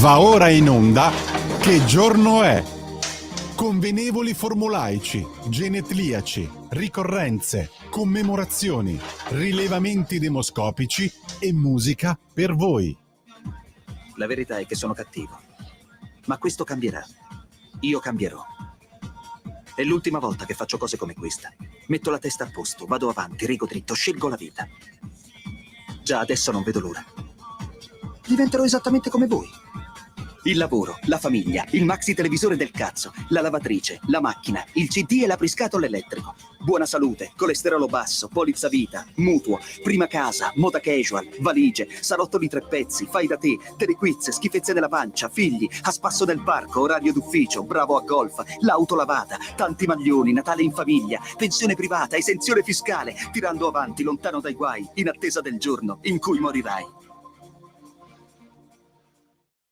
Va ora in onda Che giorno è? Convenevoli formulaici, genetliaci, ricorrenze, commemorazioni, rilevamenti demoscopici e musica per voi. La verità è che sono cattivo, ma questo cambierà. Io cambierò. È l'ultima volta che faccio cose come questa. Metto la testa a posto, vado avanti, rigo dritto, scelgo la vita. Già adesso non vedo l'ora. Diventerò esattamente come voi. Il lavoro, la famiglia, il maxi televisore del cazzo, la lavatrice, la macchina, il CD e l'apriscatole elettrico. Buona salute, colesterolo basso, polizza vita, mutuo, prima casa, moda casual, valigie, salotto di 3 pezzi, fai da te, telequiz, schifezze della pancia, figli, a spasso del parco, orario d'ufficio, bravo a golf, l'auto lavata, tanti maglioni, Natale in famiglia, pensione privata, esenzione fiscale, tirando avanti, lontano dai guai, in attesa del giorno in cui morirai.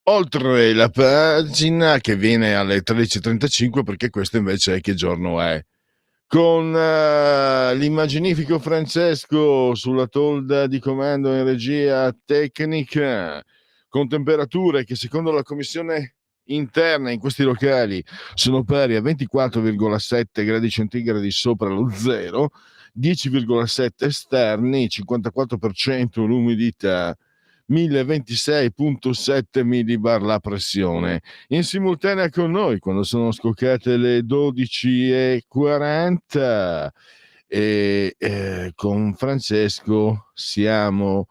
Oltre la pagina che viene alle 13.35, perché questo invece è Che giorno è, con l'immaginifico Francesco sulla tolda di comando in regia tecnica, con temperature che secondo la commissione interna in questi locali sono pari a 24,7 gradi centigradi sopra lo zero, 10,7 esterni, 54% l'umidità, 1026,7 millibar la pressione. In simultanea con noi quando sono scoccate le 12.40 e con Francesco siamo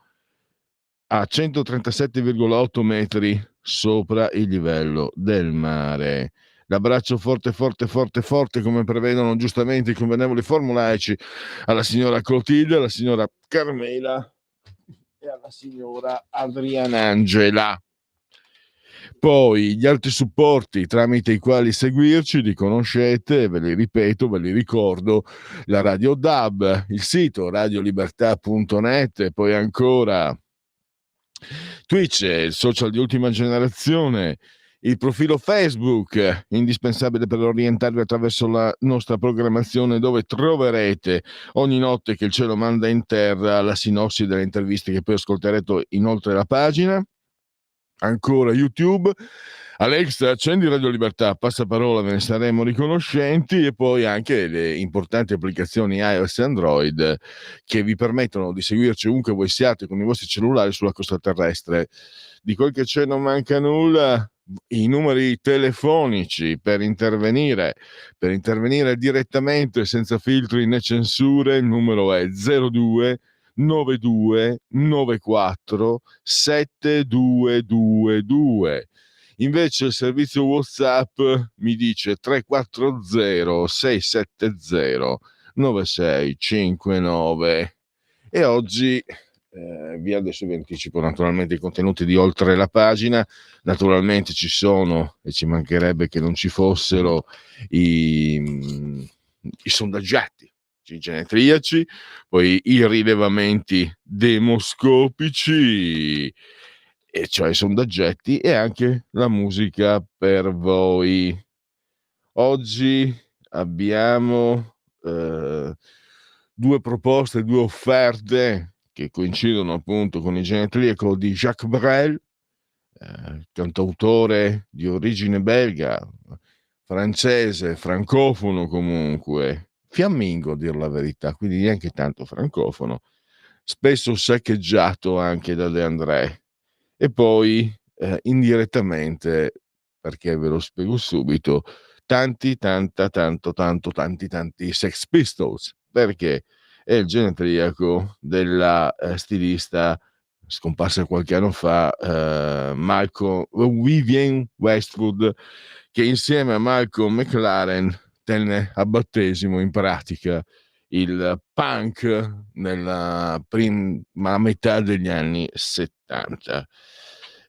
a 137,8 metri sopra il livello del mare. L'abbraccio forte, forte, forte, forte, come prevedono giustamente i convenevoli formulaici, alla signora Clotilde, alla signora Carmela e alla signora Adrianangela. Poi gli altri supporti tramite i quali seguirci li conoscete, ve li ripeto, ve li ricordo: la Radio DAB, il sito radiolibertà.net, e poi ancora Twitch, il social di ultima generazione, il profilo Facebook, indispensabile per orientarvi attraverso la nostra programmazione, dove troverete ogni notte che il cielo manda in terra la sinossi delle interviste che poi ascolterete inoltre la pagina. Ancora YouTube, Alexa, accendi Radio Libertà, passaparola, ve ne saremo riconoscenti, e poi anche le importanti applicazioni iOS e Android che vi permettono di seguirci ovunque voi siate con i vostri cellulari sulla costa terrestre. Di quel che c'è non manca nulla. I numeri telefonici per intervenire direttamente senza filtri né censure, il numero è 02 92 94 7222. Invece il servizio WhatsApp mi dice 340 670 9659. E oggi vi adesso vi anticipo naturalmente i contenuti di Oltre la pagina. Naturalmente ci sono, e ci mancherebbe che non ci fossero, i sondaggiati, i genetriaci, poi i rilevamenti demoscopici, e cioè i sondaggetti, e anche la musica per voi. Oggi abbiamo due proposte, due offerte che coincidono appunto con il genetriaco di Jacques Brel, cantautore di origine belga, francese, francofono comunque, fiammingo a dir la verità, quindi neanche tanto francofono, spesso saccheggiato anche da De André, e poi indirettamente, perché ve lo spiego subito, tanti Sex Pistols, perché è il genetriaco della stilista scomparsa qualche anno fa, Vivienne Westwood, che insieme a Malcolm McLaren tenne a battesimo in pratica il punk nella prima metà degli anni 70.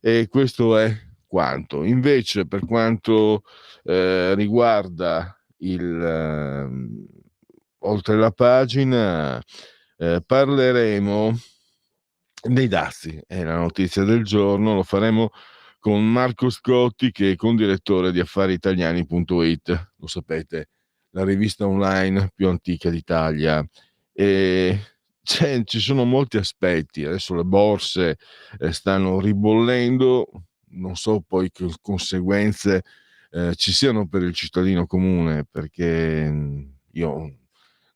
E questo è quanto. Invece, per quanto riguarda oltre la pagina, parleremo dei dazi, è la notizia del giorno. Lo faremo con Marco Scotti, che è condirettore di affariitaliani.it, lo sapete, la rivista online più antica d'Italia. E ci sono molti aspetti. Adesso le borse stanno ribollendo, non so poi che conseguenze ci siano per il cittadino comune, perché io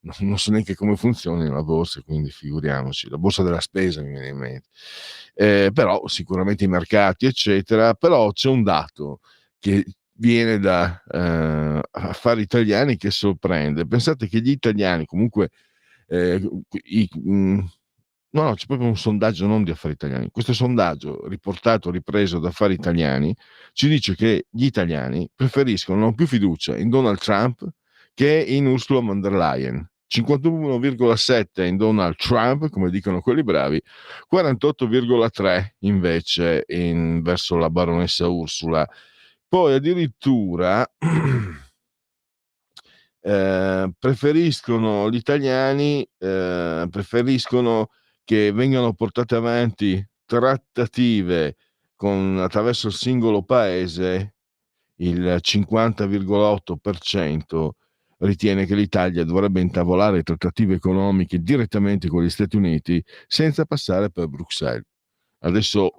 non so neanche come funzioni la borsa, quindi figuriamoci, la borsa della spesa mi viene in mente. Però sicuramente i mercati, eccetera. Però c'è un dato che viene da affari italiani che sorprende. Pensate che gli italiani comunque no, c'è proprio un sondaggio non di affari italiani. Questo sondaggio ripreso da Affari Italiani, ci dice che gli italiani preferiscono, hanno più fiducia in Donald Trump che in Ursula von der Leyen. 51,7 in Donald Trump, come dicono quelli bravi, 48,3 invece verso la baronessa Ursula. Poi addirittura preferiscono gli italiani, preferiscono che vengano portate avanti trattative attraverso il singolo paese. Il 50,8% ritiene che l'Italia dovrebbe intavolare trattative economiche direttamente con gli Stati Uniti senza passare per Bruxelles. Adesso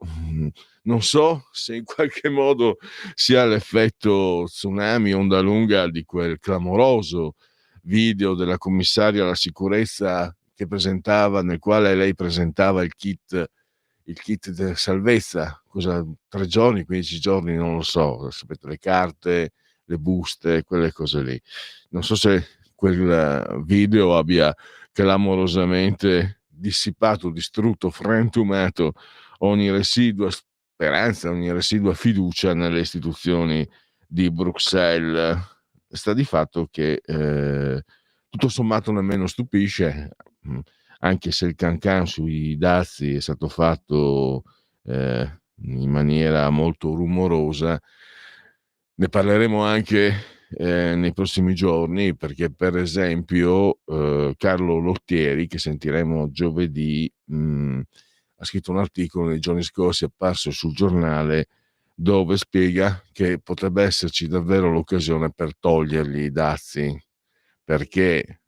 non so se in qualche modo sia l'effetto tsunami, onda lunga di quel clamoroso video della commissaria alla sicurezza nel quale lei presentava il kit di salvezza, 3 giorni, 15 giorni, non lo so, sapete, le carte, le buste, quelle cose lì. Non so se quel video abbia clamorosamente dissipato, distrutto, frantumato ogni residua speranza, ogni residua fiducia nelle istituzioni di Bruxelles. Sta di fatto che tutto sommato nemmeno stupisce, anche se il cancan sui dazi è stato fatto in maniera molto rumorosa. Ne parleremo anche nei prossimi giorni, perché per esempio Carlo Lottieri, che sentiremo giovedì, ha scritto un articolo nei giorni scorsi apparso sul giornale, dove spiega che potrebbe esserci davvero l'occasione per togliergli i dazi, perché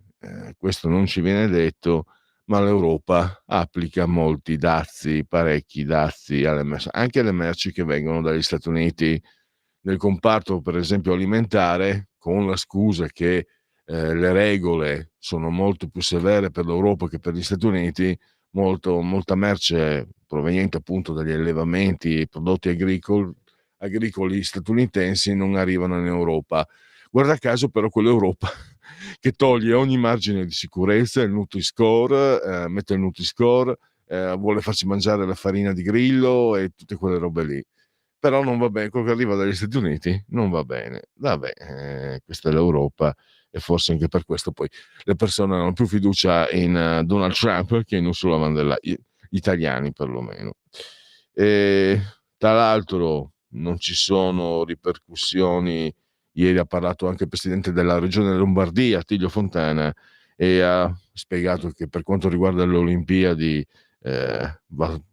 questo non ci viene detto, ma l'Europa applica molti dazi, parecchi dazi anche alle merci che vengono dagli Stati Uniti. Nel comparto, per esempio, alimentare, con la scusa che le regole sono molto più severe per l'Europa che per gli Stati Uniti, molta merce proveniente appunto dagli allevamenti e prodotti agricoli statunitensi non arrivano in Europa. Guarda caso però quell'Europa che toglie ogni margine di sicurezza, il Nutri-Score, mette il Nutri-Score, vuole farci mangiare la farina di grillo e tutte quelle robe lì. Però non va bene, quello che arriva dagli Stati Uniti non va bene. Vabbè, questa è l'Europa, e forse anche per questo poi le persone hanno più fiducia in Donald Trump che in Ursula von der Leyen, gli italiani perlomeno. E, tra l'altro non ci sono ripercussioni. Ieri ha parlato anche il presidente della regione Lombardia, Attilio Fontana, e ha spiegato che per quanto riguarda le Olimpiadi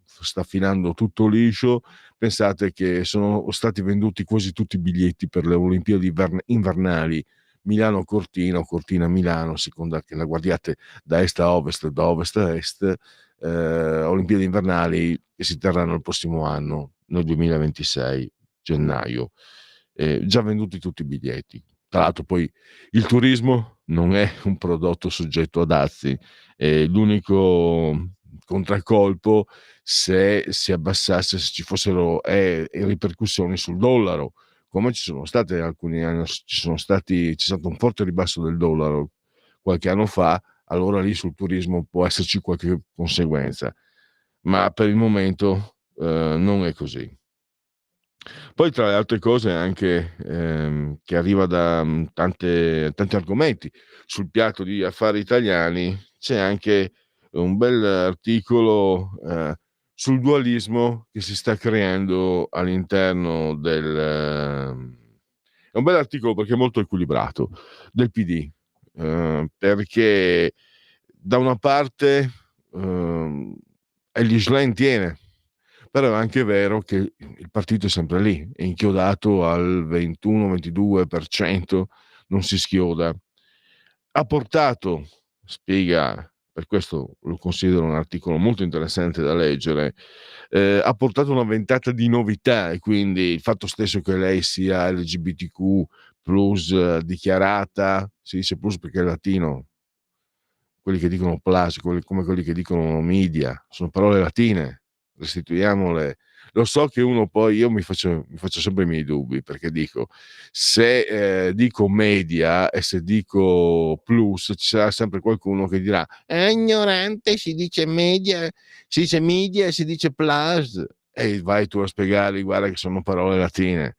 sta filando tutto liscio. Pensate che sono stati venduti quasi tutti i biglietti per le Olimpiadi invernali Milano-Cortina o Cortina-Milano, a seconda che la guardiate da est a ovest, da ovest a est. Olimpiadi invernali che si terranno il prossimo anno, nel 2026, gennaio. Già venduti tutti i biglietti. Tra l'altro poi il turismo non è un prodotto soggetto a dazi, l'unico contraccolpo se si abbassasse, se ci fossero ripercussioni sul dollaro, come ci sono state alcuni anni, c'è stato un forte ribasso del dollaro qualche anno fa, allora lì sul turismo può esserci qualche conseguenza, ma per il momento non è così. Poi tra le altre cose anche che arriva da tanti argomenti sul piatto di Affari Italiani, c'è anche un bel articolo sul dualismo che si sta creando all'interno è un bel articolo perché è molto equilibrato, del PD, perché da una parte Elly Schlein tiene, però è anche vero che il partito è sempre lì, è inchiodato al 21-22%, non si schioda. Ha portato, spiega per questo lo considero un articolo molto interessante da leggere, ha portato una ventata di novità, e quindi il fatto stesso che lei sia LGBTQ plus dichiarata, si dice plus perché è latino, quelli che dicono plus, come quelli che dicono media, sono parole latine, restituiamole. Lo so che uno poi, io mi faccio sempre i miei dubbi, perché dico, se dico media e se dico plus, ci sarà sempre qualcuno che dirà è ignorante, si dice media e si dice plus, e vai tu a spiegare, guarda che sono parole latine.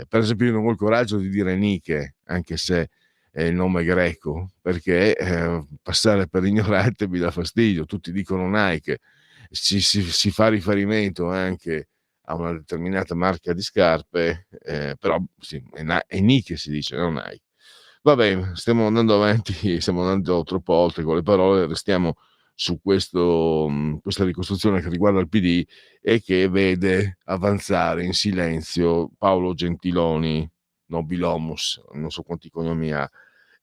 Per esempio io non ho il coraggio di dire Nike, anche se è il nome greco, perché passare per ignorante mi dà fastidio. Tutti dicono Nike, si fa riferimento anche a una determinata marca di scarpe, però sì, è Nike si dice, non Nike. Vabbè, stiamo andando avanti, stiamo andando troppo oltre con le parole, restiamo su questa ricostruzione che riguarda il PD e che vede avanzare in silenzio Paolo Gentiloni, Nobilomus, non so quanti cognomi ha,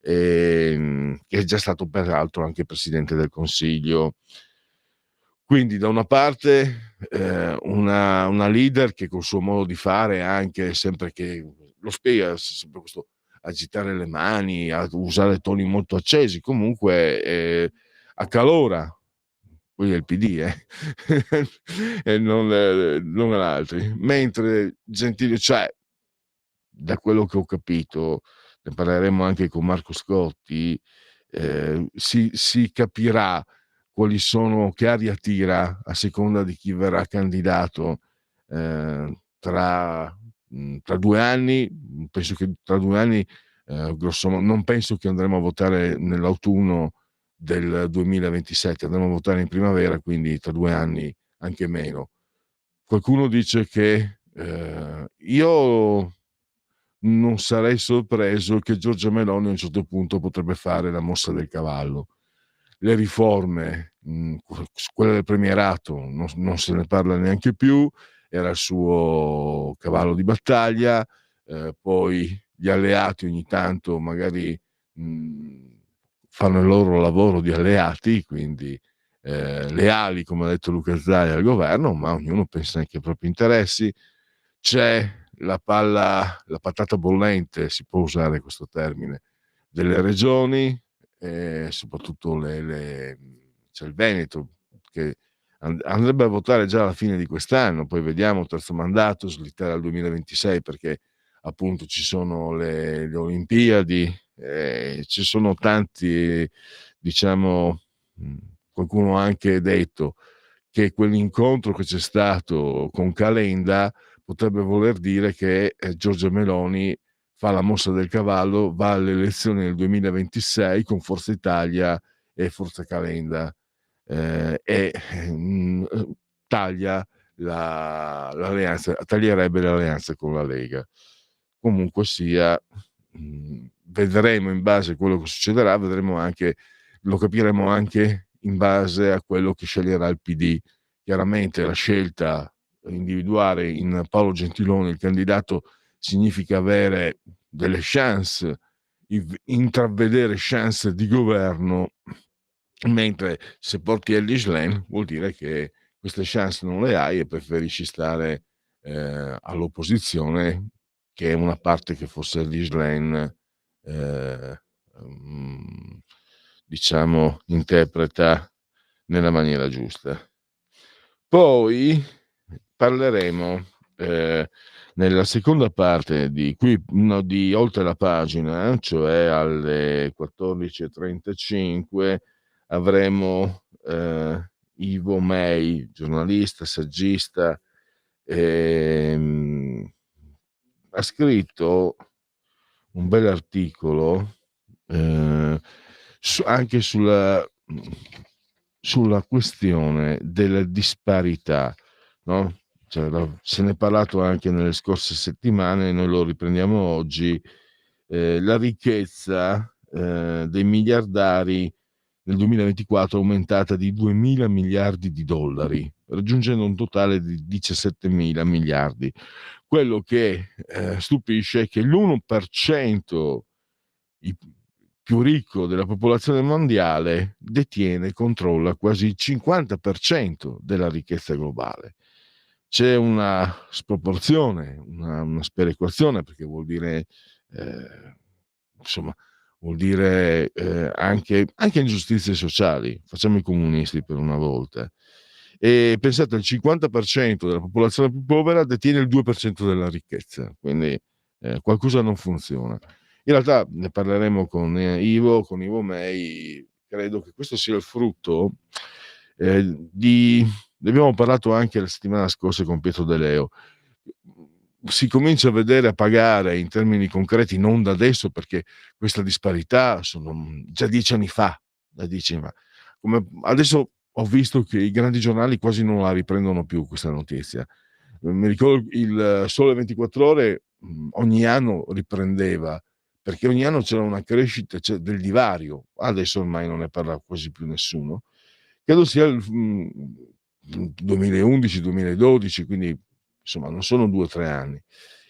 che è già stato peraltro anche presidente del Consiglio. Quindi da una parte una leader che col suo modo di fare, anche sempre che lo spiega, sempre questo agitare le mani, a usare toni molto accesi, comunque accalora. Quelli del PD, e non altri. Mentre Gentile, cioè, da quello che ho capito, ne parleremo anche con Marco Scotti, si capirà quali sono, che aria tira a seconda di chi verrà candidato tra 2 anni. Penso che tra 2 anni, non penso che andremo a votare nell'autunno del 2027, andremo a votare in primavera, quindi tra 2 anni, anche meno. Qualcuno dice che io non sarei sorpreso che Giorgia Meloni a un certo punto potrebbe fare la mossa del cavallo. Le riforme, quella del premierato, non se ne parla neanche più, era il suo cavallo di battaglia, poi gli alleati ogni tanto magari fanno il loro lavoro di alleati, quindi leali, come ha detto Luca Zaia, al governo, ma ognuno pensa anche ai propri interessi. C'è la patata bollente, si può usare questo termine, delle regioni, soprattutto c'è il Veneto che andrebbe a votare già alla fine di quest'anno, poi vediamo, terzo mandato, slittare al 2026 perché appunto ci sono le Olimpiadi, ci sono tanti, diciamo, qualcuno ha anche detto che quell'incontro che c'è stato con Calenda potrebbe voler dire che Giorgia Meloni fa la mossa del cavallo, va alle elezioni nel 2026 con Forza Italia e Forza Calenda, e taglierebbe l'alleanza con la Lega. Comunque sia, vedremo in base a quello che succederà, lo capiremo anche in base a quello che sceglierà il PD. Chiaramente la scelta individuare in Paolo Gentiloni il candidato significa avere delle chance, intravedere chance di governo, mentre se porti Elly Schlein vuol dire che queste chance non le hai e preferisci stare all'opposizione, che è una parte che forse Elly Schlein diciamo interpreta nella maniera giusta. Poi parleremo nella seconda parte di oltre la pagina, cioè alle 14:35, avremo Ivo May, giornalista, saggista, ha scritto un bell'articolo anche sulla questione della disparità, no? Cioè, se ne è parlato anche nelle scorse settimane, noi lo riprendiamo oggi. La ricchezza dei miliardari nel 2024 è aumentata di 2.000 miliardi di dollari, raggiungendo un totale di 17.000 miliardi. Quello che stupisce è che l'1%, più ricco della popolazione mondiale detiene e controlla quasi il 50% della ricchezza globale. C'è una sproporzione, una sperequazione, perché vuol dire, insomma, vuol dire anche ingiustizie sociali. Facciamo i comunisti per una volta. E pensate, il 50% della popolazione più povera detiene il 2% della ricchezza, quindi qualcosa non funziona. In realtà ne parleremo con Ivo May. Credo che questo sia il frutto ne abbiamo parlato anche la settimana scorsa con Pietro De Leo. Si comincia a vedere, a pagare in termini concreti, non da adesso, perché questa disparità sono già 10 anni fa. Come adesso ho visto che i grandi giornali quasi non la riprendono più questa notizia. Mi ricordo il Sole 24 Ore ogni anno riprendeva, perché ogni anno c'era una crescita del divario. Adesso ormai non ne parla quasi più nessuno. Credo sia il 2011-2012, quindi insomma non sono 2 o 3 anni.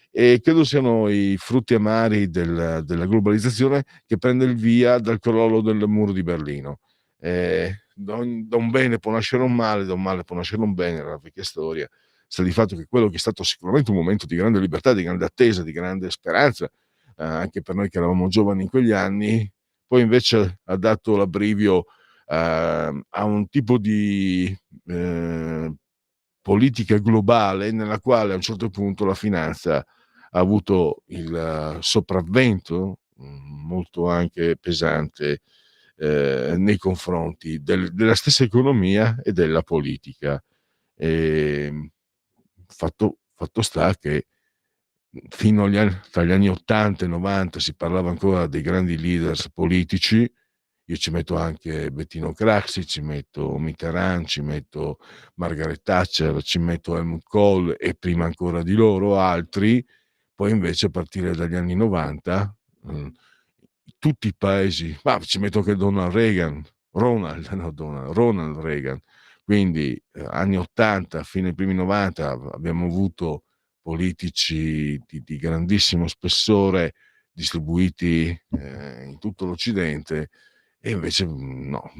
E credo siano i frutti amari della globalizzazione, che prende il via dal crollo del muro di Berlino. Da un bene può nascere un male, da un male può nascere un bene, la vecchia storia. Sta di fatto che quello che è stato sicuramente un momento di grande libertà, di grande attesa, di grande speranza, anche per noi che eravamo giovani in quegli anni, poi invece ha dato l'abbrivio a un tipo di politica globale nella quale a un certo punto la finanza ha avuto il sopravvento molto anche pesante nei confronti della stessa economia e della politica. Fatto sta che fino tra gli anni 80 e 90 si parlava ancora dei grandi leaders politici. Io ci metto anche Bettino Craxi, ci metto Mitterrand, ci metto Margaret Thatcher, ci metto Helmut Kohl e prima ancora di loro altri. Poi invece a partire dagli anni 90 tutti i paesi, ma ci metto anche Ronald Reagan. Quindi anni 80 fino ai primi 90 abbiamo avuto politici di grandissimo spessore distribuiti in tutto l'Occidente, e invece no,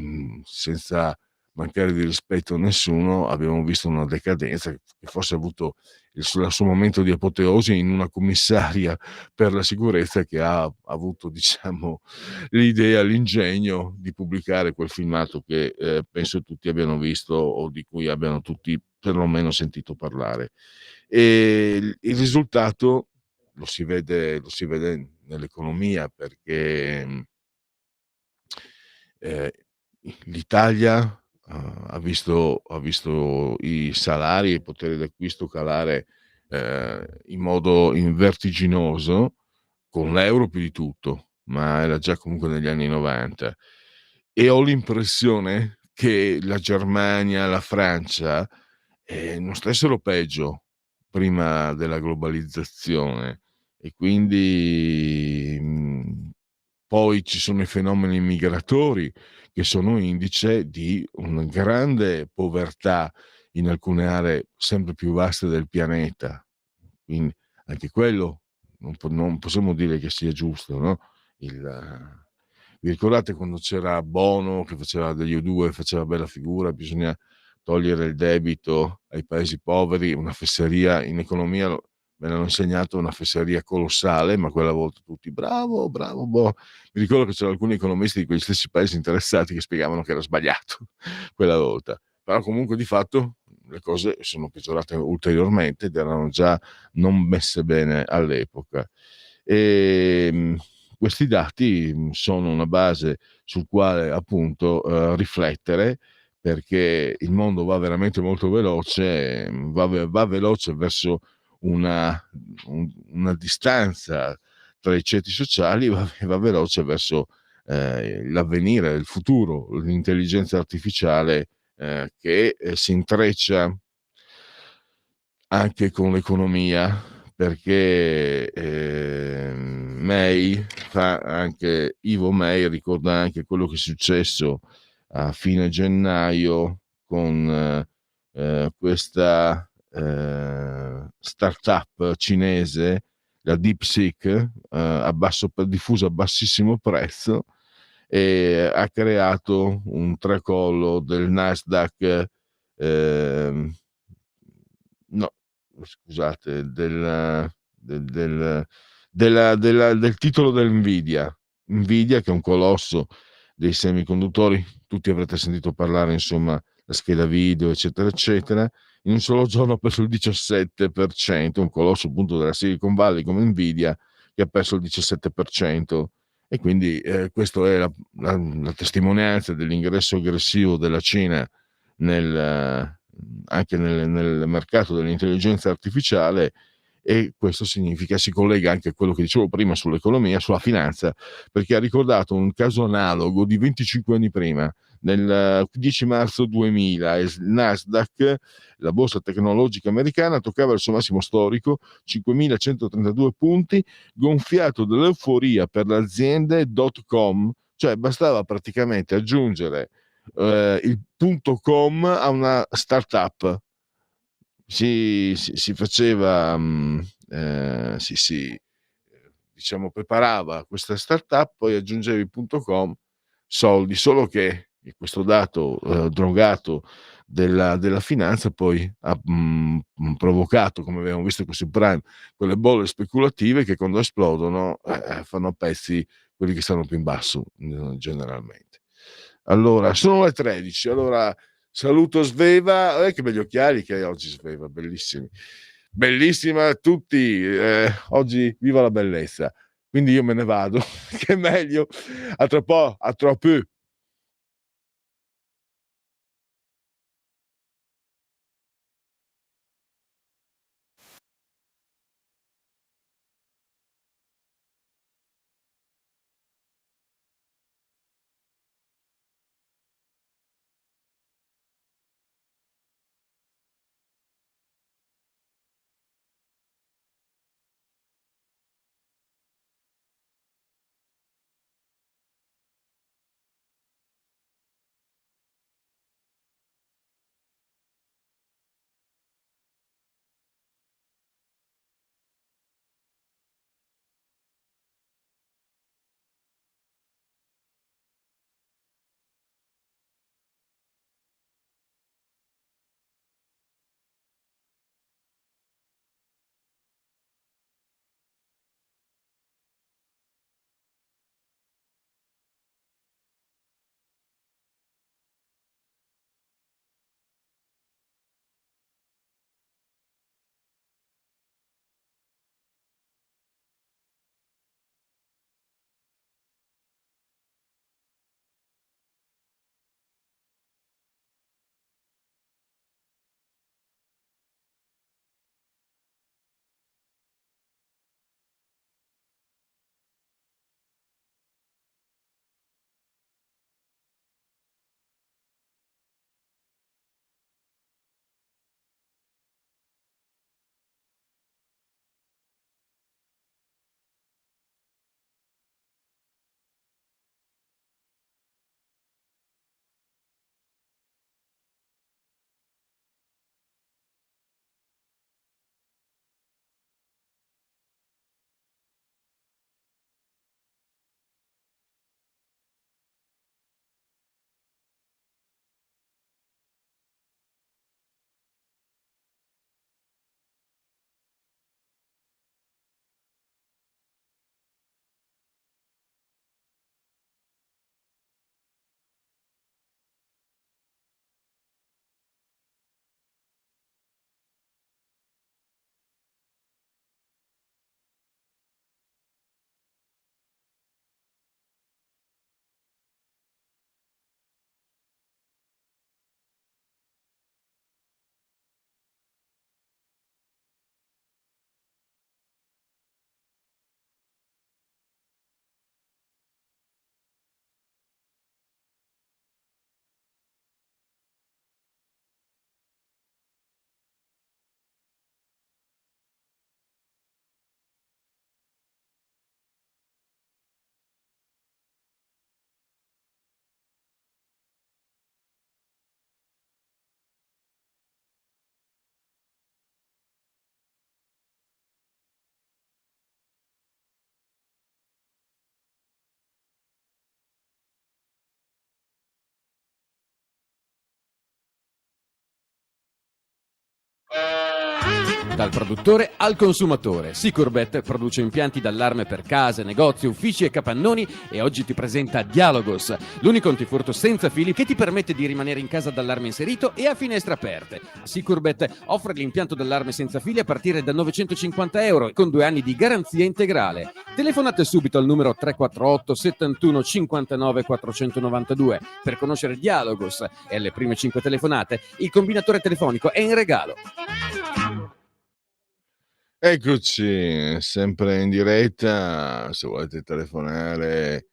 senza mancare di rispetto a nessuno, abbiamo visto una decadenza che forse ha avuto il suo momento di apoteosi in una commissaria per la sicurezza che ha avuto, diciamo, l'idea, l'ingegno di pubblicare quel filmato che penso tutti abbiano visto, o di cui abbiano tutti perlomeno sentito parlare. E il risultato lo si vede nell'economia, perché l'Italia ha visto i salari e il potere d'acquisto calare in modo vertiginoso, con l'euro più di tutto, ma era già comunque negli anni 90, e ho l'impressione che la Germania, la Francia non stessero peggio prima della globalizzazione, e quindi poi ci sono i fenomeni migratori, che sono indice di una grande povertà in alcune aree sempre più vaste del pianeta. Quindi anche quello non possiamo dire che sia giusto, no? Vi ricordate quando c'era Bono che faceva degli U2, faceva bella figura, bisogna togliere il debito ai paesi poveri, una fesseria in economia, me l'hanno insegnato, una fesseria colossale, ma quella volta tutti bravo, boh. Mi ricordo che c'erano alcuni economisti di quegli stessi paesi interessati che spiegavano che era sbagliato quella volta, però comunque di fatto le cose sono peggiorate ulteriormente ed erano già non messe bene all'epoca. E questi dati sono una base sul quale appunto riflettere, perché il mondo va veramente molto veloce, va veloce verso una distanza tra i ceti sociali, va veloce verso l'avvenire, il futuro, l'intelligenza artificiale che si intreccia anche con l'economia, perché Ivo May ricorda anche quello che è successo a fine gennaio con questa startup cinese, la DeepSeek, diffusa a bassissimo prezzo, ha creato un tracollo del Nasdaq, no, scusate, del titolo dell'Nvidia. Nvidia, che è un colosso dei semiconduttori, tutti avrete sentito parlare, insomma, la scheda video, eccetera, eccetera. In un solo giorno ha perso il 17%, un colosso appunto della Silicon Valley come Nvidia, che ha perso il 17%. E quindi questa è la testimonianza dell'ingresso aggressivo della Cina anche nel mercato dell'intelligenza artificiale, e questo significa, si collega anche a quello che dicevo prima sull'economia, sulla finanza, perché ha ricordato un caso analogo di 25 anni prima, nel 10 marzo 2000, il Nasdaq, la borsa tecnologica americana, toccava il suo massimo storico, 5.132 punti, gonfiato dall'euforia per le aziende .com, cioè bastava praticamente aggiungere il .com a una startup. Si faceva, diciamo, preparava questa startup, poi aggiungevi il .com, soldi, solo che questo dato drogato della finanza poi ha provocato, come abbiamo visto con subprime, quelle bolle speculative che quando esplodono fanno a pezzi quelli che stanno più in basso, generalmente. Allora, sono le 13, allora saluto Sveva, che begli occhiali che hai oggi, Sveva, bellissimi, bellissima a tutti, oggi viva la bellezza, quindi io me ne vado, che è meglio, a tra po', a troppo. Dal produttore al consumatore, Sicurbet produce impianti d'allarme per case, negozi, uffici e capannoni e oggi ti presenta Dialogos, l'unico antifurto senza fili che ti permette di rimanere in casa d'allarme inserito e a finestre aperte. Sicurbet offre l'impianto d'allarme senza fili a partire da €950 con 2 anni di garanzia integrale. Telefonate subito al numero 348 71 59 492 per conoscere Dialogos e alle prime 5 telefonate il combinatore telefonico è in regalo. Eccoci, sempre in diretta, se volete telefonare,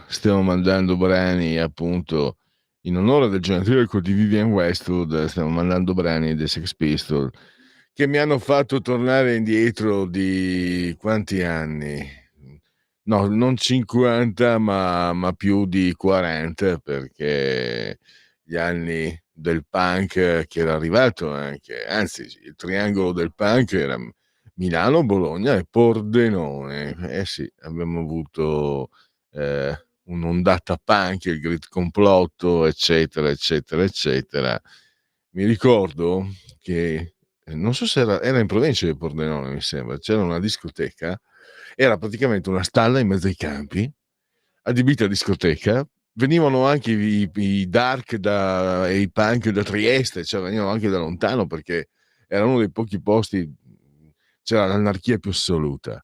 stiamo mandando brani appunto in onore del genetriaco di Vivienne Westwood, stiamo mandando brani dei Sex Pistols che mi hanno fatto tornare indietro di quanti anni? No, non 50 ma più di 40, perché gli anni del punk che era arrivato anche, anzi il triangolo del punk era Milano, Bologna e Pordenone. Eh sì, abbiamo avuto un'ondata punk, il Great Complotto, eccetera, eccetera, eccetera. Mi ricordo che non so se era in provincia di Pordenone, mi sembra, c'era una discoteca, era praticamente una stalla in mezzo ai campi, adibita a discoteca. Venivano anche i dark e i punk da Trieste, cioè venivano anche da lontano perché era uno dei pochi posti, c'era l'anarchia più assoluta.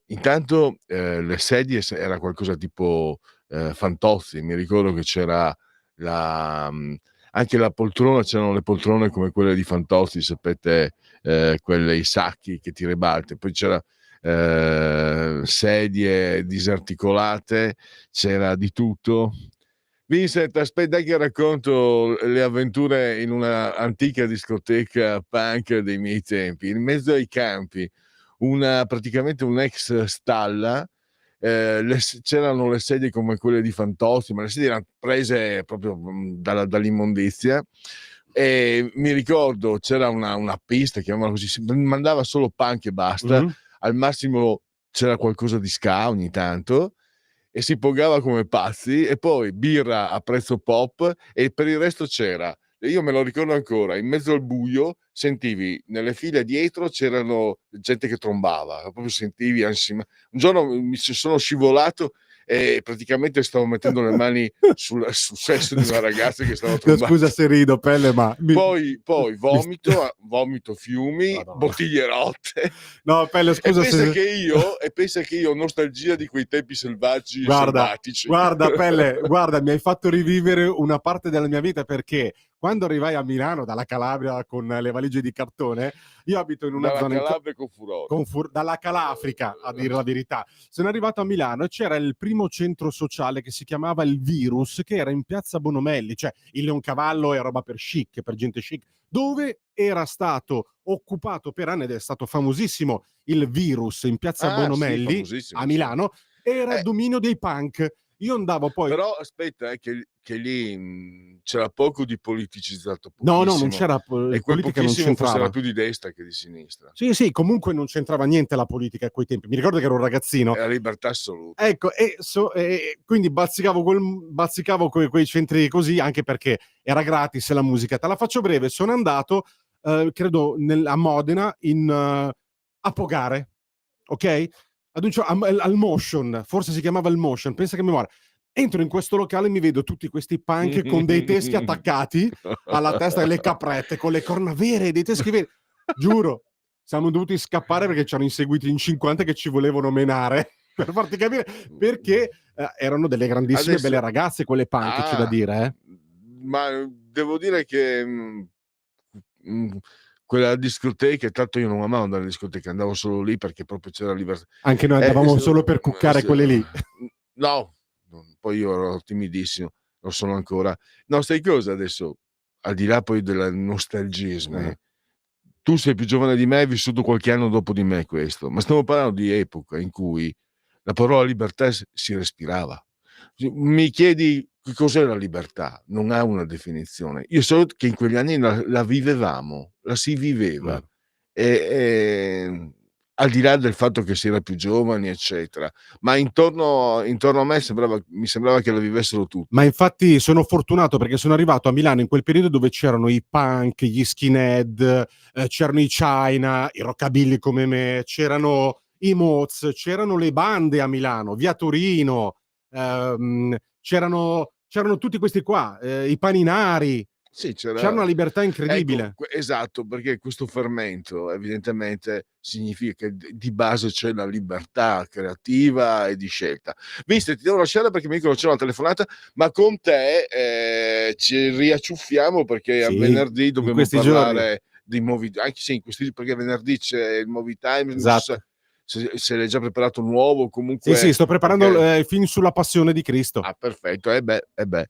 Intanto le sedie era qualcosa tipo Fantozzi, mi ricordo che c'era anche la poltrona, c'erano le poltrone come quelle di Fantozzi, sapete, quelle, i sacchi che ti ribalti, poi c'era sedie disarticolate, c'era di tutto. Vincent, aspetta che racconto le avventure in una antica discoteca punk dei miei tempi, in mezzo ai campi, praticamente un'ex stalla. C'erano le sedie come quelle di Fantozzi, ma le sedie erano prese proprio dall'immondizia, e mi ricordo c'era una pista, chiamavano così, si mandava solo punk e basta. Mm-hmm. Al massimo c'era qualcosa di ska ogni tanto e si pogava come pazzi, e poi birra a prezzo pop, e per il resto c'era, io me lo ricordo ancora, in mezzo al buio sentivi nelle file dietro c'erano gente che trombava, proprio sentivi un giorno mi sono scivolato e praticamente stavo mettendo le mani sul sesso di una ragazza che stava trombando. Scusa se rido, Pelle, ma Poi vomito, fiumi, Madonna. bottiglie rotte. No, Pelle, scusa e pensa che io ho nostalgia di quei tempi selvaggi e selvatici. Guarda, Pelle, guarda, mi hai fatto rivivere una parte della mia vita, perché quando arrivai a Milano dalla Calabria con le valigie di cartone, io abito in una dalla zona Calabria con furore. dalla Calafrica, a dire la verità. Sono arrivato a Milano e c'era il primo centro sociale che si chiamava il Virus, che era in piazza Bonomelli, cioè il Leoncavallo è roba per chic, per gente chic, dove era stato occupato per anni ed è stato famosissimo il Virus in piazza Bonomelli, sì, a Milano, era dominio dei punk. Io andavo poi... Però aspetta, che lì c'era poco di politicizzato. No, non c'era e quel politica, non pochissimo c'entrava. era più di destra che di sinistra. Sì, comunque non c'entrava niente la politica a quei tempi. Mi ricordo che ero un ragazzino. Era libertà assoluta. Ecco, quindi bazzicavo quei centri così, anche perché era gratis la musica. Te la faccio breve, sono andato, credo, a Modena, a Pogare, ok? Al Motion, forse si chiamava il Motion, pensa che memoria. Entro in questo locale e mi vedo tutti questi punk con dei teschi attaccati alla testa e le caprette, con le corna vere, dei teschi veri. Giuro, siamo dovuti scappare perché ci hanno inseguiti in 50 che ci volevano menare, per farti capire, perché erano delle grandissime belle ragazze quelle punk, c'è da dire. Ma devo dire che quella discoteca, tanto io non amavo andare in discoteca, andavo solo lì perché proprio c'era libertà. Anche noi andavamo solo per cuccare quelle lì. No, poi io ero timidissimo, lo sono ancora. No, sai cosa adesso? Al di là poi del nostalgismo, tu sei più giovane di me, hai vissuto qualche anno dopo di me questo, ma stiamo parlando di epoca in cui la parola libertà si respirava. Mi chiedi che cos'è la libertà? Non ha una definizione. Io so che in quegli anni la vivevamo, la si viveva. E al di là del fatto che si era più giovani, eccetera, ma intorno a me mi sembrava che la vivessero tutti. Ma infatti sono fortunato perché sono arrivato a Milano in quel periodo dove c'erano i punk, gli skinhead, c'erano i China, i rockabilly come me, c'erano i Moz, c'erano le bande a Milano, via Torino, c'erano tutti questi qua, i paninari, Sì, c'era una libertà incredibile. Ecco, esatto, perché questo fermento evidentemente significa che di base c'è la libertà creativa e di scelta. Visto, ti devo lasciare perché mi dicono c'è una telefonata, ma con te ci riacciuffiamo perché a Sì, venerdì in dobbiamo questi giorni. parlare di anche se in questi, perché venerdì c'è il Movie Time, non so Esatto. se l'hai già preparato nuovo, Sì, comunque sto preparando perché... il film sulla Passione di Cristo. Ah, perfetto, beh.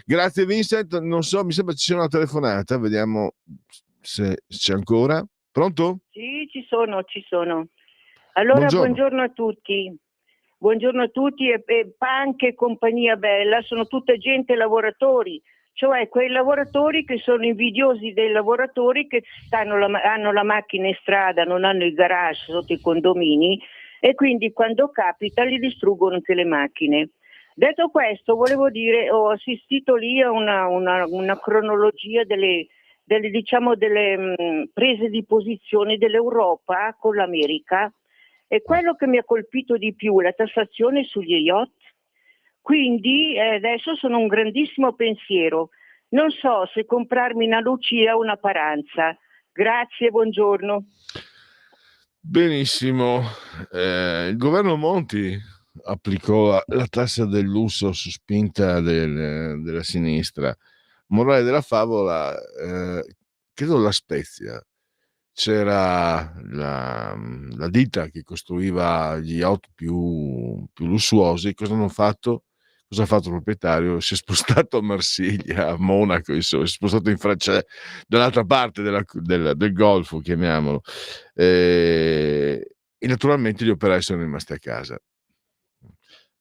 Grazie Vincent, non so, mi sembra ci sia una telefonata, vediamo se c'è ancora. Pronto? Sì, ci sono. Allora, Buongiorno. buongiorno a tutti e Punk e compagnia bella sono tutta gente lavoratori, cioè quei lavoratori che sono invidiosi dei lavoratori che hanno la macchina in strada, non hanno il garage sotto i condomini e quindi quando capita li distruggono anche le macchine. Detto questo, volevo dire, ho assistito lì a una cronologia delle prese di posizione dell'Europa con l'America e quello che mi ha colpito di più è la tassazione sugli yacht. Quindi adesso sono un grandissimo pensiero. Non so se comprarmi una Lucia o una Paranza. Grazie, buongiorno. Benissimo. Il governo Monti applicò la tassa del lusso su spinta della sinistra. Morale della favola, credo La Spezia. C'era la ditta che costruiva gli yacht più lussuosi. Cosa hanno fatto? Cosa ha fatto il proprietario? Si è spostato a Marsiglia, a Monaco, insomma, si è spostato in Francia, dall'altra parte del Golfo, chiamiamolo. E naturalmente gli operai sono rimasti a casa.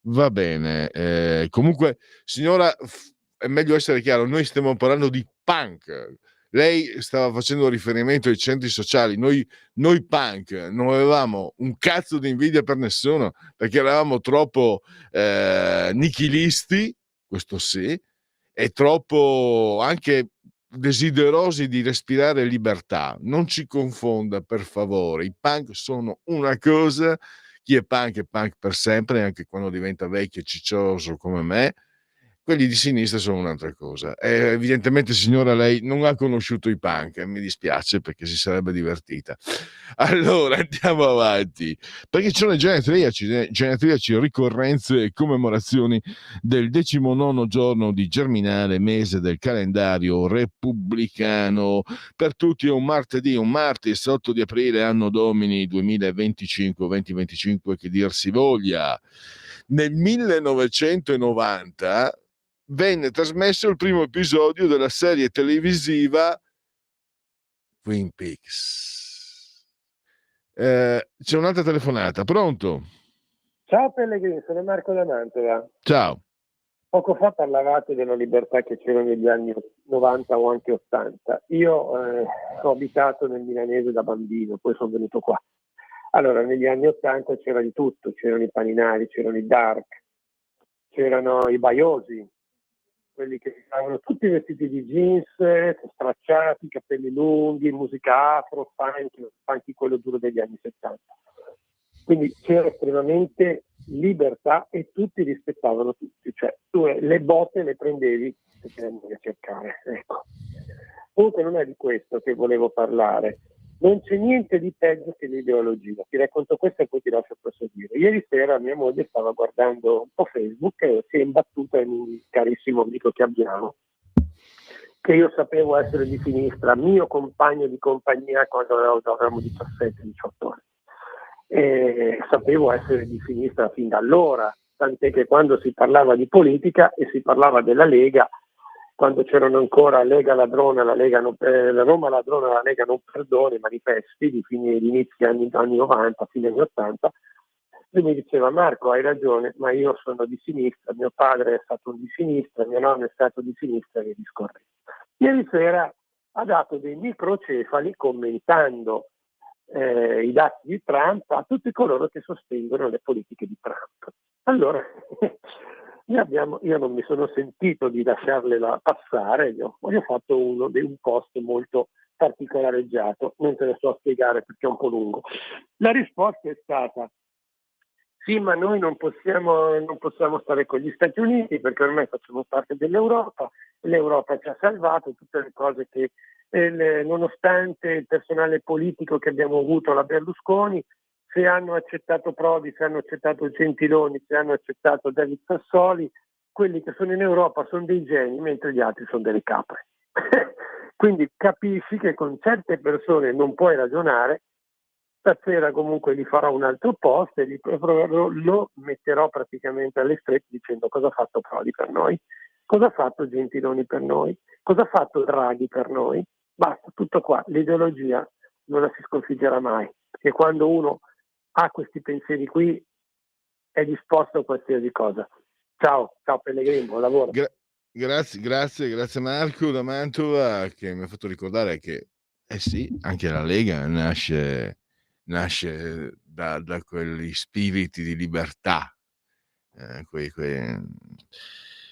Va bene. Comunque, signora, è meglio essere chiaro, noi stiamo parlando di punk. Lei stava facendo riferimento ai centri sociali, noi punk non avevamo un cazzo di invidia per nessuno perché eravamo troppo nichilisti, questo sì, e troppo anche desiderosi di respirare libertà. Non ci confonda, per favore, i punk sono una cosa, chi è punk per sempre, anche quando diventa vecchio e ciccioso come me. Quelli di sinistra sono un'altra cosa. Evidentemente, signora, lei non ha conosciuto i punk, mi dispiace perché si sarebbe divertita. Allora, andiamo avanti, perché ci sono i genetriaci, ricorrenze e commemorazioni del 19° giorno di Germinale, mese del calendario repubblicano. Per tutti è un martedì, un martis 8 di aprile, anno domini 2025, che dir si voglia. Nel 1990 venne trasmesso il primo episodio della serie televisiva Twin Peaks. C'è un'altra telefonata, pronto? Ciao Pellegrini, sono Marco da Mantova. Ciao. Poco fa parlavate della libertà che c'era negli anni 90 o anche 80. Io ho abitato nel milanese da bambino, poi sono venuto qua. Allora, negli anni 80 c'era di tutto, c'erano i paninari, c'erano i dark, c'erano i baiosi, quelli che stavano tutti vestiti di jeans, stracciati, capelli lunghi, musica afro, funky quello duro degli anni 70. Quindi c'era estremamente libertà e tutti rispettavano tutti, cioè tu le botte le prendevi e te le andavi a cercare, ecco. Comunque non è di questo che volevo parlare, non c'è niente di peggio che l'ideologia. Ti racconto questo e poi ti lascio proseguire. Ieri sera mia moglie stava guardando un po' Facebook e si è imbattuta in un carissimo amico che abbiamo, che io sapevo essere di sinistra, mio compagno di compagnia quando avevamo 17-18 anni. E sapevo essere di sinistra fin da allora, tant'è che quando si parlava di politica e si parlava della Lega, quando c'erano ancora Lega ladrona, la Roma ladrona, la Lega non perdona, i manifesti di inizio anni 90, fine anni 80, lui mi diceva: Marco, hai ragione, ma io sono di sinistra, mio padre è stato di sinistra, mio nonno è stato di sinistra e via discorrendo. Ieri sera ha dato dei microcefali commentando i dati di Trump a tutti coloro che sostengono le politiche di Trump. Allora, io non mi sono sentito di lasciarle passare, io ho fatto un post molto particolareggiato, non te lo so spiegare perché è un po' lungo. La risposta è stata: sì, ma noi non possiamo stare con gli Stati Uniti perché ormai facciamo parte dell'Europa, l'Europa ci ha salvato, tutte le cose che nonostante il personale politico che abbiamo avuto la Berlusconi, se hanno accettato Prodi, se hanno accettato Gentiloni, se hanno accettato David Sassoli, quelli che sono in Europa sono dei geni, mentre gli altri sono delle capre. Quindi capisci che con certe persone non puoi ragionare. Stasera comunque gli farò un altro post e lo metterò praticamente alle strette dicendo cosa ha fatto Prodi per noi, cosa ha fatto Gentiloni per noi, cosa ha fatto Draghi per noi. Basta, tutto qua. L'ideologia non la si sconfiggerà mai, perché quando uno ha questi pensieri qui è disposto a qualsiasi cosa. Ciao Pellegrini, buon lavoro. Grazie Marco da Mantova, che mi ha fatto ricordare che sì, anche la Lega nasce da quegli spiriti di libertà,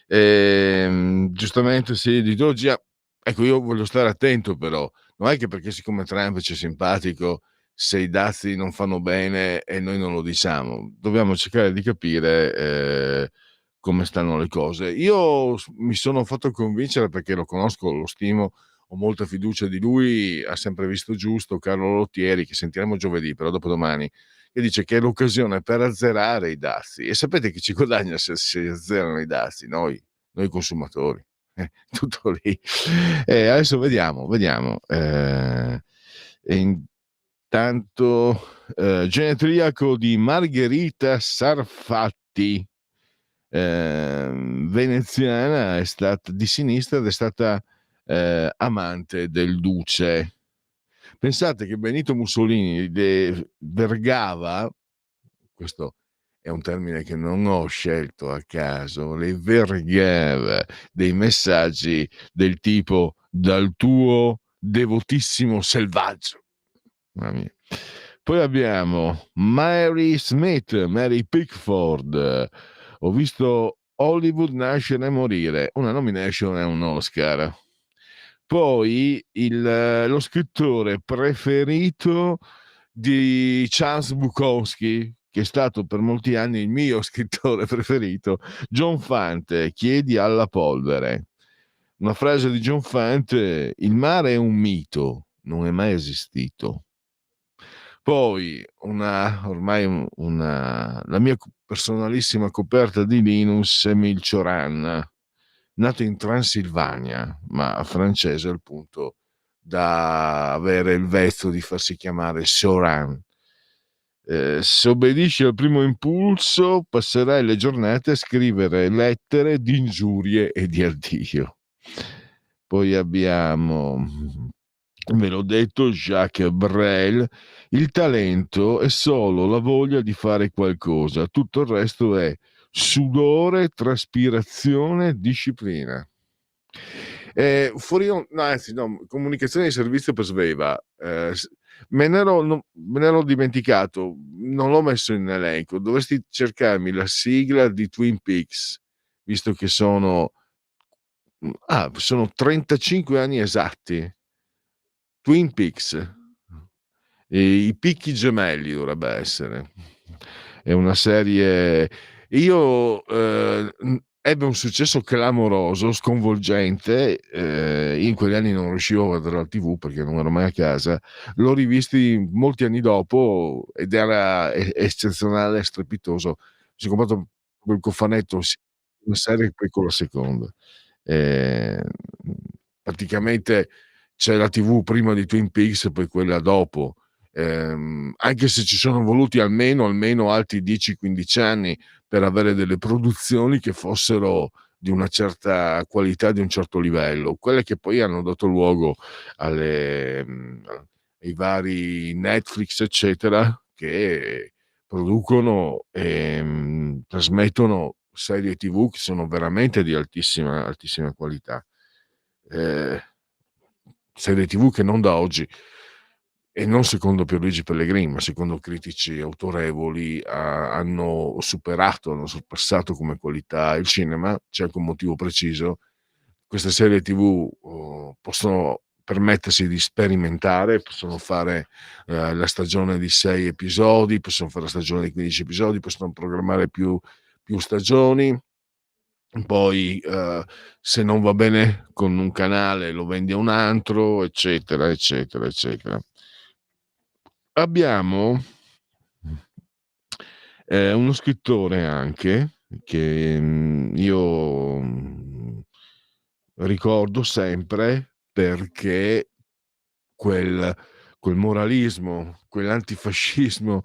giustamente sì, di ideologia. Ecco, io voglio stare attento, però non è che perché siccome Trump ci è simpatico, se i dazi non fanno bene e noi non lo diciamo, dobbiamo cercare di capire come stanno le cose. Io mi sono fatto convincere, perché lo conosco, lo stimo, ho molta fiducia di lui, ha sempre visto giusto, Carlo Lottieri, che sentiremo giovedì, però dopodomani, che dice che è l'occasione per azzerare i dazi. E sapete chi ci guadagna se si azzerano i dazi? Noi consumatori. Tutto lì. Adesso vediamo. E intanto genetriaco di Margherita Sarfatti, veneziana, è stata di sinistra ed è stata amante del duce. Pensate che Benito Mussolini vergava, questo è un termine che non ho scelto a caso, le vergava dei messaggi del tipo: dal tuo devotissimo selvaggio. Mamma mia. Poi abbiamo Mary Pickford. Ho visto Hollywood nascere e morire, una nomination e un Oscar. Poi lo scrittore preferito di Charles Bukowski, che è stato per molti anni il mio scrittore preferito, John Fante, Chiedi alla polvere. Una frase di John Fante: il mare è un mito, non è mai esistito. Poi la mia personalissima coperta di Linus è Emile Cioran, nato in Transilvania, ma francese al punto da avere il vezzo di farsi chiamare Cioran. Se obbedisci al primo impulso, passerai le giornate a scrivere lettere di ingiurie e di addio. Poi abbiamo, ve l'ho detto, Jacques Brel: il talento è solo la voglia di fare qualcosa, tutto il resto è sudore, traspirazione, disciplina. Comunicazione di servizio per Sveva. Me ne ero dimenticato, non l'ho messo in elenco. Dovresti cercarmi la sigla di Twin Peaks, visto che sono 35 anni esatti. Twin Peaks, i picchi gemelli dovrebbe essere. È una serie. Ebbe un successo clamoroso, sconvolgente. In quegli anni non riuscivo a vedere la TV perché non ero mai a casa. L'ho rivisti molti anni dopo ed era eccezionale, strepitoso. Mi sono comprato quel cofanetto, una serie e poi con la seconda. Praticamente c'è la TV prima di Twin Peaks e poi quella dopo. Anche se ci sono voluti almeno altri 10-15 anni per avere delle produzioni che fossero di una certa qualità, di un certo livello, quelle che poi hanno dato luogo ai vari Netflix eccetera, che producono e trasmettono serie TV che sono veramente di altissima qualità, serie TV che non da oggi. e non secondo Pierluigi Pellegrini, ma secondo critici autorevoli, hanno sorpassato come qualità il cinema. C'è anche un motivo preciso: queste serie TV possono permettersi di sperimentare, possono fare la stagione di 6 episodi, possono fare la stagione di 15 episodi, possono programmare più stagioni. Poi se non va bene con un canale lo vendi a un altro, eccetera eccetera eccetera. Abbiamo uno scrittore anche che io ricordo sempre, perché quel moralismo, quell'antifascismo,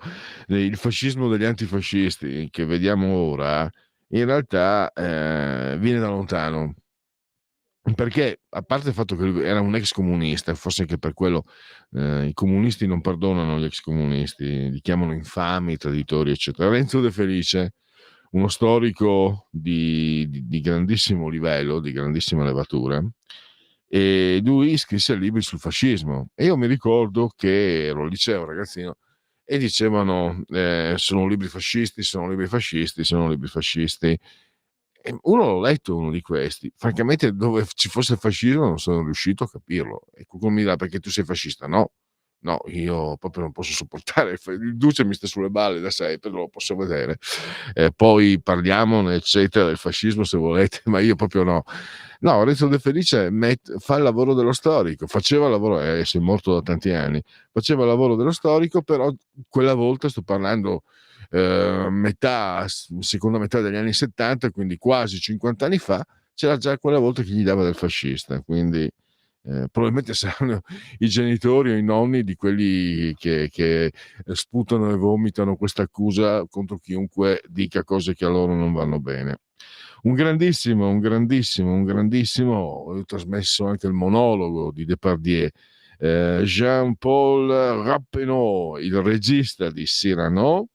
il fascismo degli antifascisti che vediamo ora, in realtà viene da lontano. Perché, a parte il fatto che lui era un ex comunista, forse anche per quello i comunisti non perdonano gli ex comunisti, li chiamano infami, traditori, eccetera. Renzo De Felice, uno storico di grandissimo livello, di grandissima levatura, e lui scrisse libri sul fascismo. E io mi ricordo che ero al liceo, ragazzino, e dicevano sono libri fascisti, sono libri fascisti, sono libri fascisti. E uno l'ho letto, uno di questi. Francamente, dove ci fosse il fascismo non sono riuscito a capirlo. E qualcuno mi dirà: perché tu sei fascista? No, no, io proprio non posso sopportare. Il Duce mi sta sulle balle da sempre, non lo posso vedere. Poi parliamone, eccetera, del fascismo se volete, ma io proprio no. No, Renzo De Felice fa il lavoro dello storico, faceva il lavoro, si è morto da tanti anni, faceva il lavoro dello storico, però quella volta, sto parlando seconda metà degli anni 70, quindi quasi 50 anni fa, c'era già quella volta che gli dava del fascista, quindi probabilmente saranno i genitori o i nonni di quelli che sputano e vomitano questa accusa contro chiunque dica cose che a loro non vanno bene. Un grandissimo, ho trasmesso anche il monologo di Depardieu, Jean-Paul Rappeneau, il regista di Cyrano.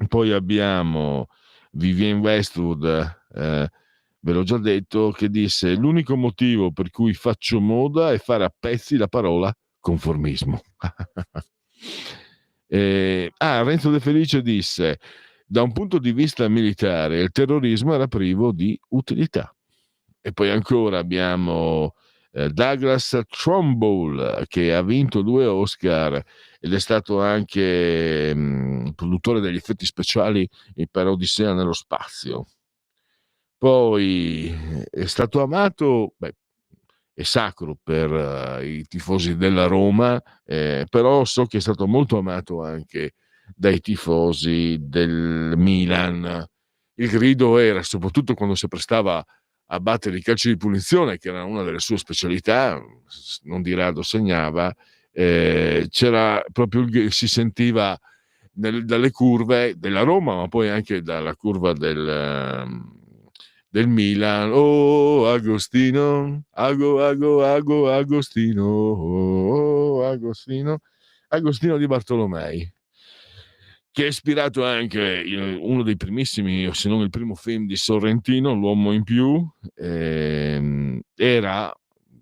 Poi abbiamo Vivienne Westwood, ve l'ho già detto, che disse: l'unico motivo per cui faccio moda è fare a pezzi la parola conformismo. Renzo De Felice disse: da un punto di vista militare il terrorismo era privo di utilità. E poi ancora abbiamo Douglas Trumbull, che ha vinto 2 Oscar ed è stato anche produttore degli effetti speciali per Odissea nello spazio. Poi è stato amato, è sacro per i tifosi della Roma, però so che è stato molto amato anche dai tifosi del Milan. Il grido era, soprattutto quando si prestava a battere i calci di punizione, che era una delle sue specialità, non di rado segnava, c'era proprio si sentiva dalle curve della Roma, ma poi anche dalla curva del Milan. Oh Agostino, Agostino, oh Agostino di Bartolomei, che ha ispirato anche uno dei primissimi, o se non il primo film di Sorrentino, L'uomo in più.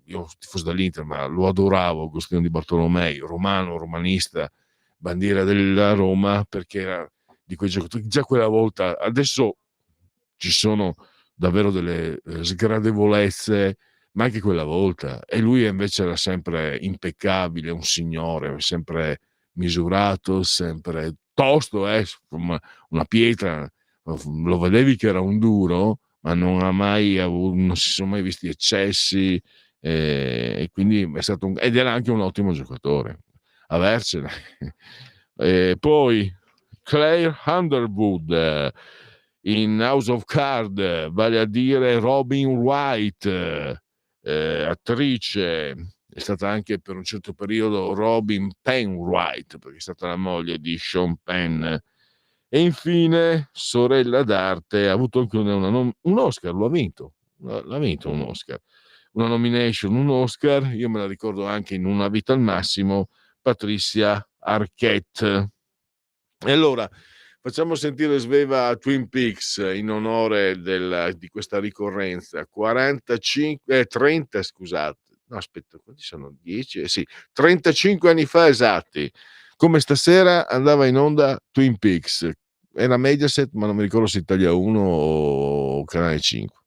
Io tifoso dall'Inter, ma lo adoravo, Agostino di Bartolomei, romano, romanista, bandiera della Roma, perché era di quei giocatori. Già quella volta, adesso ci sono davvero delle sgradevolezze, ma anche quella volta. E lui invece era sempre impeccabile, un signore, sempre misurato, sempre tosto, una pietra. Lo vedevi che era un duro, ma non si sono mai visti eccessi, e quindi è stato ed era anche un ottimo giocatore. Avercene. Poi Claire Underwood in House of Cards, vale a dire Robin Wright, attrice, è stata anche per un certo periodo Robin Penn Wright, perché è stata la moglie di Sean Penn. E infine sorella d'arte, ha avuto anche un Oscar, l'ha vinto un Oscar, una nomination, un Oscar. Io me la ricordo anche in Una vita al massimo, Patricia Arquette. E allora facciamo sentire Sveva Twin Peaks in onore di questa ricorrenza. 30, scusate, no, aspetta, quanti sono? 10? Sì, 35 anni fa esatti, come stasera andava in onda Twin Peaks, era Mediaset, ma non mi ricordo se Italia 1 o Canale 5.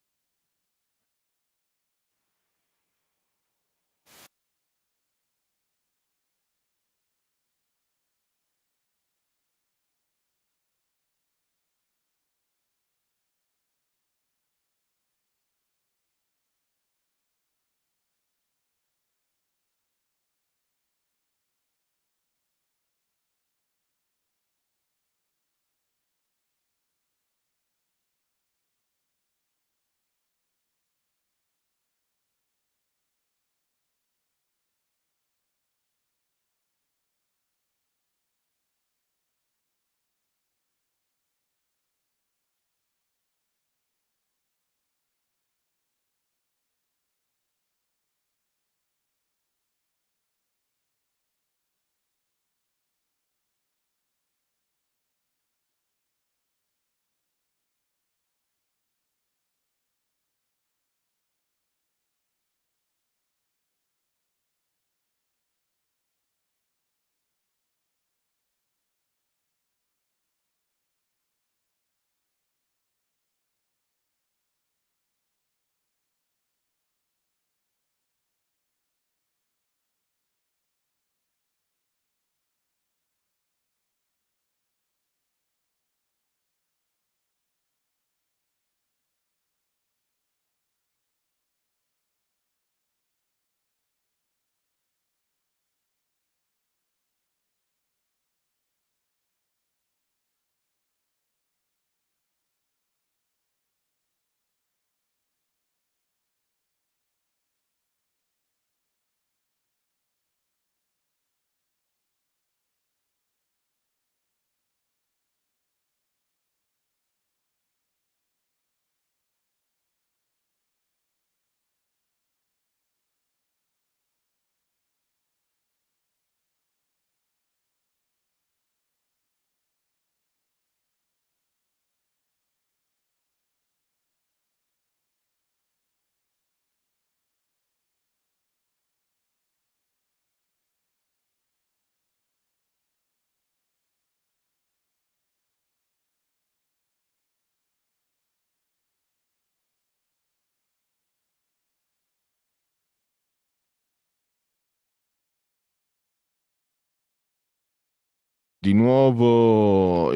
Di nuovo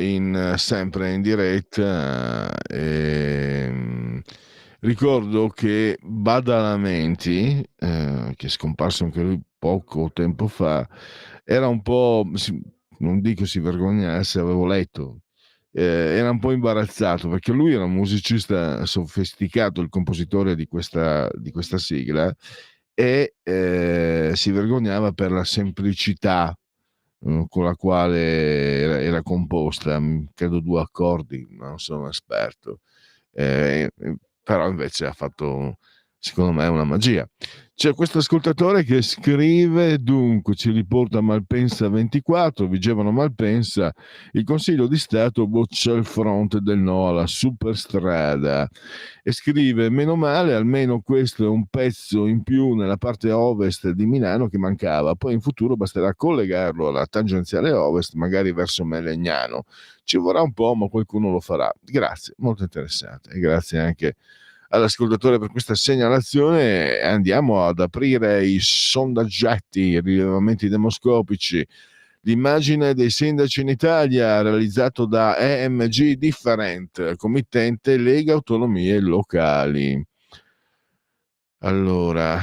sempre in diretta. Ricordo che Badalamenti, che è scomparso anche lui poco tempo fa, era un po', non dico si vergognasse, avevo letto, era un po' imbarazzato perché lui era un musicista sofisticato, il compositore di questa sigla, e si vergognava per la semplicità con la quale era composta, credo 2 accordi, non sono un esperto, però invece ha fatto, secondo me, una magia. C'è questo ascoltatore che scrive, dunque ci riporta Malpensa 24, Vigevano Malpensa, il Consiglio di Stato boccia il fronte del no alla superstrada e scrive: meno male, almeno questo è un pezzo in più nella parte ovest di Milano che mancava, poi in futuro basterà collegarlo alla tangenziale ovest, magari verso Melegnano. Ci vorrà un po', ma qualcuno lo farà. Grazie, molto interessante, e grazie anche all'ascoltatore per questa segnalazione. Andiamo ad aprire i sondaggetti, i rilevamenti demoscopici. L'immagine dei sindaci in Italia, realizzato da EMG Different, committente Lega Autonomie Locali. Allora,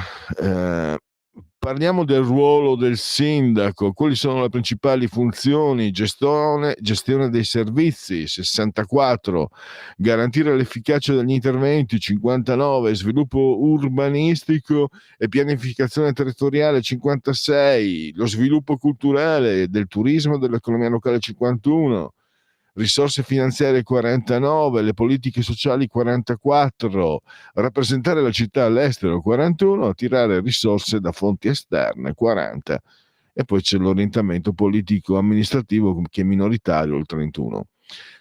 parliamo del ruolo del sindaco. Quali sono le principali funzioni? Gestione dei servizi, 64, garantire l'efficacia degli interventi, 59, sviluppo urbanistico e pianificazione territoriale, 56, lo sviluppo culturale, del turismo e dell'economia locale, 51, risorse finanziarie 49, le politiche sociali 44, rappresentare la città all'estero 41, attirare risorse da fonti esterne 40, e poi c'è l'orientamento politico amministrativo che è minoritario il 31.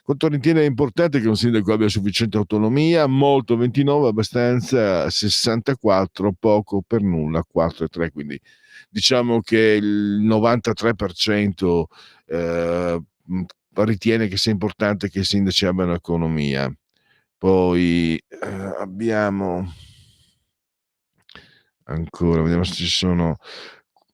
Quanto ritiene importante che un sindaco abbia sufficiente autonomia? Molto 29, abbastanza 64, poco per nulla 4,3. Quindi diciamo che il 93% ritiene che sia importante che i sindaci abbiano autonomia. Poi abbiamo ancora, vediamo se ci sono.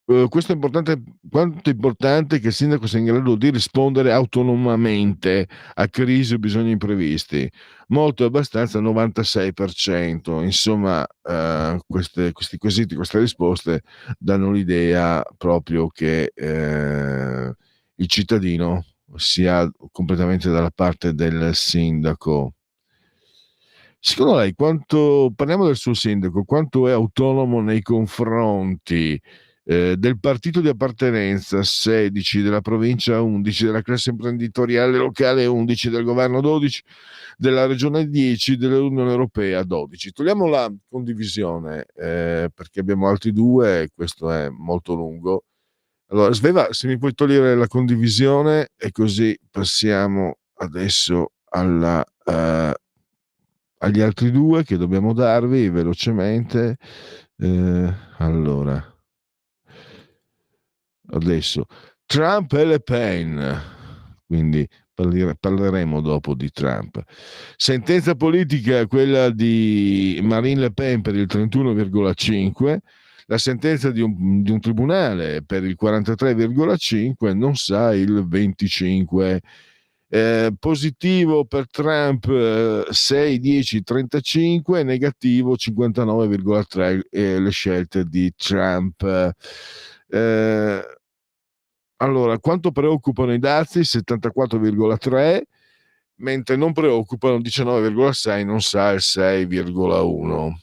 Questo è importante, quanto è importante che il sindaco sia in grado di rispondere autonomamente a crisi o bisogni imprevisti. Molto abbastanza 96%. Insomma, questi quesiti, queste risposte danno l'idea proprio che il cittadino sia completamente dalla parte del sindaco. Secondo lei, parliamo del suo sindaco, quanto è autonomo nei confronti del partito di appartenenza 16, della provincia 11, della classe imprenditoriale locale 11, del governo 12, della regione 10, dell'Unione Europea 12. Togliamo la condivisione perché abbiamo altri due, questo è molto lungo. Allora, Sveva, se mi puoi togliere la condivisione e così passiamo adesso agli altri due che dobbiamo darvi velocemente. Allora, adesso Trump e Le Pen, quindi parleremo dopo di Trump. Sentenza politica, quella di Marine Le Pen per il 31,5%, la sentenza di un tribunale per il 43,5%, non sa il 25%. Positivo per Trump 6, 10, 35, negativo 59,3 le scelte di Trump. Allora, quanto preoccupano i dazi? 74,3, mentre non preoccupano 19,6, non sa il 6,1.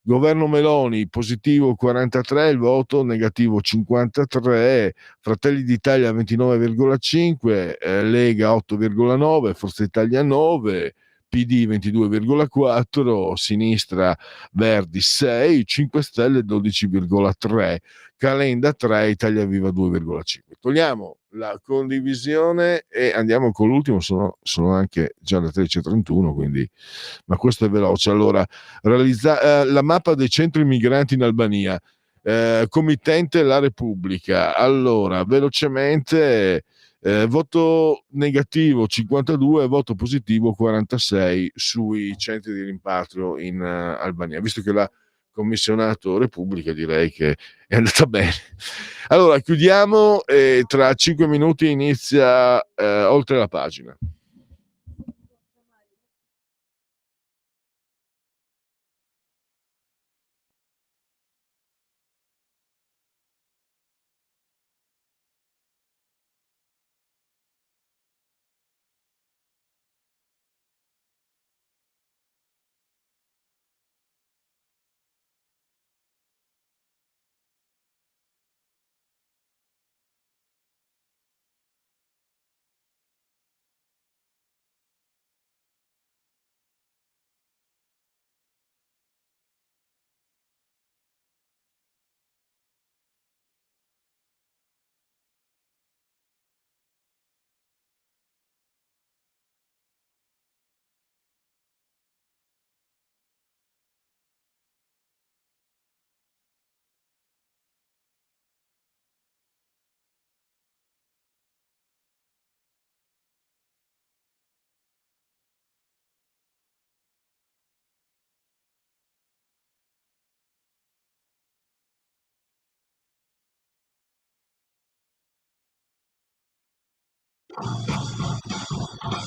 Governo Meloni positivo 43, il voto negativo 53, Fratelli d'Italia 29,5, Lega 8,9, Forza Italia 9, PD 22,4, Sinistra Verdi 6, 5 Stelle 12,3, Calenda 3, Italia Viva 2,5. Togliamo la condivisione e andiamo con l'ultimo, sono anche già le 13:31, quindi, ma questo è veloce. Allora, la mappa dei centri migranti in Albania, committente La Repubblica. Allora, velocemente, voto negativo 52, voto positivo 46 sui centri di rimpatrio in Albania, visto che l'ha commissionato Repubblica, direi che è andata bene. Allora, chiudiamo e tra 5 minuti inizia Oltre la pagina.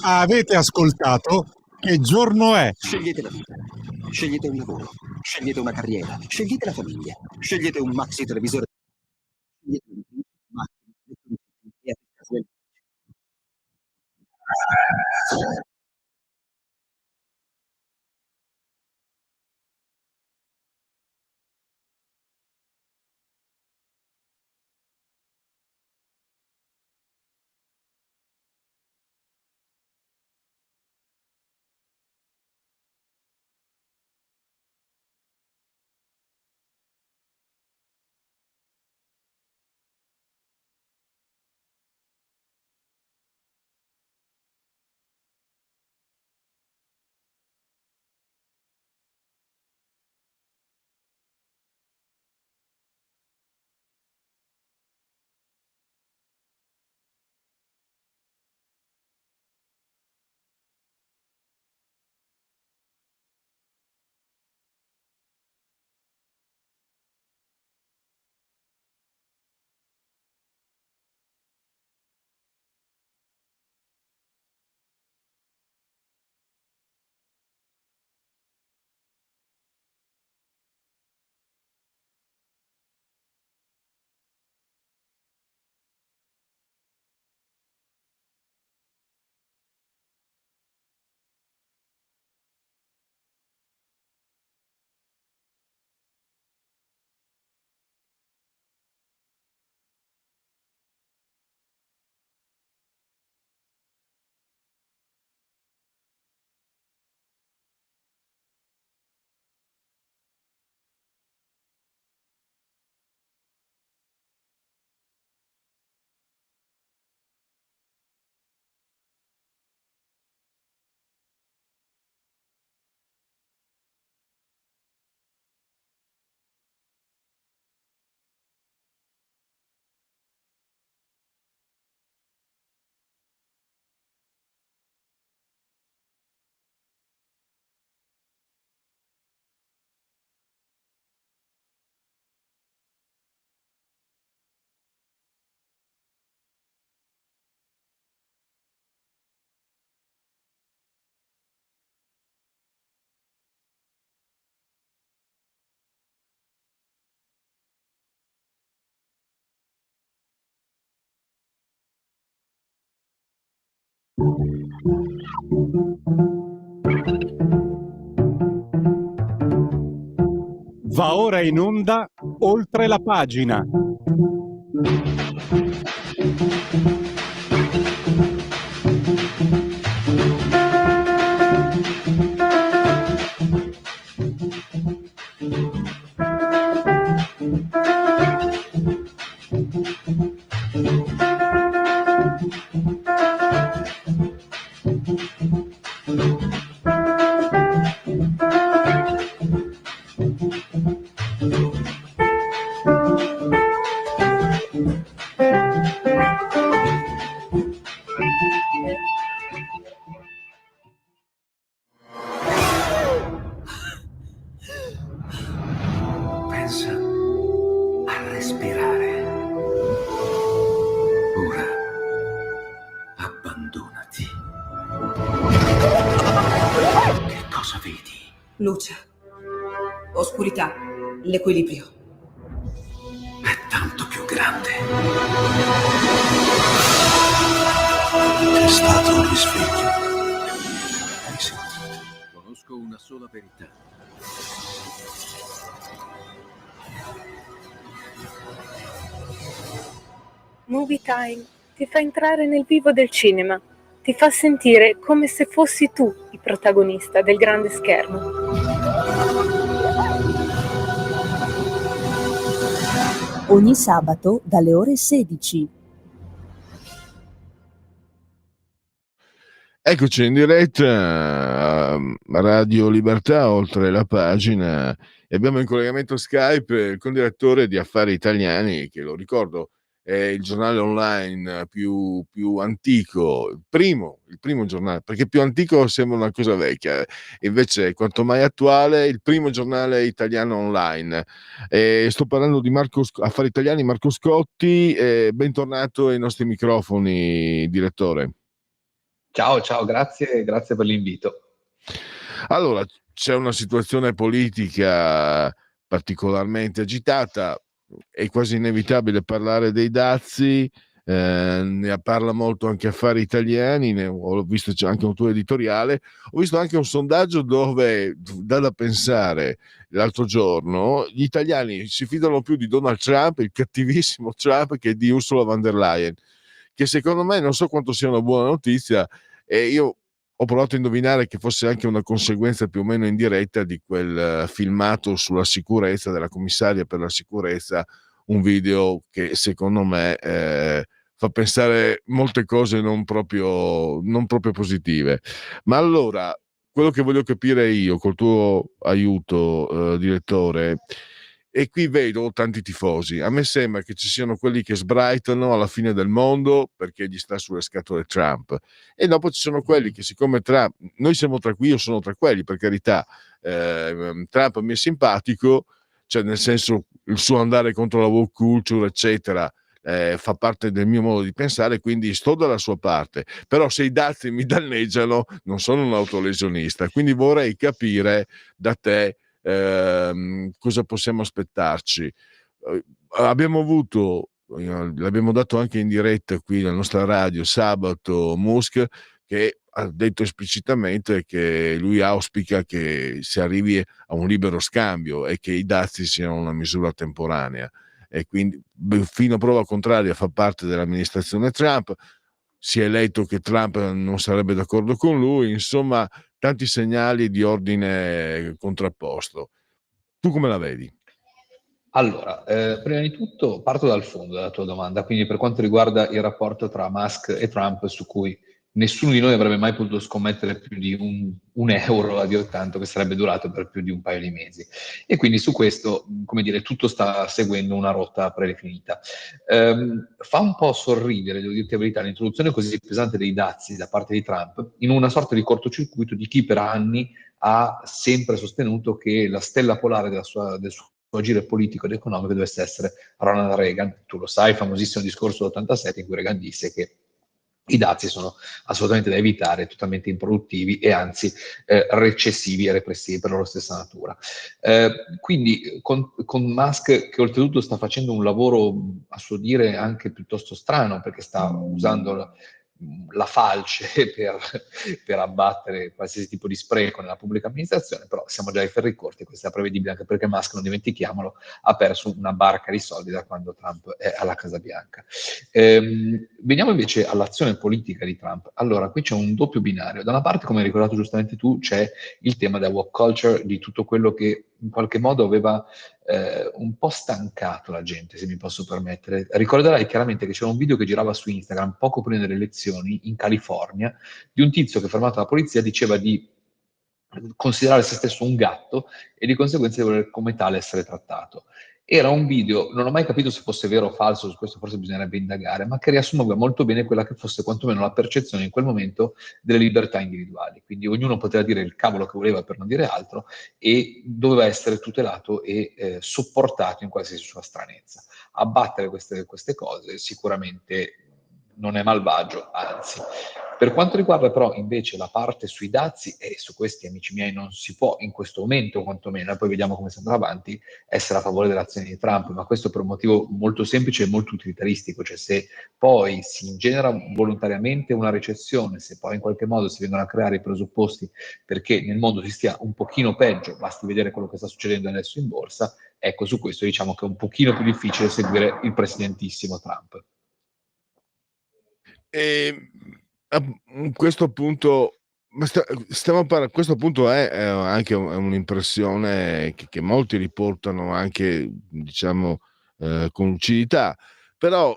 Avete ascoltato Che giorno è? Scegliete la vita, scegliete un lavoro, scegliete una carriera, scegliete la famiglia, scegliete un maxi televisore, scegliete macchine, elettronici e applicazioni. Va ora in onda Oltre la pagina. Pensa a respirare. Ora abbandonati. Che cosa vedi? Luce, oscurità, l'equilibrio. È tanto più grande. È stato un risveglio. Hai sentito? Conosco una sola verità. Movie Time ti fa entrare nel vivo del cinema, ti fa sentire come se fossi tu il protagonista del grande schermo. Ogni sabato dalle ore 16. Eccoci in diretta a Radio Libertà, oltre la pagina, e abbiamo in collegamento Skype il condirettore di Affari Italiani, che lo ricordo è il giornale online più antico, il primo giornale, perché più antico sembra una cosa vecchia, invece è quanto mai attuale, il primo giornale italiano online. Sto parlando di Affari Italiani, Marco Scotti, bentornato ai nostri microfoni, direttore. Ciao, grazie per l'invito. Allora, c'è una situazione politica particolarmente agitata, è quasi inevitabile parlare dei dazi, ne parla molto anche Affari Italiani, ho visto c'è anche un tuo editoriale, ho visto anche un sondaggio dove dà da pensare l'altro giorno, gli italiani si fidano più di Donald Trump, il cattivissimo Trump, che di Ursula von der Leyen, che secondo me non so quanto sia una buona notizia, e io ho provato a indovinare che fosse anche una conseguenza più o meno indiretta di quel filmato sulla sicurezza della commissaria per la sicurezza, un video che secondo me fa pensare molte cose non proprio positive. Ma allora, quello che voglio capire io, col tuo aiuto, direttore, e qui vedo tanti tifosi. A me sembra che ci siano quelli che sbraitano alla fine del mondo perché gli sta sulle scatole Trump, e dopo ci sono quelli che, siccome Trump, noi siamo tra qui, io sono tra quelli, per carità, Trump mi è simpatico, cioè nel senso, il suo andare contro la woke culture eccetera fa parte del mio modo di pensare, quindi sto dalla sua parte, però se i dazi mi danneggiano non sono un autolesionista, quindi vorrei capire da te cosa possiamo aspettarci. Abbiamo avuto, l'abbiamo dato anche in diretta qui nella nostra radio sabato, Musk, che ha detto esplicitamente che lui auspica che si arrivi a un libero scambio e che i dazi siano una misura temporanea, e quindi fino a prova contraria fa parte dell'amministrazione Trump. Si è letto che Trump non sarebbe d'accordo con lui, insomma tanti segnali di ordine contrapposto. Tu come la vedi? Allora, prima di tutto parto dal fondo della tua domanda, quindi per quanto riguarda il rapporto tra Musk e Trump, su cui nessuno di noi avrebbe mai potuto scommettere più di un euro, a dire tanto, che sarebbe durato per più di un paio di mesi. E quindi su questo, come dire, tutto sta seguendo una rotta predefinita. Fa un po' sorridere, devo dirti la verità, l'introduzione così pesante dei dazi da parte di Trump, in una sorta di cortocircuito di chi per anni ha sempre sostenuto che la stella polare del suo agire politico ed economico dovesse essere Ronald Reagan. Tu lo sai, il famosissimo discorso dell'87 in cui Reagan disse che i dazi sono assolutamente da evitare, totalmente improduttivi e anzi recessivi e repressivi per loro stessa natura. Quindi con Musk, che oltretutto sta facendo un lavoro a suo dire anche piuttosto strano, perché sta usando la falce per abbattere qualsiasi tipo di spreco nella pubblica amministrazione, però siamo già ai ferri corti, questo è prevedibile anche perché Musk, non dimentichiamolo, ha perso una barca di soldi da quando Trump è alla Casa Bianca. Veniamo invece all'azione politica di Trump. Allora, qui c'è un doppio binario. Da una parte, come hai ricordato giustamente tu, c'è il tema della woke culture, di tutto quello che in qualche modo aveva un po' stancato la gente, se mi posso permettere. Ricorderai chiaramente che c'era un video che girava su Instagram poco prima delle elezioni in California di un tizio che, fermato dalla polizia, diceva di considerare se stesso un gatto e di conseguenza di voler come tale essere trattato. Era un video, non ho mai capito se fosse vero o falso, su questo forse bisognerebbe indagare, ma che riassumeva molto bene quella che fosse quantomeno la percezione in quel momento delle libertà individuali. Quindi ognuno poteva dire il cavolo che voleva, per non dire altro, e doveva essere tutelato e sopportato in qualsiasi sua stranezza. Abbattere queste cose sicuramente non è malvagio, anzi. Per quanto riguarda però invece la parte sui dazi, e su questi, amici miei, non si può in questo momento quantomeno, e poi vediamo come si andrà avanti, essere a favore dell'azione di Trump, ma questo per un motivo molto semplice e molto utilitaristico, cioè se poi si ingenera volontariamente una recessione, se poi in qualche modo si vengono a creare i presupposti perché nel mondo si stia un pochino peggio, basti vedere quello che sta succedendo adesso in borsa, ecco, su questo diciamo che è un pochino più difficile seguire il presidentissimo Trump. E a questo punto, questo punto è anche un'impressione che molti riportano anche, diciamo, con lucidità, però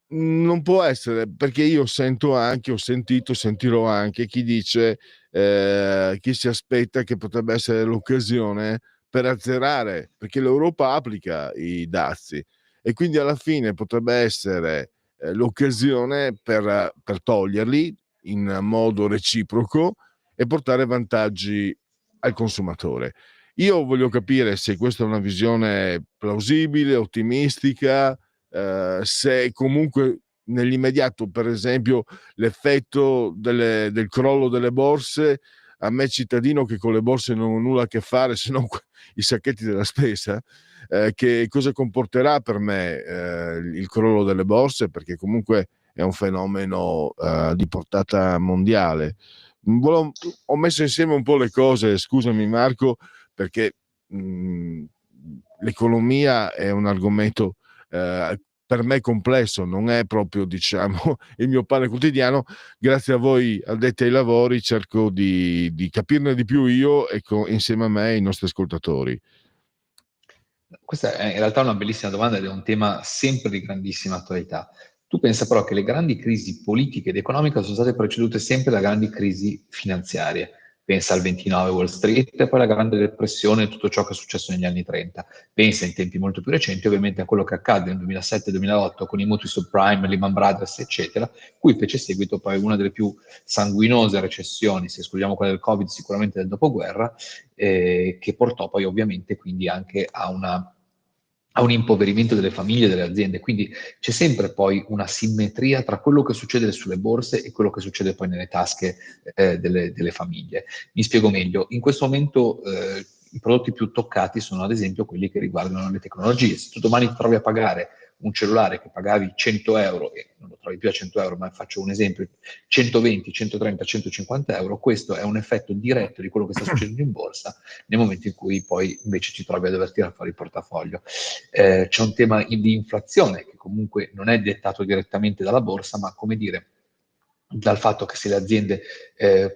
non può essere, perché io sento anche, sentirò anche chi dice, chi si aspetta che potrebbe essere l'occasione per azzerare, perché l'Europa applica i dazi e quindi alla fine potrebbe essere l'occasione per toglierli in modo reciproco e portare vantaggi al consumatore. Io voglio capire se questa è una visione plausibile, ottimistica, se comunque nell'immediato, per esempio, l'effetto del crollo delle borse, a me cittadino che con le borse non ho nulla a che fare se non i sacchetti della spesa, che cosa comporterà per me il crollo delle borse, perché comunque è un fenomeno di portata mondiale. Ho messo insieme un po' le cose, scusami Marco, perché l'economia è un argomento per me complesso, non è proprio, diciamo, il mio pane quotidiano. Grazie a voi addetti ai lavori cerco di capirne di più io e insieme a me i nostri ascoltatori. Questa è in realtà una bellissima domanda ed è un tema sempre di grandissima attualità. Tu pensa però che le grandi crisi politiche ed economiche sono state precedute sempre da grandi crisi finanziarie. Pensa al 29 Wall Street e poi alla Grande Depressione e tutto ciò che è successo negli anni 30. Pensa in tempi molto più recenti ovviamente a quello che accadde nel 2007-2008 con i mutui subprime, Lehman Brothers, eccetera, cui fece seguito poi una delle più sanguinose recessioni, se escludiamo quella del Covid, sicuramente del dopoguerra, che portò poi ovviamente quindi anche a un impoverimento delle famiglie e delle aziende. Quindi c'è sempre poi una simmetria tra quello che succede sulle borse e quello che succede poi nelle tasche delle famiglie. Mi spiego meglio. In questo momento i prodotti più toccati sono ad esempio quelli che riguardano le tecnologie. Se tu domani ti trovi a pagare un cellulare che pagavi 100 euro, e non lo trovi più a 100 euro, ma faccio un esempio, 120, 130, 150 euro, questo è un effetto diretto di quello che sta succedendo in borsa nel momento in cui poi invece ti trovi a dover tirare fuori il portafoglio. C'è un tema di inflazione che comunque non è dettato direttamente dalla borsa, ma come dire, dal fatto che se le aziende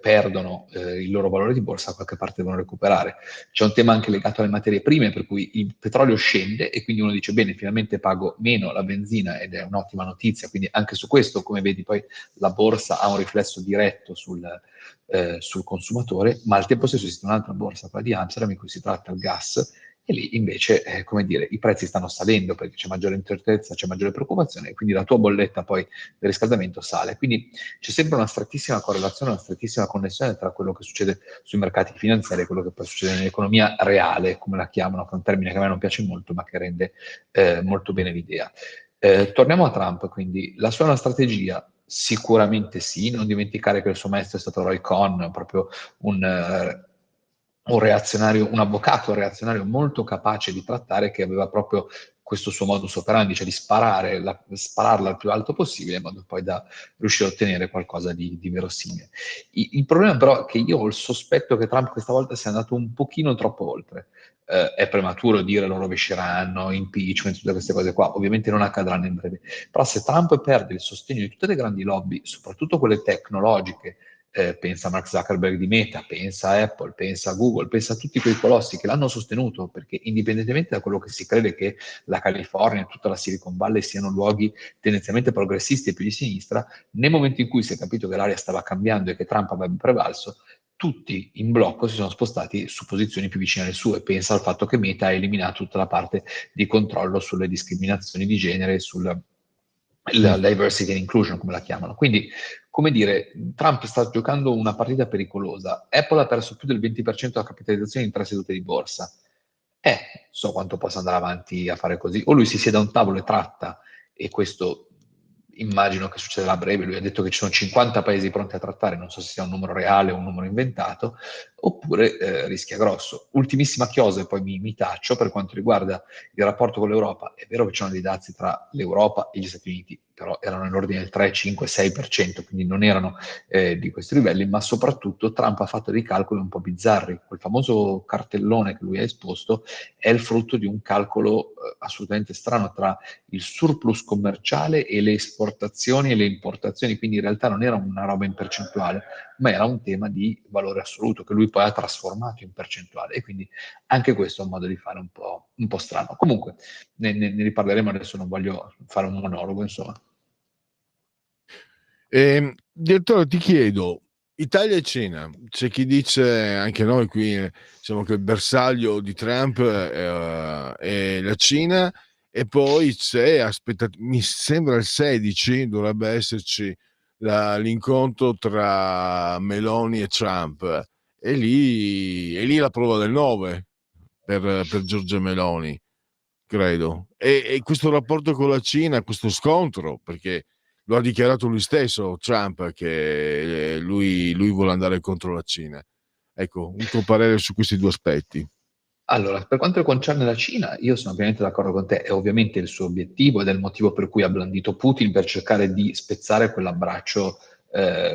perdono il loro valore di borsa, a qualche parte devono recuperare. C'è un tema anche legato alle materie prime, per cui il petrolio scende e quindi uno dice bene, finalmente pago meno la benzina ed è un'ottima notizia, quindi anche su questo, come vedi, poi la borsa ha un riflesso diretto sul consumatore, ma al tempo stesso esiste un'altra borsa, quella di Amsterdam, in cui si tratta il gas, e lì invece, come dire, i prezzi stanno salendo perché c'è maggiore incertezza, c'è maggiore preoccupazione e quindi la tua bolletta poi del riscaldamento sale. Quindi c'è sempre una strettissima correlazione, una strettissima connessione tra quello che succede sui mercati finanziari e quello che poi succede nell'economia reale, come la chiamano, che è un termine che a me non piace molto, ma che rende molto bene l'idea. Torniamo a Trump, quindi la sua è una strategia? Sicuramente sì, non dimenticare che il suo maestro è stato Roy Cohn, proprio un reazionario, un avvocato reazionario molto capace di trattare, che aveva proprio questo suo modus operandi, cioè di spararla al più alto possibile, in modo poi da riuscire a ottenere qualcosa di verosimile. Il problema però è che io ho il sospetto che Trump questa volta sia andato un pochino troppo oltre. È prematuro dire lo rovesceranno, impeachment, tutte queste cose qua, ovviamente non accadranno in breve, però se Trump perde il sostegno di tutte le grandi lobby, soprattutto quelle tecnologiche, pensa a Mark Zuckerberg di Meta, pensa a Apple, pensa a Google, pensa a tutti quei colossi che l'hanno sostenuto, perché indipendentemente da quello che si crede che la California e tutta la Silicon Valley siano luoghi tendenzialmente progressisti e più di sinistra, nel momento in cui si è capito che l'aria stava cambiando e che Trump avrebbe prevalso, tutti in blocco si sono spostati su posizioni più vicine alle sue. Pensa al fatto che Meta ha eliminato tutta la parte di controllo sulle discriminazioni di genere, sulla diversity and inclusion, come la chiamano. Quindi, come dire, Trump sta giocando una partita pericolosa. Apple ha perso più del 20% della capitalizzazione in 3 sedute di borsa. So quanto possa andare avanti a fare così. O lui si siede a un tavolo e tratta, e questo immagino che succederà a breve. Lui ha detto che ci sono 50 paesi pronti a trattare, non so se sia un numero reale o un numero inventato, oppure rischia grosso. Ultimissima chiosa, e poi mi taccio, per quanto riguarda il rapporto con l'Europa. È vero che c'erano dei dazi tra l'Europa e gli Stati Uniti, però erano nell'ordine del 3, 5, 6%, quindi non erano di questi livelli, ma soprattutto Trump ha fatto dei calcoli un po' bizzarri. Quel famoso cartellone che lui ha esposto è il frutto di un calcolo assolutamente strano tra il surplus commerciale e le esportazioni e le importazioni, quindi in realtà non era una roba in percentuale, ma era un tema di valore assoluto che lui poi ha trasformato in percentuale, e quindi anche questo è un modo di fare un po' strano. Comunque ne riparleremo, adesso non voglio fare un monologo, insomma. Direttore, ti chiedo, Italia e Cina, c'è chi dice, anche noi qui diciamo che il bersaglio di Trump è la Cina, e poi mi sembra il 16 dovrebbe esserci l'incontro tra Meloni e Trump, e lì la prova del 9 per Giorgia Meloni, credo, e questo rapporto con la Cina, questo scontro, perché lo ha dichiarato lui stesso, Trump, che lui vuole andare contro la Cina. Ecco, un tuo parere su questi due aspetti. Allora, per quanto concerne la Cina, io sono pienamente d'accordo con te. È ovviamente il suo obiettivo ed è il motivo per cui ha blandito Putin, per cercare di spezzare quell'abbraccio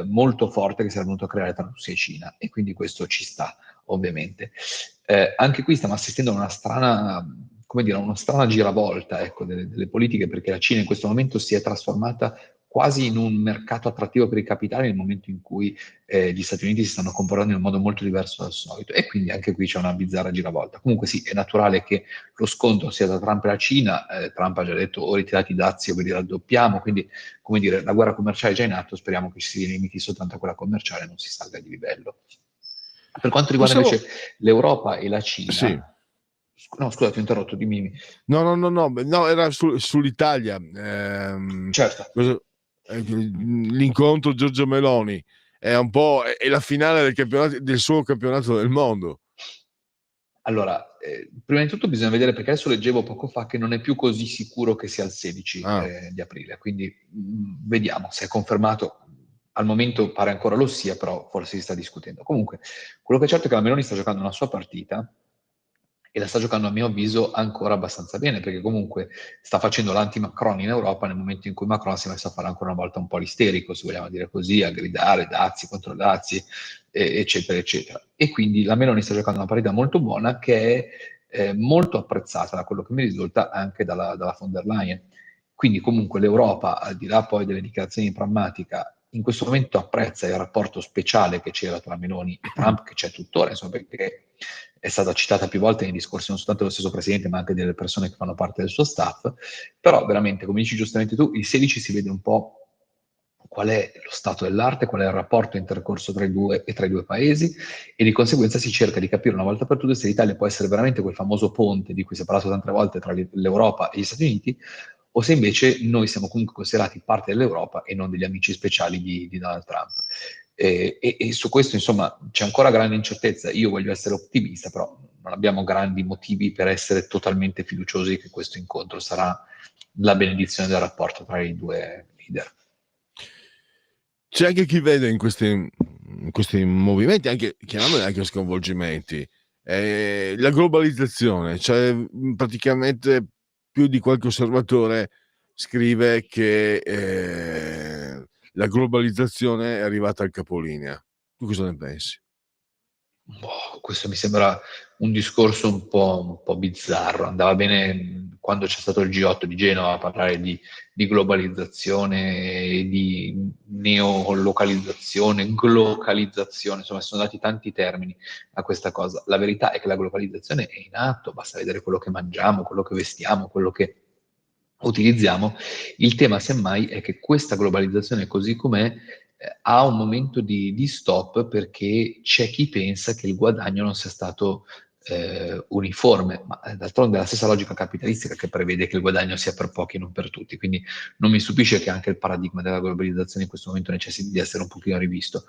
molto forte che si era venuto a creare tra Russia e Cina, e quindi questo ci sta, ovviamente. Anche qui stiamo assistendo a una strana giravolta, ecco, delle politiche, perché la Cina in questo momento si è trasformata quasi in un mercato attrattivo per i capitali, nel momento in cui gli Stati Uniti si stanno comportando in un modo molto diverso dal solito, e quindi anche qui c'è una bizzarra giravolta. Comunque sì, è naturale che lo scontro sia tra Trump e la Cina. Trump ha già detto: o ritirati i dazi o ve li raddoppiamo, quindi, come dire, la guerra commerciale è già in atto, speriamo che ci si limiti soltanto a quella commerciale e non si salga di livello. Per quanto riguarda invece l'Europa e la Cina... Sì. No, scusa, ti ho interrotto, dimmi. No, era sull'Italia. Certo. L'incontro Giorgia Meloni è un po' è la finale del suo campionato del mondo. Allora, prima di tutto bisogna vedere, perché adesso leggevo poco fa che non è più così sicuro che sia il 16 di aprile, quindi vediamo se è confermato. Al momento pare ancora lo sia, però forse si sta discutendo. Comunque, quello che è certo è che la Meloni sta giocando una sua partita, e la sta giocando a mio avviso ancora abbastanza bene, perché comunque sta facendo l'anti-Macron in Europa nel momento in cui Macron si è messo a fare ancora una volta un po' l'isterico, se vogliamo dire così, a gridare dazi contro dazi, eccetera, eccetera. E quindi la Meloni sta giocando una partita molto buona, che è molto apprezzata, da quello che mi risulta, anche dalla von der Leyen. Quindi comunque l'Europa, al di là poi delle dichiarazioni di pragmatica, in questo momento apprezza il rapporto speciale che c'era tra Meloni e Trump, che c'è tuttora, insomma, perché è stata citata più volte nei discorsi non soltanto dello stesso presidente, ma anche delle persone che fanno parte del suo staff. Però veramente, come dici giustamente tu, il 16 si vede un po' qual è lo stato dell'arte, qual è il rapporto intercorso tra i due paesi, e di conseguenza si cerca di capire una volta per tutte se l'Italia può essere veramente quel famoso ponte di cui si è parlato tante volte tra l'Europa e gli Stati Uniti, o se invece noi siamo comunque considerati parte dell'Europa e non degli amici speciali di Donald Trump. E su questo, insomma, c'è ancora grande incertezza. Io voglio essere ottimista, però non abbiamo grandi motivi per essere totalmente fiduciosi che questo incontro sarà la benedizione del rapporto tra i due leader. C'è anche chi vede in questi movimenti, anche chiamiamoli anche sconvolgimenti, la globalizzazione, cioè praticamente più di qualche osservatore scrive che la globalizzazione è arrivata al capolinea. Tu cosa ne pensi? Questo mi sembra un discorso un po' bizzarro. Andava bene quando c'è stato il G8 di Genova a parlare di globalizzazione, di neolocalizzazione, glocalizzazione, insomma sono dati tanti termini a questa cosa. La verità è che la globalizzazione è in atto, basta vedere quello che mangiamo, quello che vestiamo, quello che utilizziamo. Il tema semmai è che questa globalizzazione così com'è ha un momento di stop, perché c'è chi pensa che il guadagno non sia stato uniforme, ma d'altronde è la stessa logica capitalistica che prevede che il guadagno sia per pochi e non per tutti, quindi non mi stupisce che anche il paradigma della globalizzazione in questo momento necessiti di essere un pochino rivisto.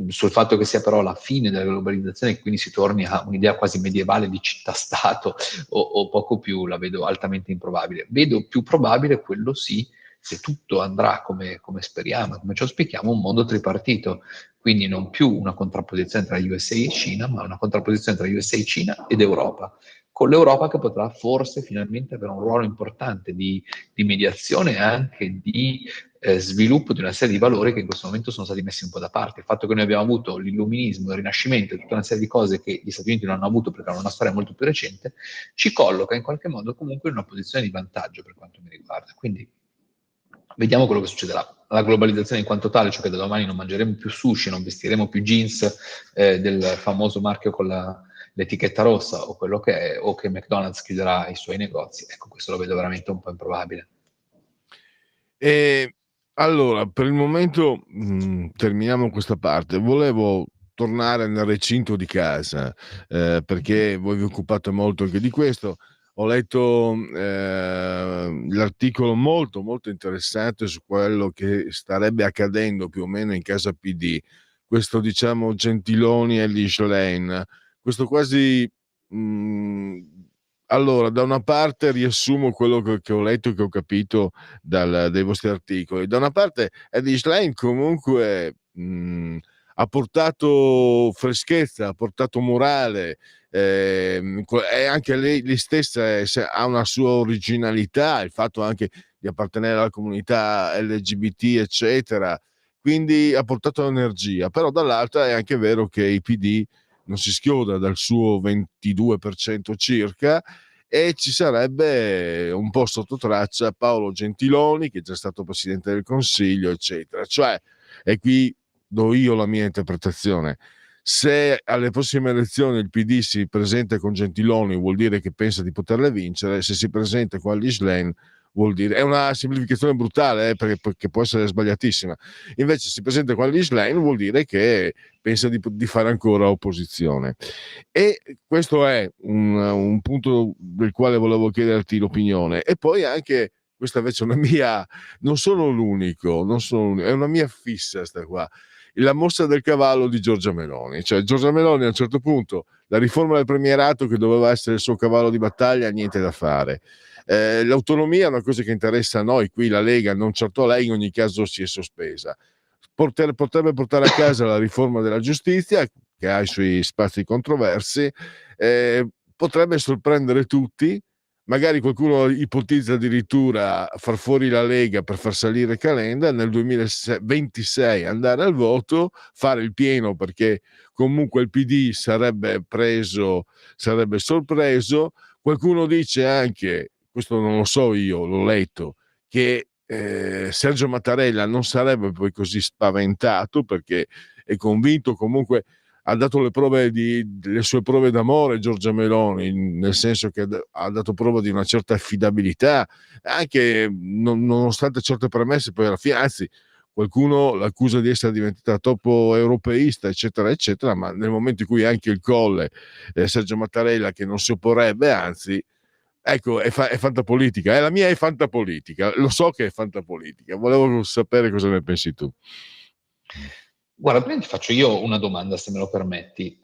Sul fatto che sia però la fine della globalizzazione e quindi si torni a un'idea quasi medievale di città-stato o poco più, la vedo altamente improbabile. Vedo più probabile, quello sì, se tutto andrà come speriamo, come ci auspichiamo, un mondo tripartito, quindi non più una contrapposizione tra USA e Cina, ma una contrapposizione tra USA, Cina ed Europa, con l'Europa che potrà forse finalmente avere un ruolo importante di mediazione e anche di sviluppo di una serie di valori che in questo momento sono stati messi un po' da parte. Il fatto che noi abbiamo avuto l'illuminismo, il rinascimento e tutta una serie di cose che gli Stati Uniti non hanno avuto perché hanno una storia molto più recente, ci colloca in qualche modo comunque in una posizione di vantaggio per quanto mi riguarda. Quindi vediamo quello che succederà. La globalizzazione in quanto tale, cioè che da domani non mangeremo più sushi, non vestiremo più jeans del famoso marchio con l'etichetta rossa o quello che è, o che McDonald's chiuderà i suoi negozi, ecco, questo lo vedo veramente un po' improbabile. Allora, per il momento terminiamo questa parte. Volevo tornare nel recinto di casa, perché voi vi occupate molto anche di questo. Ho letto l'articolo molto molto interessante su quello che starebbe accadendo più o meno in casa PD, questo diciamo Gentiloni e Lish Lane, questo quasi allora, da una parte riassumo quello che ho letto e che ho capito dai vostri articoli. Da una parte Lish Lane comunque ha portato freschezza, ha portato morale, e anche lei stessa ha una sua originalità, il fatto anche di appartenere alla comunità LGBT eccetera, quindi ha portato energia. Però dall'altra è anche vero che il PD non si schioda dal suo 22% circa, e ci sarebbe un po' sotto traccia Paolo Gentiloni, che è già stato Presidente del Consiglio eccetera. Cioè, e qui do io la mia interpretazione: se alle prossime elezioni il PD si presenta con Gentiloni vuol dire che pensa di poterle vincere, se si presenta con Lish Lane vuol dire, è una semplificazione brutale perché può essere sbagliatissima, invece si presenta con Lish Lane vuol dire che pensa di fare ancora opposizione. E questo è un punto del quale volevo chiederti l'opinione. E poi anche, questa invece è una mia, non sono l'unico, è una mia fissa sta qua, la mossa del cavallo di Giorgia Meloni. Cioè Giorgia Meloni a un certo punto, la riforma del premierato che doveva essere il suo cavallo di battaglia, niente da fare. L'autonomia è una cosa che interessa a noi qui, la Lega, non certo a lei, in ogni caso si è sospesa. Potrebbe portare a casa la riforma della giustizia, che ha i suoi spazi controversi, potrebbe sorprendere tutti. Magari qualcuno ipotizza addirittura far fuori la Lega per far salire Calenda, nel 2026 andare al voto, fare il pieno, perché comunque il PD sarebbe sorpreso. Qualcuno dice anche, questo non lo so io, l'ho letto, che Sergio Mattarella non sarebbe poi così spaventato, perché è convinto, comunque ha dato le sue prove d'amore Giorgia Meloni, nel senso che ha dato prova di una certa affidabilità, anche nonostante certe premesse, poi alla fine, anzi, qualcuno l'accusa di essere diventata troppo europeista, eccetera, eccetera, ma nel momento in cui anche il Colle, Sergio Mattarella, che non si opporrebbe, anzi, ecco, è fantapolitica. La mia è fantapolitica, lo so che è fantapolitica, volevo sapere cosa ne pensi tu. Guarda, prima ti faccio io una domanda, se me lo permetti.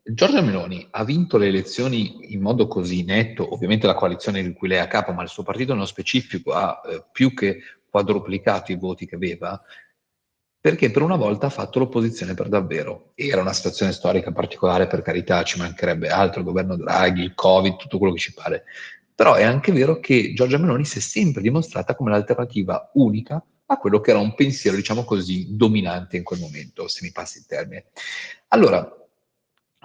Giorgia Meloni ha vinto le elezioni in modo così netto, ovviamente la coalizione di cui lei è a capo, ma il suo partito nello specifico ha più che quadruplicato i voti che aveva, perché per una volta ha fatto l'opposizione per davvero. Era una situazione storica particolare, per carità, ci mancherebbe altro, il governo Draghi, il Covid, tutto quello che ci pare. Però è anche vero che Giorgia Meloni si è sempre dimostrata come l'alternativa unica a quello che era un pensiero, diciamo così, dominante in quel momento, se mi passi il termine. Allora,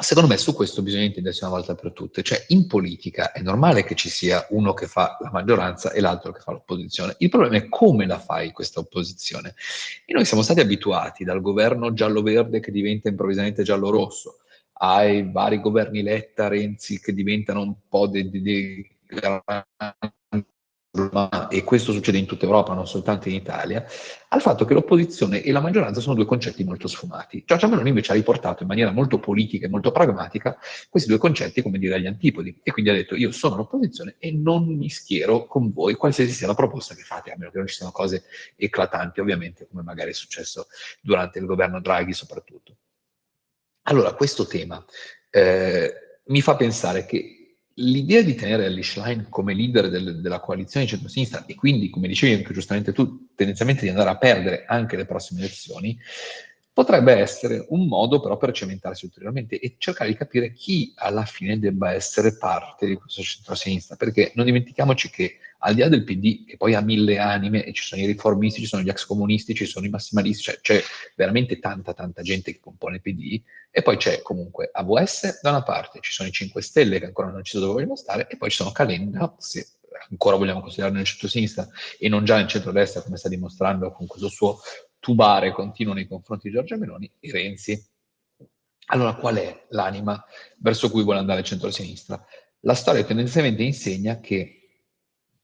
secondo me su questo bisogna intendersi una volta per tutte, cioè in politica è normale che ci sia uno che fa la maggioranza e l'altro che fa l'opposizione. Il problema è come la fai questa opposizione. E noi siamo stati abituati dal governo giallo-verde che diventa improvvisamente giallo-rosso, ai vari governi Letta, Renzi che diventano un po' e questo succede in tutta Europa, non soltanto in Italia, al fatto che l'opposizione e la maggioranza sono due concetti molto sfumati. Giorgia Meloni invece ha riportato in maniera molto politica e molto pragmatica questi due concetti, come dire, agli antipodi, e quindi ha detto: io sono l'opposizione e non mi schiero con voi, qualsiasi sia la proposta che fate, a meno che non ci siano cose eclatanti, ovviamente, come magari è successo durante il governo Draghi soprattutto. Allora, questo tema mi fa pensare che l'idea di tenere Elly Schlein come leader della coalizione di centrosinistra e quindi, come dicevi anche giustamente tu, tendenzialmente di andare a perdere anche le prossime elezioni, potrebbe essere un modo però per cimentarsi ulteriormente e cercare di capire chi alla fine debba essere parte di questo centrosinistra, perché non dimentichiamoci che al di là del PD, che poi ha mille anime, e ci sono i riformisti, ci sono gli ex comunisti, ci sono i massimalisti, cioè c'è veramente tanta gente che compone il PD, e poi c'è comunque AVS da una parte, ci sono i 5 Stelle che ancora non hanno deciso dove vogliono stare, e poi ci sono Calenda, se ancora vogliamo considerarlo nel centro-sinistra e non già nel centro-destra, come sta dimostrando con questo suo tubare continuo nei confronti di Giorgia Meloni, e Renzi. Allora, qual è l'anima verso cui vuole andare il centro-sinistra? La storia tendenzialmente insegna che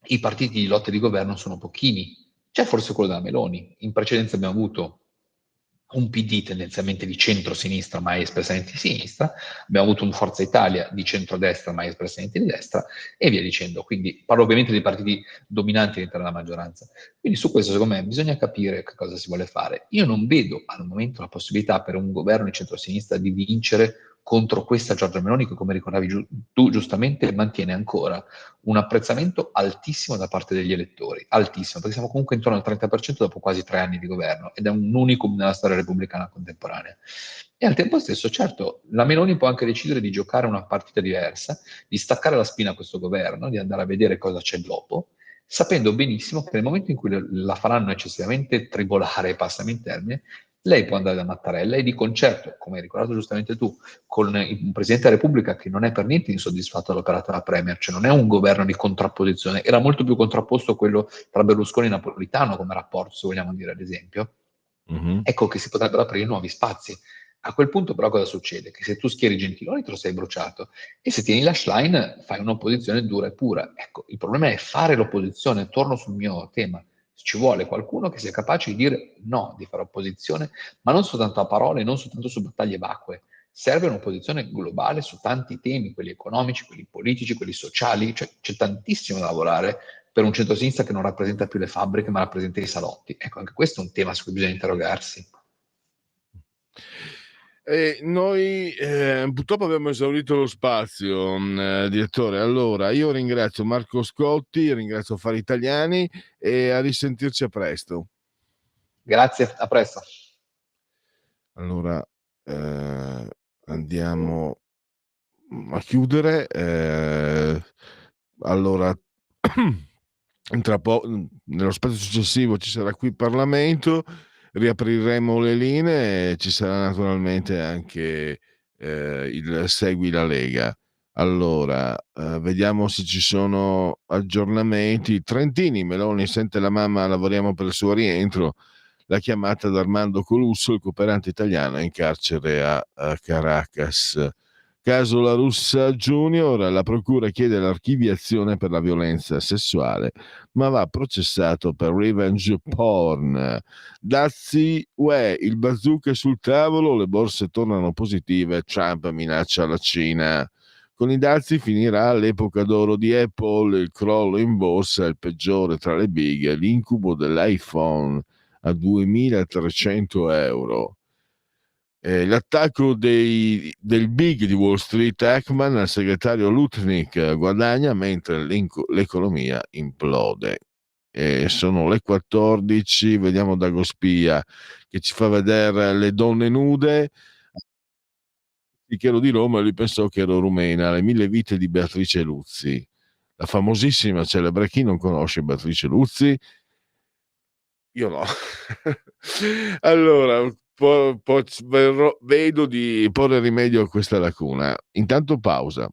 i partiti di lotta di governo sono pochini. C'è forse quello della Meloni. In precedenza abbiamo avuto un PD tendenzialmente di centro-sinistra, mai espressamente di sinistra, abbiamo avuto un Forza Italia di centro-destra, mai espressamente di destra, e via dicendo. Quindi parlo ovviamente dei partiti dominanti all'interno della maggioranza. Quindi su questo, secondo me, bisogna capire che cosa si vuole fare. Io non vedo al momento la possibilità per un governo di centro-sinistra di vincere contro questa Giorgia Meloni che, come ricordavi tu giustamente, mantiene ancora un apprezzamento altissimo da parte degli elettori, altissimo, perché siamo comunque intorno al 30% dopo quasi 3 anni di governo, ed è un unicum nella storia repubblicana contemporanea. E al tempo stesso, certo, la Meloni può anche decidere di giocare una partita diversa, di staccare la spina a questo governo, di andare a vedere cosa c'è dopo, sapendo benissimo che nel momento in cui la faranno eccessivamente tribolare, passami il termine, lei può andare da Mattarella e di concerto, come hai ricordato giustamente tu, con un Presidente della Repubblica che non è per niente insoddisfatto dell'operato della Premier, cioè non è un governo di contrapposizione, era molto più contrapposto quello tra Berlusconi e Napolitano come rapporto, se vogliamo dire ad esempio. Ecco che si potrebbero aprire nuovi spazi. A quel punto però cosa succede? Che se tu schieri Gentiloni te lo sei bruciato, e se tieni la Schlein fai un'opposizione dura e pura. Ecco, il problema è fare l'opposizione. Torno sul mio tema. Ci vuole qualcuno che sia capace di dire no, di fare opposizione, ma non soltanto a parole, non soltanto su battaglie vacue. Serve un'opposizione globale su tanti temi, quelli economici, quelli politici, quelli sociali, cioè c'è tantissimo da lavorare per un centro-sinistra che non rappresenta più le fabbriche, ma rappresenta i salotti. Ecco, anche questo è un tema su cui bisogna interrogarsi. Noi purtroppo abbiamo esaurito lo spazio, direttore. Allora, io ringrazio Marco Scotti, ringrazio Affari Italiani e a risentirci a presto. Grazie, a presto. Allora, andiamo a chiudere. Allora, tra nello spazio successivo ci sarà qui il Parlamento, riapriremo le linee e ci sarà naturalmente anche il Segui la Lega. Allora, vediamo se ci sono aggiornamenti. Trentini, Meloni sente la mamma, lavoriamo per il suo rientro. La chiamata da Armando Colusso, il cooperante italiano in carcere a Caracas. Caso La Russa Junior, la procura chiede l'archiviazione per la violenza sessuale, ma va processato per revenge porn. Dazi, il bazooka è sul tavolo, le borse tornano positive, Trump minaccia la Cina. Con i dazi finirà l'epoca d'oro di Apple, il crollo in borsa è il peggiore tra le big, l'incubo dell'iPhone a 2.300 euro. L'attacco del big di Wall Street, Ackman, al segretario Lutnick guadagna mentre l'economia implode. Sono le 14, vediamo Dagospia che ci fa vedere le donne nude. Che ero di Roma, lui pensò che ero rumena, le 1000 vite di Beatrice Luzzi. la famosissima, celebre, chi non conosce Beatrice Luzzi? Io no. Allora, vedo di porre rimedio a questa lacuna. Intanto pausa.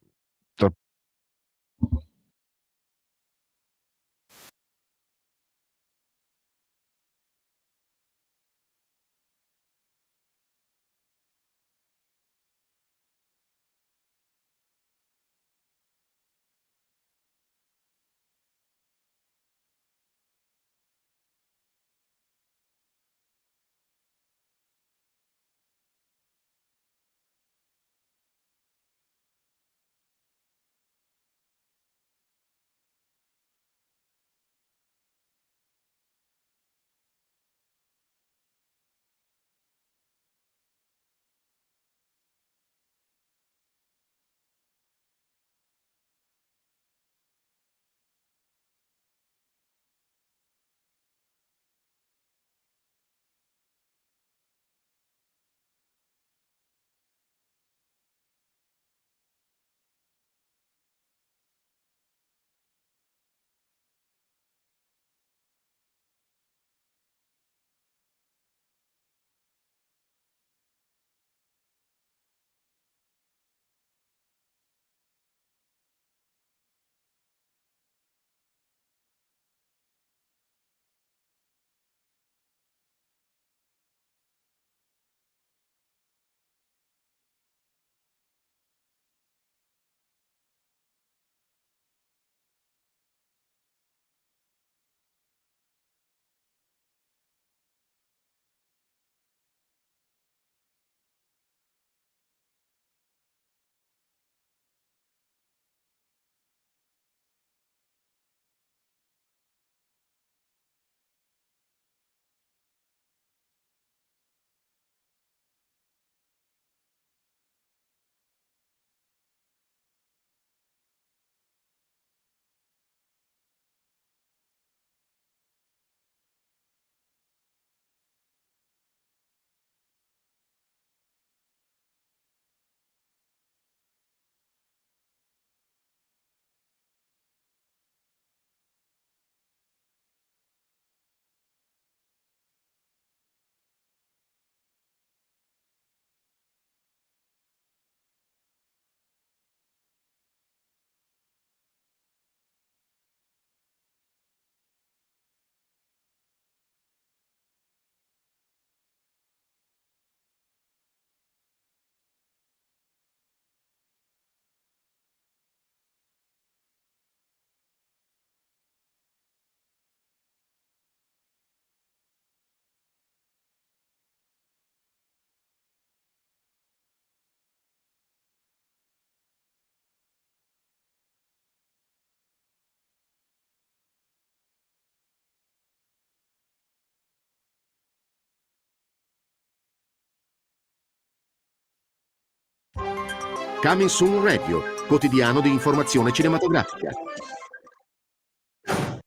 Coming Soon Radio, quotidiano di informazione cinematografica.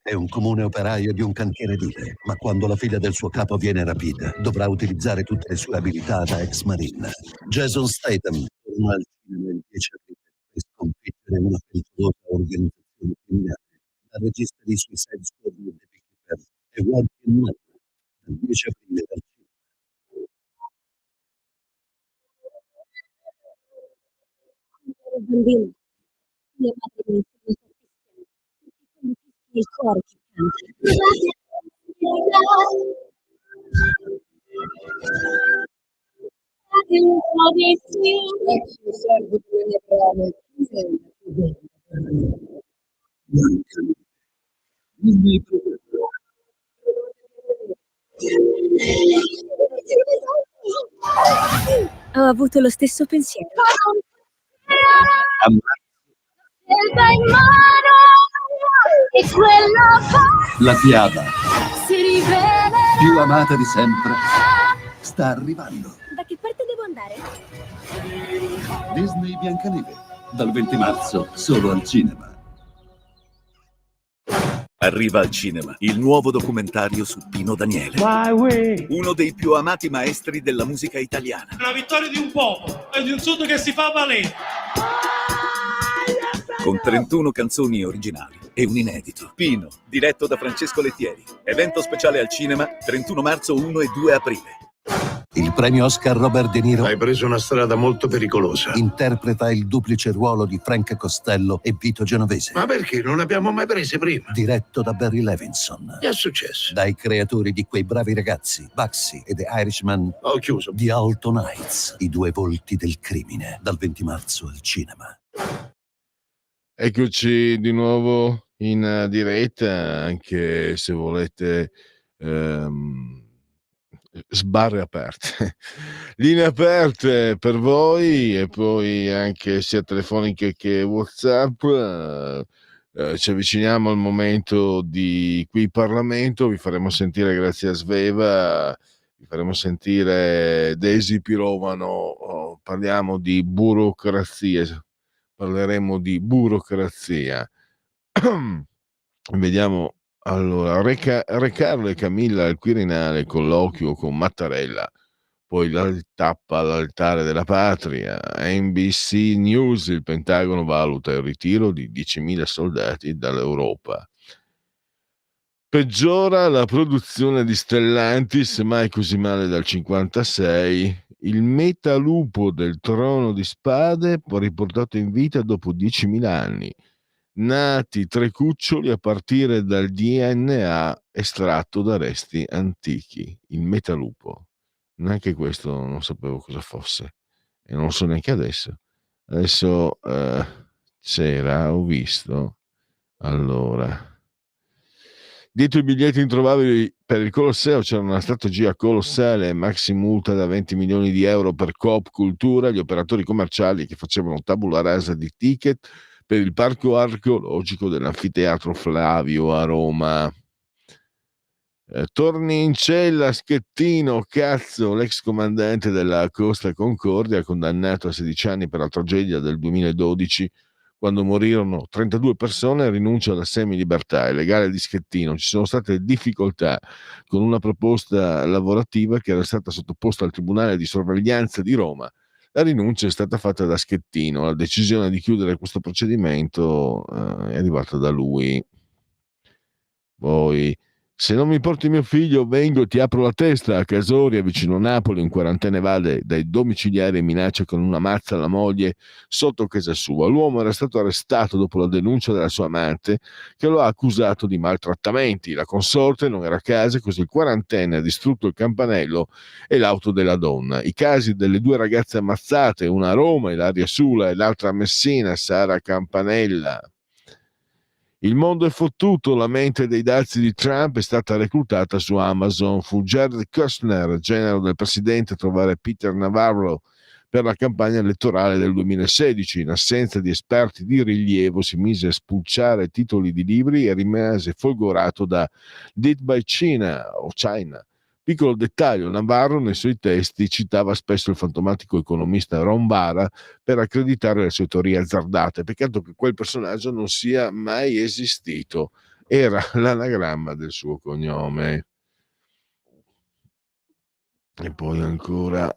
È un comune operaio di un cantiere edile, ma quando la figlia del suo capo viene rapita, dovrà utilizzare tutte le sue abilità da ex marine. Jason Statham torna al cinema il 10 aprile per sconfiggere una pericolosa organizzazione criminale. La regista di Suicide Squad di The Beekeeper è Walking Man, il 10 aprile al cinema. Bambino, mia madre mi insegna a fischiare, perché quando fischia il cuore che Ho avuto lo stesso pensiero. La fiaba più amata di sempre sta arrivando. Da che parte devo andare? Disney Biancaneve, dal 20 marzo solo al cinema. Arriva al cinema il nuovo documentario su Pino Daniele, uno dei più amati maestri della musica italiana. La vittoria di un popolo e di un sud che si fa valere. con 31 canzoni originali e un inedito. Pino, diretto da Francesco Lettieri. Evento speciale al cinema, 31 marzo, 1 e 2 aprile. Il premio Oscar Robert De Niro hai preso una strada molto pericolosa. interpreta il duplice ruolo di Frank Costello e Vito Genovese. Ma perché non l'abbiamo mai prese prima? Diretto da Barry Levinson. Che è successo? Dai creatori di Quei bravi ragazzi, Bugsy e The Irishman. Ho chiuso. Di Alton Heights, i due volti del crimine, dal 20 marzo al cinema. Eccoci di nuovo in diretta, anche se volete sbarre aperte, linee aperte per voi, e poi anche sia telefoniche che WhatsApp. Ci avviciniamo al momento di qui Parlamento, vi faremo sentire, grazie a Sveva, vi faremo sentire Desi Pirovano, parliamo di burocrazia, parleremo di burocrazia. Vediamo. Allora, Re Carlo e Camilla al Quirinale, colloquio con Mattarella, poi la tappa all'altare della patria. NBC News, il Pentagono valuta il ritiro di 10.000 soldati dall'Europa. Peggiora la produzione di Stellantis, mai così male dal 56. Il metalupo del Trono di Spade, riportato in vita dopo 10.000 anni. Nati 3 cuccioli a partire dal DNA estratto da resti antichi. Il metalupo. Neanche questo non sapevo cosa fosse. E non lo so neanche adesso. Adesso c'era, ho visto. Allora. Dietro i biglietti introvabili per il Colosseo c'era una strategia colossale, maxi multa da 20 milioni di euro per Coop Cultura, gli operatori commerciali che facevano tabula rasa di ticket per il parco archeologico dell'Anfiteatro Flavio a Roma. Torni in cella Schettino, cazzo, l'ex comandante della Costa Concordia, condannato a 16 anni per la tragedia del 2012, quando morirono 32 persone, rinuncia alla semilibertà. È legale di Schettino. Ci sono state difficoltà con una proposta lavorativa che era stata sottoposta al Tribunale di Sorveglianza di Roma. La rinuncia è stata fatta da Schettino. La decisione di chiudere questo procedimento è arrivata da lui. Poi, se non mi porti mio figlio, vengo e ti apro la testa. A Casoria, vicino Napoli, un quarantenne evade dai domiciliari e minaccia con una mazza la moglie sotto casa sua. L'uomo era stato arrestato dopo la denuncia della sua amante, che lo ha accusato di maltrattamenti. La consorte non era a casa, così il quarantenne ha distrutto il campanello e l'auto della donna. I casi delle 2 ragazze ammazzate, una a Roma, Ilaria Sula, e l'altra a Messina, Sara Campanella. Il mondo è fottuto, la mente dei dazi di Trump è stata reclutata su Amazon. Fu Jared Kushner, genero del presidente, a trovare Peter Navarro per la campagna elettorale del 2016. In assenza di esperti di rilievo si mise a spulciare titoli di libri e rimase folgorato da Dead by China o China. Piccolo dettaglio, Navarro nei suoi testi citava spesso il fantomatico economista Ron Bara per accreditare le sue teorie azzardate. Peccato che quel personaggio non sia mai esistito. Era l'anagramma del suo cognome. E poi ancora,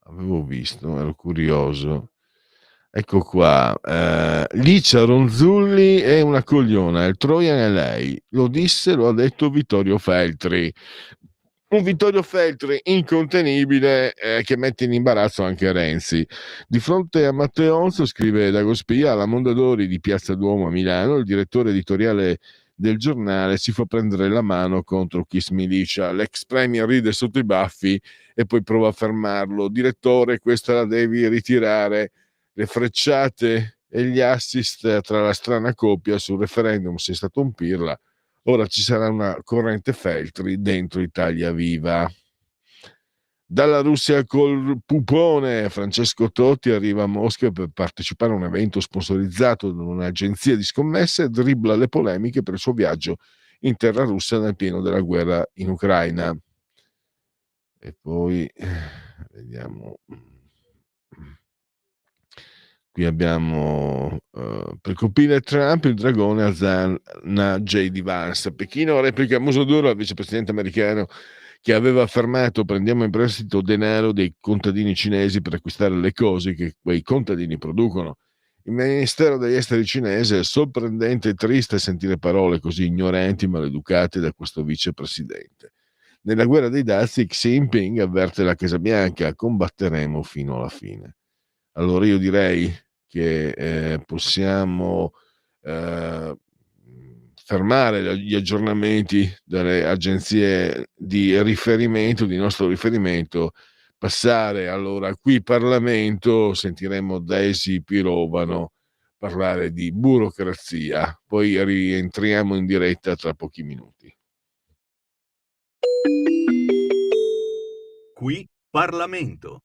avevo visto, ero curioso. Ecco qua, Licia Ronzulli è una cogliona, il Trojan è lei. Lo ha detto Vittorio Feltri. Un Vittorio Feltri incontenibile che mette in imbarazzo anche Renzi. Di fronte a Matteonzo, scrive Dagospia, alla Mondadori di Piazza Duomo a Milano, il direttore editoriale del giornale si fa prendere la mano contro chi smilicia. L'ex premier ride sotto i baffi e poi prova a fermarlo. Direttore, questa la devi ritirare. Le frecciate e gli assist tra la strana coppia sul referendum sei stato un pirla. Ora ci sarà una corrente Feltri dentro Italia Viva. Dalla Russia col pupone, Francesco Totti arriva a Mosca per partecipare a un evento sponsorizzato da un'agenzia di scommesse e dribbla le polemiche per il suo viaggio in terra russa nel pieno della guerra in Ucraina. E poi vediamo. Qui abbiamo per colpire Trump il dragone azzanna J.D. Vance. Pechino replica a muso duro al vicepresidente americano che aveva affermato: prendiamo in prestito denaro dei contadini cinesi per acquistare le cose che quei contadini producono. Il Ministero degli Esteri cinese è sorprendente e triste sentire parole così ignoranti e maleducate da questo vicepresidente. Nella guerra dei dazi, Xi Jinping avverte la Casa Bianca: combatteremo fino alla fine. Allora io direi che possiamo fermare gli aggiornamenti delle agenzie di riferimento, di nostro riferimento, passare allora qui Parlamento, sentiremo Daisy Pirovano parlare di burocrazia, poi rientriamo in diretta tra pochi minuti. Qui Parlamento.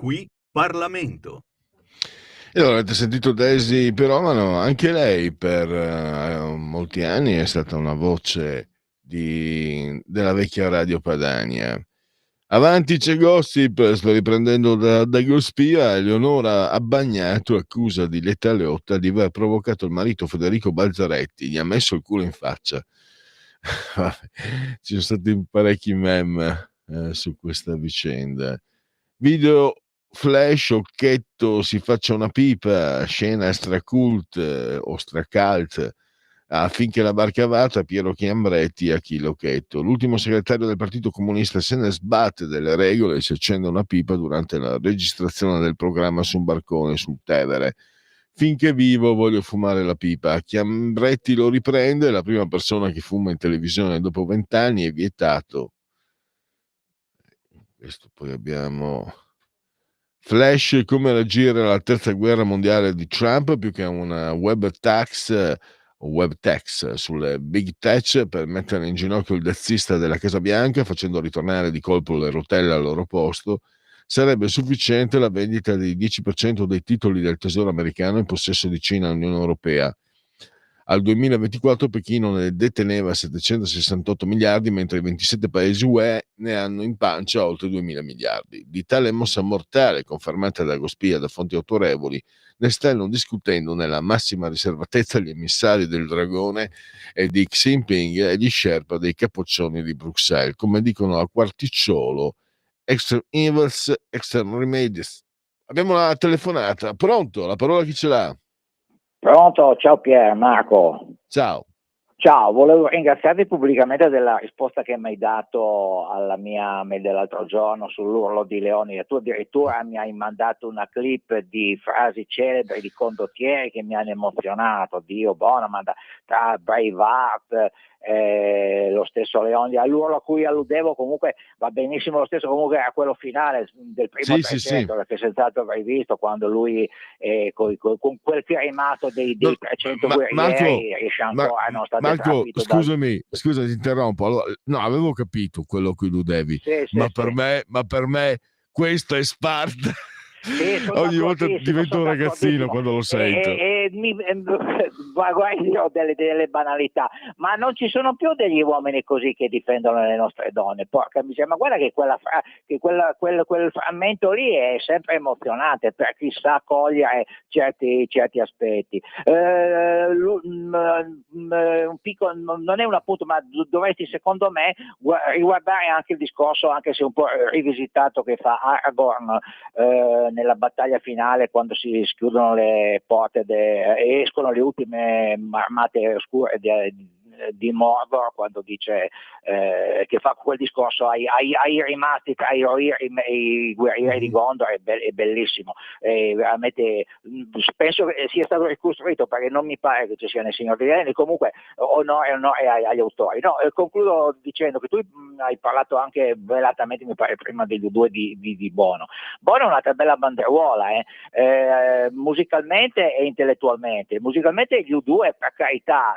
Qui Parlamento. E allora avete sentito Daisy Piromano, anche lei per molti anni è stata una voce della vecchia Radio Padania. Avanti c'è gossip, sto riprendendo da Gospia. Eleonora Abbagnato accusa di Letta Leotta di aver provocato il marito Federico Balzaretti, gli ha messo il culo in faccia. Ci sono stati parecchi meme su questa vicenda. Video flash, Occhetto si faccia una pipa, scena stracult o stracalt, affinché la barca vada, Piero Chiambretti a Achille Occhetto. L'ultimo segretario del Partito Comunista se ne sbatte delle regole e si accende una pipa durante la registrazione del programma su un barcone sul Tevere. Finché vivo voglio fumare la pipa. Chiambretti lo riprende, la prima persona che fuma in televisione dopo 20 anni è vietato. Questo poi abbiamo flash, come reagire alla terza guerra mondiale di Trump, più che una web tax sulle big tech per mettere in ginocchio il jazzista della Casa Bianca facendo ritornare di colpo le rotelle al loro posto. Sarebbe sufficiente la vendita del 10% dei titoli del tesoro americano in possesso di Cina e Unione Europea. Al 2024 Pechino ne deteneva 768 miliardi, mentre i 27 paesi UE ne hanno in pancia oltre 2.000 miliardi. Di tale mossa mortale, confermata da Gospia da fonti autorevoli, ne stanno discutendo nella massima riservatezza gli emissari del Dragone e di Xi Jinping e gli Sherpa dei capoccioni di Bruxelles. Come dicono a Quarticciolo, extreme evils, extreme remedies. Abbiamo una telefonata. Pronto? La parola chi ce l'ha? Pronto, ciao Pier, Marco. Ciao. Ciao, volevo ringraziarti pubblicamente della risposta che mi hai dato alla mia mail dell'altro giorno sull'urlo di Leoni. E tu addirittura mi hai mandato una clip di frasi celebri di condottieri che mi hanno emozionato. Dio buono, ma tra Braveheart, lo stesso Leoni, all'urlo a cui alludevo comunque va benissimo lo stesso, comunque era quello finale del primo 300, perché senz'altro avrei visto quando lui con quel firmato dei 300 guerrieri riesce ancora a non stare Marco, scusami, scusa ti interrompo. Allora, no, avevo capito quello a cui alludevi, ma per me questo è Sparta. Sì, ogni volta divento un ragazzino quando lo sento. Guarda, io ho delle banalità, ma non ci sono più degli uomini così che difendono le nostre donne, porca miseria. Ma guarda che quel frammento lì è sempre emozionante per chi sa cogliere certi aspetti. Un piccolo, non è un appunto, ma dovresti secondo me riguardare anche il discorso, anche se un po' rivisitato, che fa Aragorn nella battaglia finale, quando si schiudono le porte e escono le ultime armate oscure di Mordor, quando dice che fa quel discorso ai rimasti tra i guerrieri di Gondor, è bellissimo, veramente penso che sia stato ricostruito, perché non mi pare che ci sia nel Signore degli Anelli. Comunque onore agli autori. Concludo dicendo che tu hai parlato anche velatamente, mi pare, prima degli U2 di Bono. Bono è un'altra bella banderuola, musicalmente e intellettualmente. Musicalmente gli U2, per carità,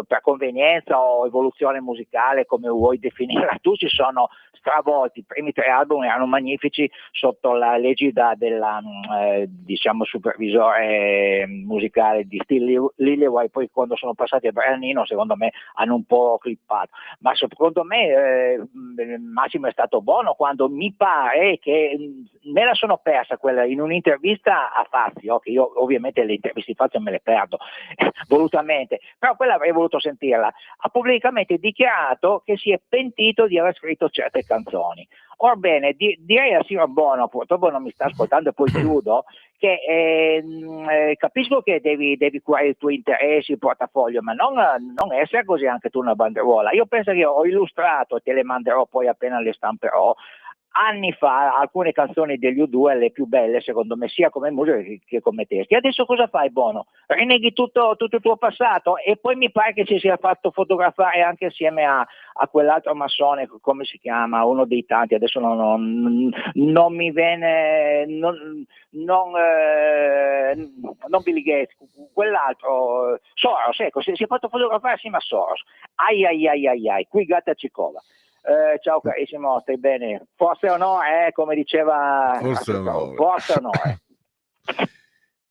per convenienza o evoluzione musicale, come vuoi definirla tu, ci sono stravolti. I primi 3 album erano magnifici sotto la legida della supervisore musicale di Steve Lillywhite. Poi quando sono passati a Brian Eno, secondo me hanno un po' clippato, ma secondo me Massimo è stato buono, quando mi pare che me la sono persa quella in un'intervista a Fazio, che io ovviamente le interviste di Fazio me le perdo volutamente, però quella avrei voluto sentirla. Ha pubblicamente dichiarato che si è pentito di aver scritto certe canzoni. Orbene, direi al signor Bono, purtroppo non mi sta ascoltando e poi chiudo, che capisco che devi curare i tuoi interessi, il portafoglio, ma non essere così anche tu una banderuola. Io penso che ho illustrato, te le manderò poi appena le stamperò, anni fa alcune canzoni degli U2, le più belle secondo me, sia come musica che come testi. Adesso cosa fai, Bono? Rinneghi tutto il tuo passato, e poi mi pare che ci sia fatto fotografare anche insieme a quell'altro massone, come si chiama, uno dei tanti, adesso non mi viene, non Billy Gates, quell'altro, Soros, ecco, si è fatto fotografare assieme a Soros. Ai, qui gatta ci cova. Ciao carissimo, stai bene? Forse o no, come diceva... Forse no. Forse o no,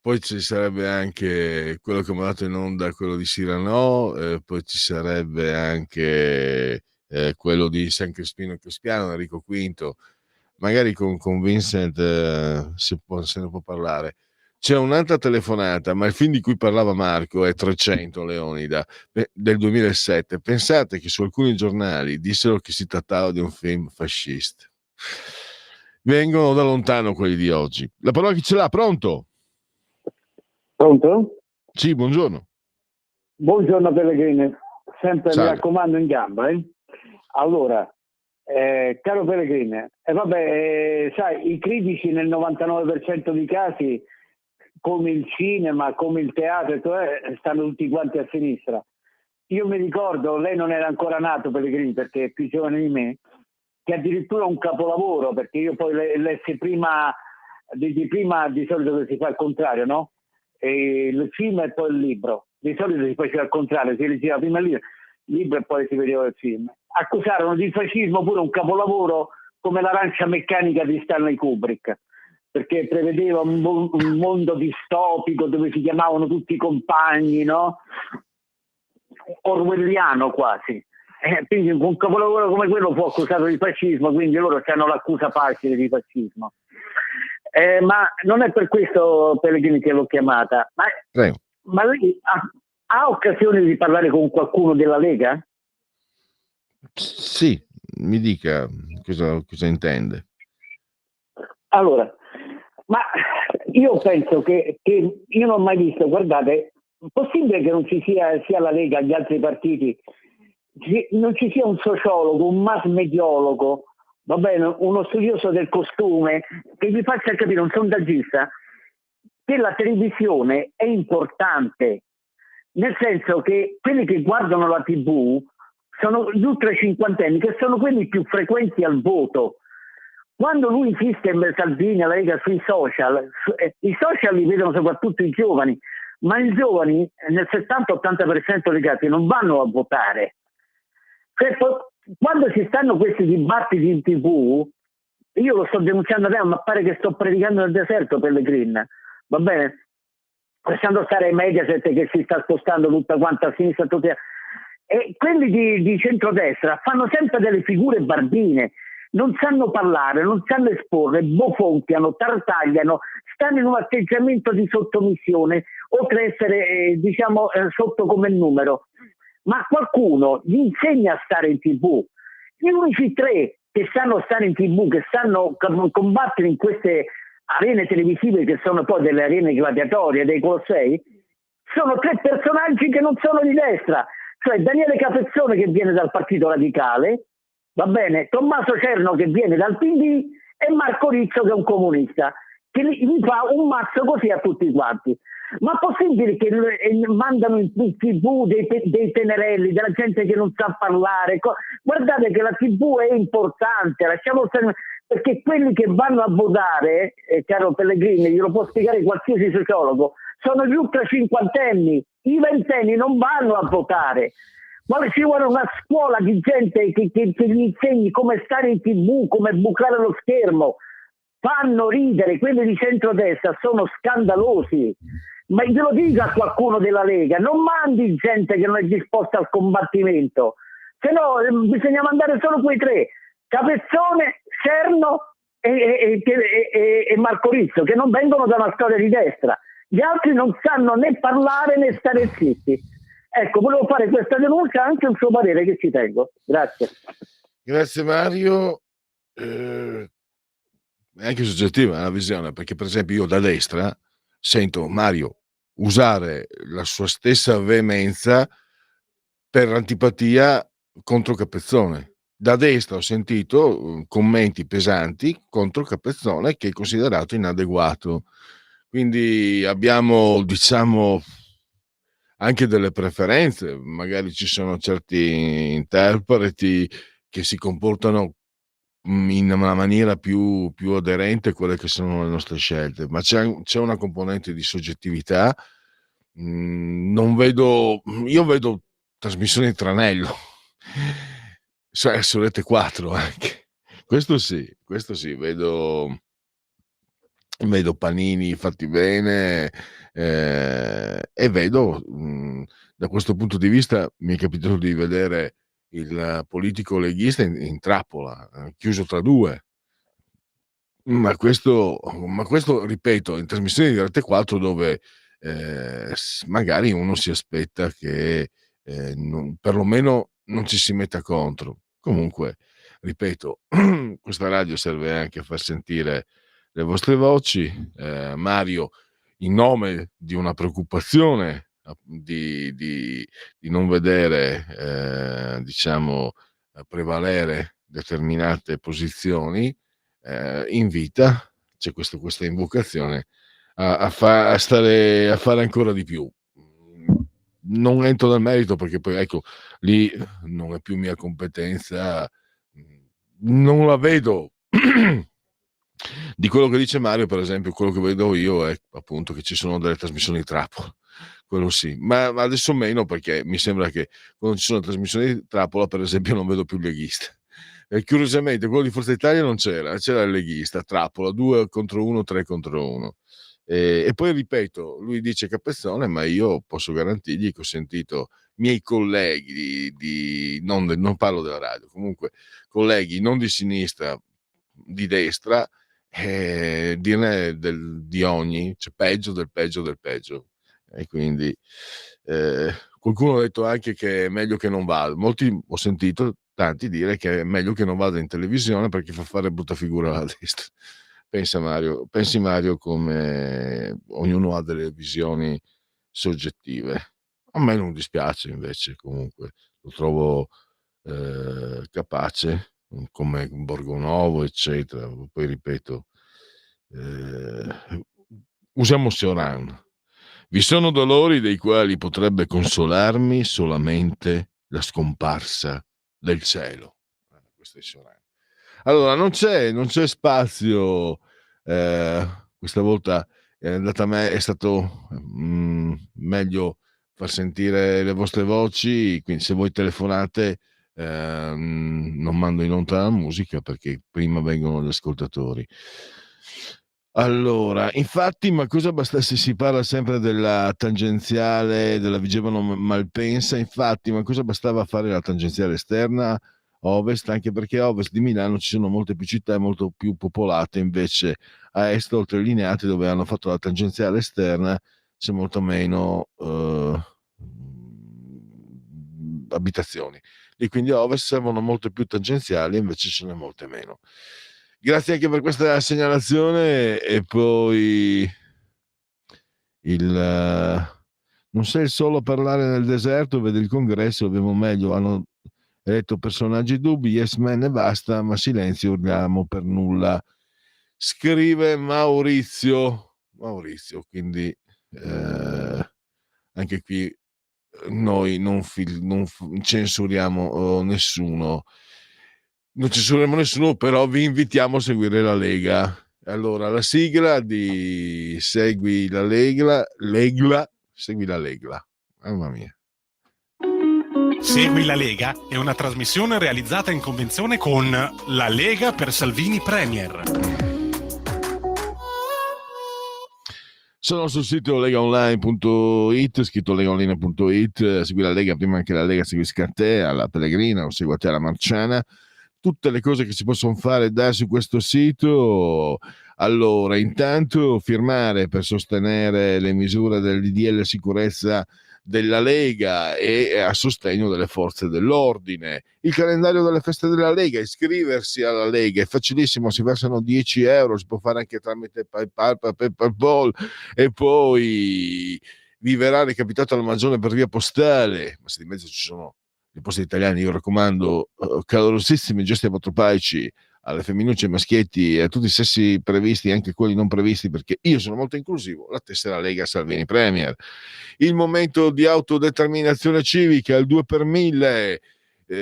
Poi ci sarebbe anche quello che mi ha dato in onda, quello di Cyrano, poi ci sarebbe anche quello di San Crispino Crispiano, Enrico V. Magari con Vincent se ne può parlare. C'è un'altra telefonata, ma il film di cui parlava Marco è 300 Leonida del 2007. Pensate che su alcuni giornali dissero che si trattava di un film fascista. Vengono da lontano quelli di oggi. La parola chi ce l'ha? Pronto? Pronto? Sì, buongiorno. Buongiorno Pellegrini, sempre Salve. mi raccomando in gamba. Allora, caro Pellegrini, sai, i critici nel 99% dei casi, come il cinema, come il teatro, stanno tutti quanti a sinistra. Io mi ricordo, lei non era ancora nato Pellegrini perché è più giovane di me, che addirittura un capolavoro, perché io poi lessi prima di solito che si fa il contrario, no? E il film e poi il libro. Di solito si faceva al contrario, si leggeva prima il libro e poi si vedeva il film. Accusarono di fascismo pure un capolavoro come L'arancia meccanica di Stanley Kubrick, perché prevedeva un mondo distopico dove si chiamavano tutti compagni, no? Orwelliano quasi. Quindi un capolavoro come quello fu accusato di fascismo, quindi loro hanno l'accusa facile di fascismo. Ma non è per questo Pellegrini che l'ho chiamata. Ma lei ha occasione di parlare con qualcuno della Lega? Sì, mi dica cosa intende. Allora, ma io penso che io non ho mai visto, guardate, è possibile che non ci sia la Lega agli altri partiti, non ci sia un sociologo, un mass mediologo, va bene, uno studioso del costume, che vi faccia capire, un sondaggista, che la televisione è importante, nel senso che quelli che guardano la TV sono gli ultra cinquantenni, che sono quelli più frequenti al voto. Quando lui insiste Salvini, la Lega sui social, i social li vedono soprattutto i giovani, ma i giovani nel 70-80% dei casi non vanno a votare. Quando ci stanno questi dibattiti in TV, io lo sto denunciando a te, ma pare che sto predicando nel deserto Pellegrini, va bene? Lasciando stare ai Mediaset che si sta spostando tutta quanta a sinistra, e quelli di centrodestra fanno sempre delle figure barbine, non sanno parlare, non sanno esporre, bofonchiano, tartagliano, stanno in un atteggiamento di sottomissione, oltre ad essere sotto come numero. Ma qualcuno gli insegna a stare in TV. Gli unici tre che sanno stare in TV, che sanno combattere in queste arene televisive, che sono poi delle arene gladiatorie, dei Colossei, sono tre personaggi che non sono di destra, cioè Daniele Capezzone che viene dal Partito Radicale, va bene, Tommaso Cerno che viene dal PD e Marco Rizzo che è un comunista, che gli fa un mazzo così a tutti quanti. Ma possibile che mandano in TV dei tenerelli, della gente che non sa parlare? Guardate che la TV è importante, lasciamo stare, perché quelli che vanno a votare, caro Pellegrini, glielo può spiegare qualsiasi sociologo, sono gli ultra cinquantenni, i ventenni non vanno a votare. Ma ci vuole una scuola di gente che gli insegni come stare in TV, come bucare lo schermo. Fanno ridere, quelli di centrodestra sono scandalosi. Ma glielo dica a qualcuno della Lega, non mandi gente che non è disposta al combattimento, se no bisogna mandare solo quei tre, Capezzone, Cerno e Marco Rizzo, che non vengono da una storia di destra. Gli altri non sanno né parlare né stare zitti. Ecco, volevo fare questa denuncia, anche un suo parere che ci tengo. Grazie. Grazie Mario. È anche soggettiva la visione, perché per esempio io da destra sento Mario usare la sua stessa veemenza per antipatia contro Capezzone. Da destra ho sentito commenti pesanti contro Capezzone, che è considerato inadeguato. Quindi abbiamo, anche delle preferenze. Magari ci sono certi interpreti che si comportano in una maniera più aderente a quelle che sono le nostre scelte, ma c'è una componente di soggettività. Io vedo trasmissioni di tranello su Rete 4 anche. Questo sì, vedo panini fatti bene, e vedo, da questo punto di vista mi è capitato di vedere il politico leghista in trappola, chiuso tra due. Ma questo ripeto, in trasmissioni di Rete 4 dove magari uno si aspetta che perlomeno non ci si metta contro. Comunque, ripeto, questa radio serve anche a far sentire le vostre voci. Mario, in nome di una preoccupazione di non vedere, prevalere determinate posizioni, invita, c'è questa invocazione a fare ancora di più. Non entro nel merito perché poi ecco lì non è più mia competenza, non la vedo. Di quello che dice Mario, per esempio, quello che vedo io è appunto che ci sono delle trasmissioni trappola, quello sì, ma adesso meno, perché mi sembra che quando ci sono trasmissioni di trappola, per esempio, non vedo più il leghista. E curiosamente quello di Forza Italia non c'era il leghista, trappola, 2 contro 1, 3 contro 1. E poi ripeto, lui dice Capezzone, ma io posso garantirgli che ho sentito miei colleghi non parlo della radio, comunque colleghi non di sinistra, di destra, dirne di ogni, cioè peggio del peggio del peggio. E quindi qualcuno ha detto anche che è meglio che non vada. Ho sentito tanti dire che è meglio che non vada in televisione perché fa fare brutta figura alla destra. Pensi Mario come ognuno ha delle visioni soggettive. A me non dispiace invece, comunque lo trovo capace, come Borgonovo eccetera. Poi ripeto, usiamo Sioran. Vi sono dolori dei quali potrebbe consolarmi solamente la scomparsa del cielo. Questo è Sioran. Allora non c'è spazio, questa volta è andata a me, è stato meglio far sentire le vostre voci, quindi se voi telefonate non mando in onda la musica perché prima vengono gli ascoltatori. Allora, infatti, ma cosa bastasse, si parla sempre della tangenziale della Vigevano Malpensa, infatti, ma cosa bastava fare la tangenziale esterna ovest, anche perché a ovest di Milano ci sono molte più città molto più popolate, invece a est, oltre i lineati dove hanno fatto la tangenziale esterna, c'è molto meno abitazioni e quindi a ovest servono molte più tangenziali, invece ce n'è molte meno. Grazie anche per questa segnalazione. E poi non sei il solo a parlare nel deserto, vede il congresso, abbiamo meglio, hanno eletto personaggi dubbi, yes man e basta, ma silenzio, urliamo per nulla. Scrive Maurizio, quindi anche qui noi non censuriamo nessuno. Non censuriamo nessuno, però vi invitiamo a seguire la Lega. Allora, la sigla di Segui la Lega, Segui la Lega. Mamma mia. Segui la Lega è una trasmissione realizzata in convenzione con la Lega per Salvini Premier. Sono sul sito legaonline.it, scritto legaonline.it, segui la Lega prima che la Lega seguisca te, alla Pellegrina o segua te alla Marciana. Tutte le cose che si possono fare da su questo sito. Allora, intanto firmare per sostenere le misure del DDL sicurezza della Lega e a sostegno delle forze dell'ordine. Il calendario delle feste della Lega, iscriversi alla Lega è facilissimo, si versano 10 euro, si può fare anche tramite PayPal e poi vi verrà recapitato al Magione per via postale, ma se di mezzo ci sono i posti italiani, io raccomando calorosissimi gesti apotropaici alle femminucce, ai maschietti e a tutti i sessi previsti, anche quelli non previsti, perché io sono molto inclusivo. La tessera Lega Salvini Premier. Il momento di autodeterminazione civica, il 2 per 1000.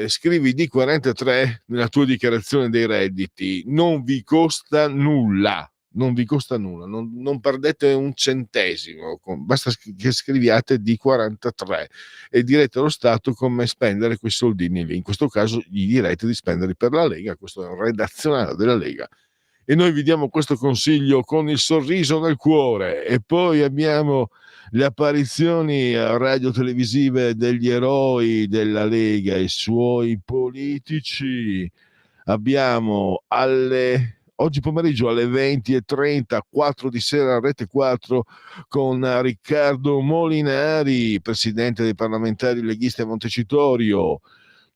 Scrivi D43 nella tua dichiarazione dei redditi, non vi costa nulla, non vi costa nulla, non perdete un centesimo, basta che scriviate D43 e direte allo Stato come spendere quei soldini lì. In questo caso gli direte di spenderli per la Lega, questo è un redazionale della Lega. E noi vi diamo questo consiglio con il sorriso nel cuore. E poi abbiamo le apparizioni radio-televisive degli eroi della Lega, i suoi politici. Abbiamo oggi pomeriggio alle 20:30, 4 di sera a Rete 4 con Riccardo Molinari, presidente dei parlamentari leghisti a Montecitorio.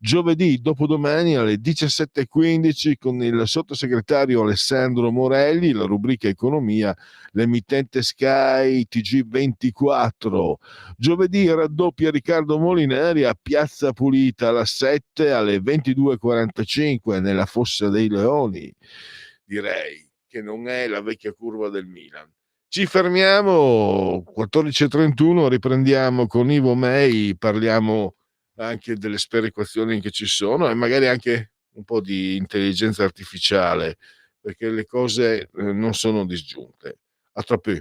Giovedì, dopodomani alle 17:15 con il sottosegretario Alessandro Morelli, la rubrica Economia, l'emittente Sky TG24. Giovedì raddoppia Riccardo Molinari a Piazza Pulita alla 7 alle 22:45 nella Fossa dei Leoni. Direi che non è la vecchia curva del Milan. Ci fermiamo, 14:31, riprendiamo con Ivo May, parliamo anche delle sperequazioni che ci sono e magari anche un po' di intelligenza artificiale, perché le cose non sono disgiunte. A tra più.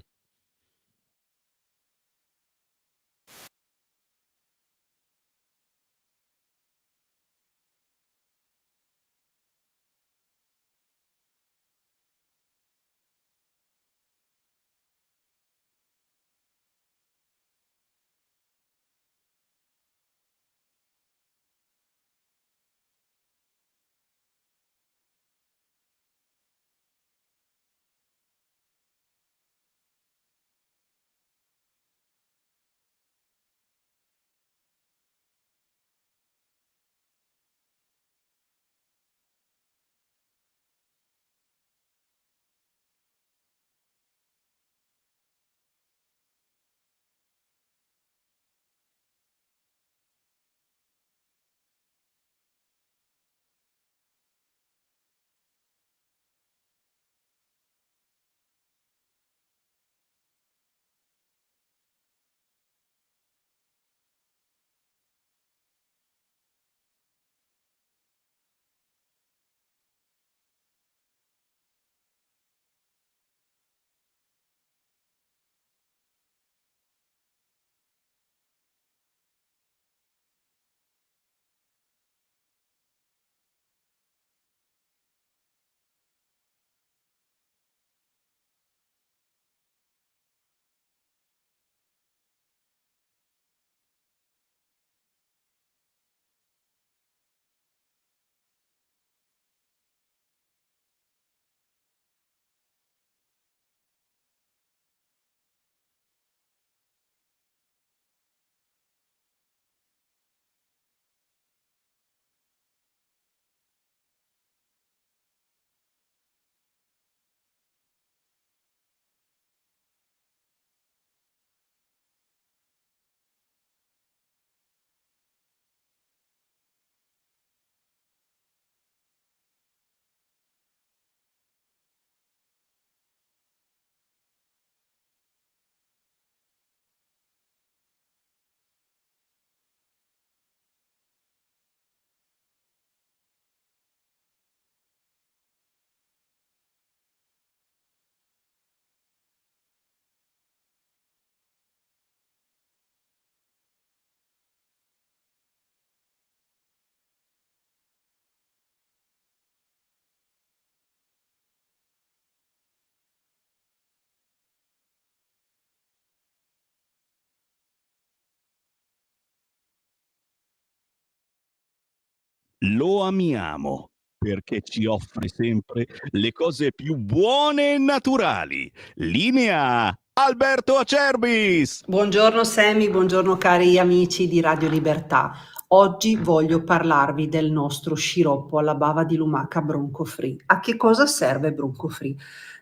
Lo amiamo perché ci offre sempre le cose più buone e naturali. Linea Alberto Acerbis. Buongiorno Sammy, buongiorno cari amici di Radio Libertà. Oggi voglio parlarvi del nostro sciroppo alla bava di lumaca Bronco Free. A che cosa serve Bronco Free?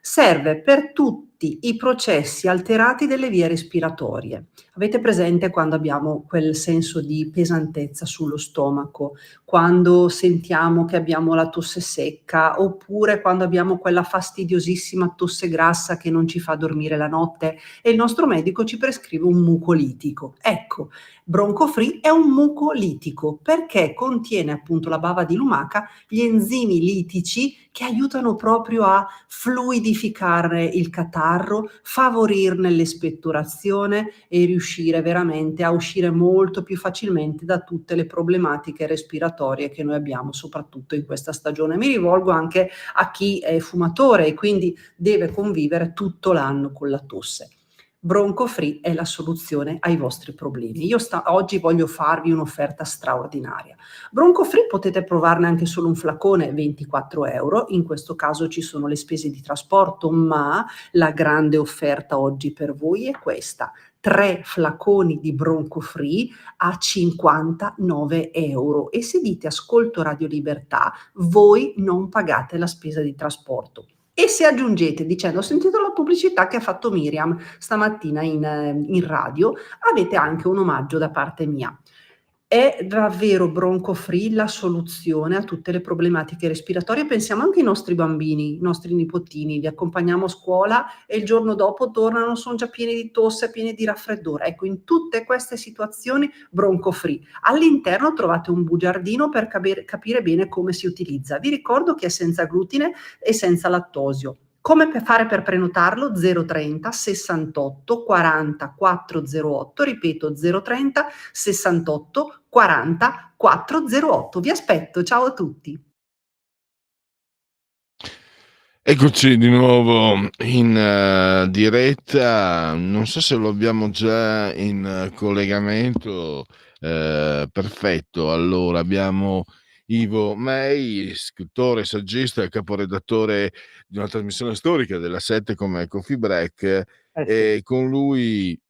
Serve per tutti i processi alterati delle vie respiratorie. Avete presente quando abbiamo quel senso di pesantezza sullo stomaco, quando sentiamo che abbiamo la tosse secca, oppure quando abbiamo quella fastidiosissima tosse grassa che non ci fa dormire la notte e il nostro medico ci prescrive un mucolitico? Ecco, Bronco Free è un mucolitico perché contiene appunto la bava di lumaca, gli enzimi litici che aiutano proprio a fluidificare il catarro, favorirne l'espettorazione e riuscire veramente a uscire molto più facilmente da tutte le problematiche respiratorie che noi abbiamo, soprattutto in questa stagione. Mi rivolgo anche a chi è fumatore e quindi deve convivere tutto l'anno con la tosse. Bronco Free è la soluzione ai vostri problemi. Io oggi voglio farvi un'offerta straordinaria. Bronco Free potete provarne anche solo un flacone, 24 euro. In questo caso ci sono le spese di trasporto, ma la grande offerta oggi per voi è questa: 3 flaconi di Bronco Free a 59 euro. E se dite ascolto Radio Libertà, voi non pagate la spesa di trasporto. E se aggiungete dicendo ho sentito la pubblicità che ha fatto Miriam stamattina in radio, avete anche un omaggio da parte mia. È davvero Bronco Free la soluzione a tutte le problematiche respiratorie? Pensiamo anche ai nostri bambini, i nostri nipotini, li accompagniamo a scuola e il giorno dopo tornano, sono già pieni di tosse, pieni di raffreddore. Ecco, in tutte queste situazioni Bronco Free. All'interno trovate un bugiardino per capire bene come si utilizza. Vi ricordo che è senza glutine e senza lattosio. Come fare per prenotarlo? 030 68 40 408, ripeto 030 68 40 408. Vi aspetto, ciao a tutti. Eccoci di nuovo in diretta, non so se lo abbiamo già in collegamento, perfetto. Allora abbiamo Ivo May, scrittore, saggista e caporedattore di una trasmissione storica della 7 come Coffee Break, e con lui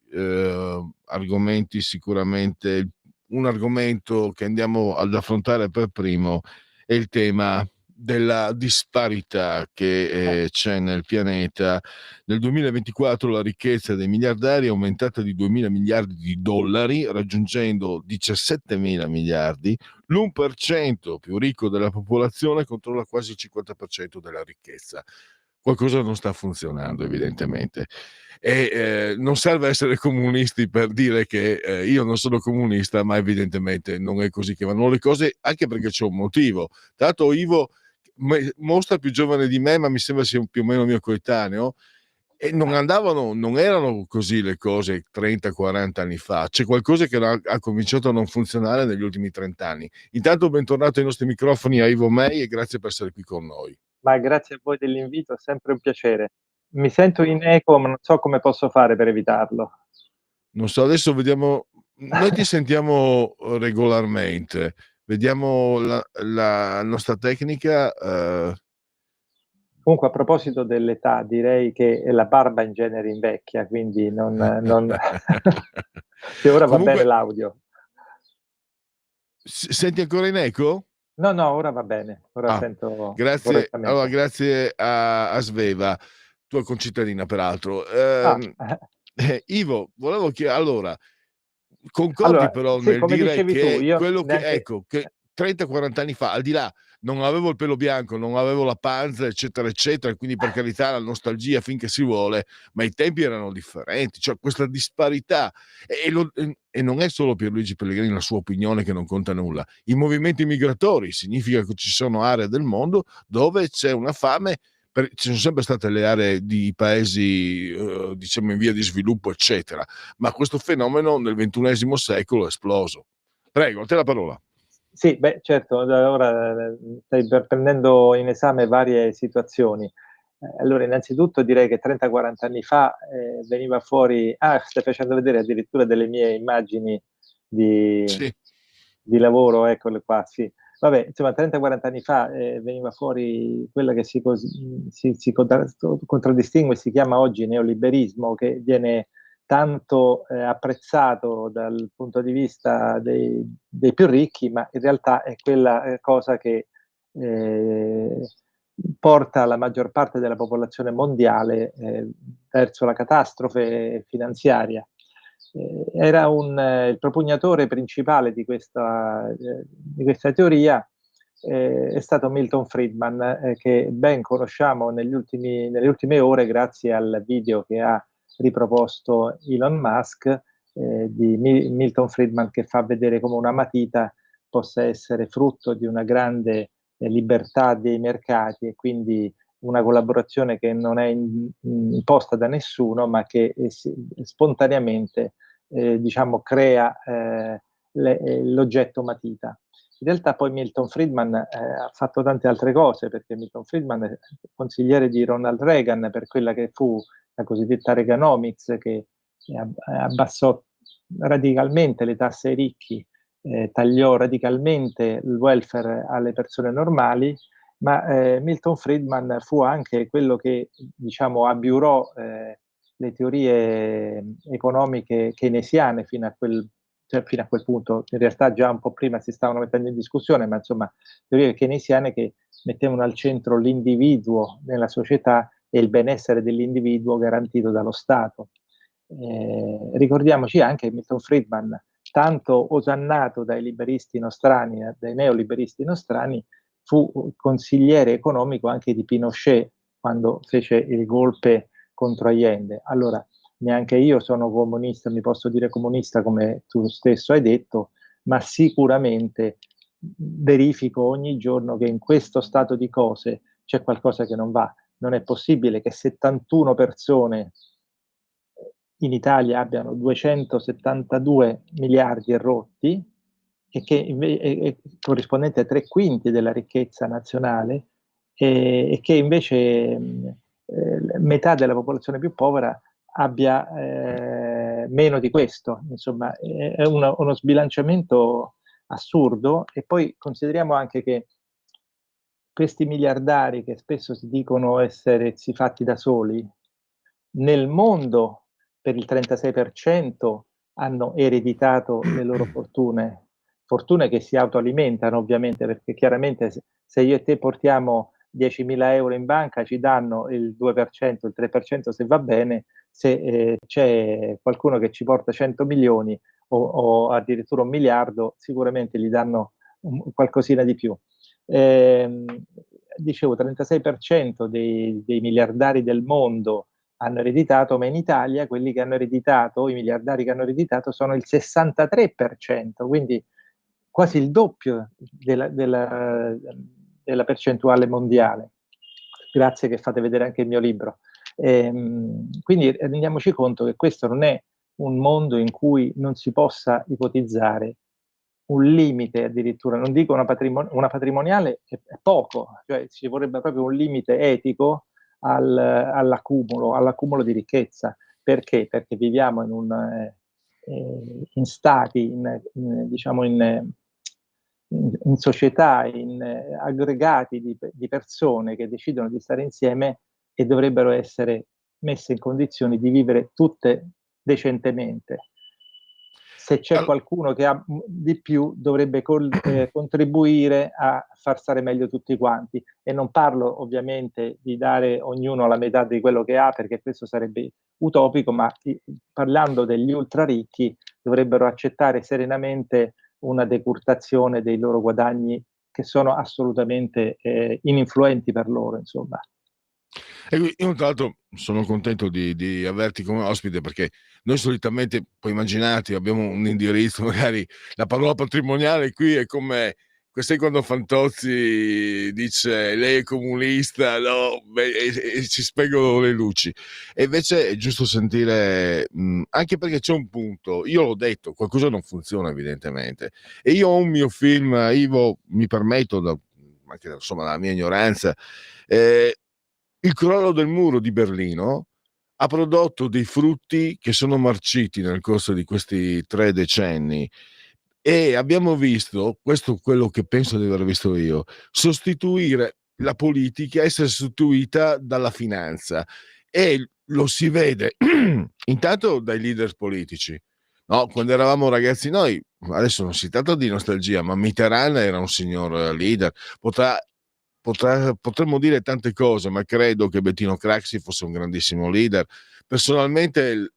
argomenti sicuramente. Un argomento che andiamo ad affrontare per primo è il tema della disparità che c'è nel pianeta. Nel 2024 la ricchezza dei miliardari è aumentata di 2.000 miliardi di dollari, raggiungendo 17.000 miliardi. L'1% più ricco della popolazione controlla quasi il 50% della ricchezza. Qualcosa non sta funzionando evidentemente, e non serve essere comunisti per dire che io non sono comunista, ma evidentemente non è così che vanno le cose, anche perché c'è un motivo. Tanto Ivo mostra più giovane di me, ma mi sembra sia più o meno mio coetaneo, e non erano così le cose 30-40 anni fa. C'è qualcosa che ha cominciato a non funzionare negli ultimi 30 anni. Intanto bentornato ai nostri microfoni a Ivo May e grazie per essere qui con noi. Ma grazie a voi dell'invito, è sempre un piacere. Mi sento in eco, ma non so come posso fare per evitarlo. Non so, adesso vediamo. Noi ti sentiamo regolarmente. Vediamo la nostra tecnica. Comunque, a proposito dell'età, direi che la barba in genere invecchia, quindi non... Se ora va bene l'audio. Senti ancora in eco? No, ora va bene. Ora sento grazie. Allora, grazie a Sveva, tua concittadina peraltro. Ivo, volevo chiedere, allora, concordi però sì, nel dire dicevi che tu, io quello che, neanche... ecco, che 30-40 anni fa, al di là, non avevo il pelo bianco, non avevo la panza, eccetera, eccetera, quindi per carità la nostalgia finché si vuole, ma i tempi erano differenti, cioè questa disparità, e non è solo Pierluigi Pellegrini la sua opinione che non conta nulla. I movimenti migratori significa che ci sono aree del mondo dove c'è una fame. Ci sono sempre state le aree di paesi diciamo in via di sviluppo eccetera, ma questo fenomeno nel XXI secolo è esploso. Prego, a te la parola. Sì, certo, ora stai prendendo in esame varie situazioni. Allora, innanzitutto direi che 30-40 anni fa veniva fuori... stai facendo vedere addirittura delle mie immagini di lavoro, eccole qua, sì. Vabbè, insomma, 30-40 anni fa veniva fuori quella che si contraddistingue, si chiama oggi neoliberismo, che viene tanto apprezzato dal punto di vista dei più ricchi, ma in realtà è quella cosa che porta la maggior parte della popolazione mondiale verso la catastrofe finanziaria. Era il propugnatore principale di questa teoria è stato Milton Friedman, che ben conosciamo nelle ultime ore grazie al video che ha riproposto Elon Musk di Milton Friedman, che fa vedere come una matita possa essere frutto di una grande libertà dei mercati e quindi una collaborazione che non è imposta da nessuno, ma che spontaneamente diciamo crea l'oggetto matita. In realtà poi Milton Friedman ha fatto tante altre cose, perché Milton Friedman è consigliere di Ronald Reagan per quella che fu la cosiddetta Reaganomics, che abbassò radicalmente le tasse ai ricchi, tagliò radicalmente il welfare alle persone normali, ma Milton Friedman fu anche quello che, diciamo, abiurò le teorie economiche keynesiane fino a quel punto. In realtà già un po' prima si stavano mettendo in discussione, ma insomma teorie keynesiane che mettevano al centro l'individuo nella società e il benessere dell'individuo garantito dallo Stato. Ricordiamoci anche che Milton Friedman, tanto osannato dai liberisti nostrani, dai neoliberisti nostrani, fu consigliere economico anche di Pinochet quando fece il golpe contro Allende. Allora, neanche io sono comunista, mi posso dire comunista come tu stesso hai detto, ma sicuramente verifico ogni giorno che in questo stato di cose c'è qualcosa che non va. Non è possibile che 71 persone in Italia abbiano 272 miliardi e rotti, e che è corrispondente a 3/5 della ricchezza nazionale, e che invece metà della popolazione più povera abbia meno di questo. Insomma, è uno sbilanciamento assurdo. E poi consideriamo anche che questi miliardari, che spesso si dicono essere fatti da soli, nel mondo per il 36% hanno ereditato le loro fortune che si autoalimentano, ovviamente, perché chiaramente se io e te portiamo 10.000 euro in banca ci danno il 2%, il 3% se va bene. Se c'è qualcuno che ci porta 100 milioni o addirittura 1 miliardo, sicuramente gli danno qualcosina di più. Dicevo, 36% dei miliardari del mondo hanno ereditato, ma in Italia quelli che hanno ereditato, i miliardari che hanno ereditato, sono il 63%, quindi quasi il doppio della percentuale mondiale. Grazie che fate vedere anche il mio libro. Quindi rendiamoci conto che questo non è un mondo in cui non si possa ipotizzare un limite, addirittura, non dico una patrimoniale, è poco, cioè ci vorrebbe proprio un limite etico all'accumulo di ricchezza. Perché? Perché viviamo in stati, diciamo in società, in aggregati di persone che decidono di stare insieme e dovrebbero essere messe in condizioni di vivere tutte decentemente. Se c'è qualcuno che ha di più, dovrebbe contribuire a far stare meglio tutti quanti. E non parlo ovviamente di dare ognuno la metà di quello che ha, perché questo sarebbe utopico, ma parlando degli ultra ricchi, dovrebbero accettare serenamente una decurtazione dei loro guadagni, che sono assolutamente ininfluenti per loro, insomma. E io tra l'altro sono contento di averti come ospite, perché noi solitamente, puoi immaginarti, abbiamo un indirizzo, magari la parola patrimoniale qui è come, sai, quando Fantozzi dice lei è comunista, no? E ci spengono le luci. E invece è giusto sentire, anche perché c'è un punto, io l'ho detto, qualcosa non funziona evidentemente, e io ho un mio film, Ivo, mi permetto, anche insomma dalla mia ignoranza, il crollo del muro di Berlino ha prodotto dei frutti che sono marciti nel corso di questi 3 decenni, e abbiamo visto, questo è quello che penso di aver visto io, sostituire la politica, essere sostituita dalla finanza, e lo si vede intanto dai leader politici, no? Quando eravamo ragazzi noi, adesso non si tratta di nostalgia, ma Mitterrand era un signor leader. Potremmo dire tante cose, ma credo che Bettino Craxi fosse un grandissimo leader. Personalmente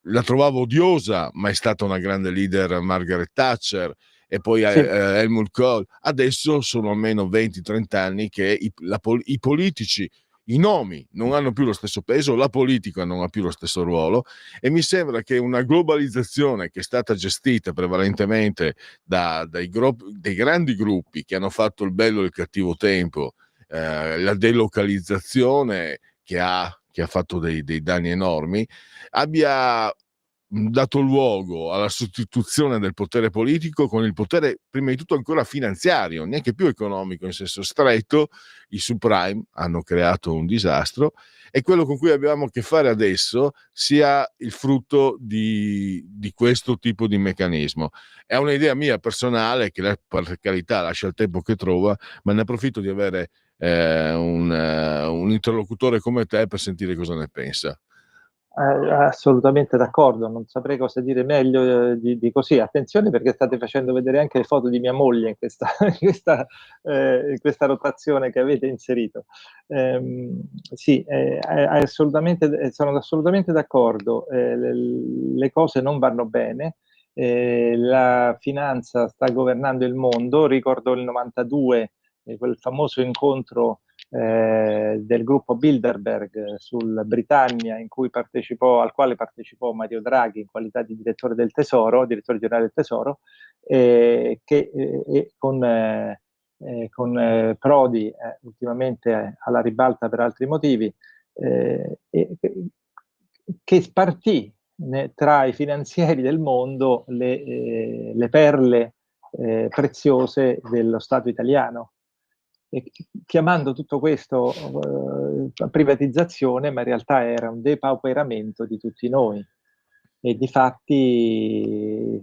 la trovavo odiosa, ma è stata una grande leader Margaret Thatcher, e poi sì, Helmut Kohl. Adesso sono almeno 20-30 anni che i politici i nomi non hanno più lo stesso peso, la politica non ha più lo stesso ruolo, e mi sembra che una globalizzazione che è stata gestita prevalentemente dei grandi gruppi che hanno fatto il bello e il cattivo tempo, la delocalizzazione che ha fatto dei danni enormi, abbia dato luogo alla sostituzione del potere politico con il potere prima di tutto ancora finanziario, neanche più economico in senso stretto. I subprime hanno creato un disastro, e quello con cui abbiamo a che fare adesso sia il frutto di questo tipo di meccanismo. È un'idea mia personale che, per carità, lascia il tempo che trova, ma ne approfitto di avere un interlocutore come te per sentire cosa ne pensa. Assolutamente d'accordo, non saprei cosa dire meglio di così. Attenzione, perché state facendo vedere anche le foto di mia moglie in questa, in questa rotazione che avete inserito. Sì, sono assolutamente d'accordo. Le cose non vanno bene. La finanza sta governando il mondo. Ricordo il 92, quel famoso incontro del gruppo Bilderberg sul Britannia, al quale partecipò Mario Draghi in qualità di direttore generale del Tesoro, con Prodi ultimamente alla ribalta per altri motivi, che spartì tra i finanzieri del mondo le perle preziose dello Stato italiano, chiamando tutto questo privatizzazione, ma in realtà era un depauperamento di tutti noi. E difatti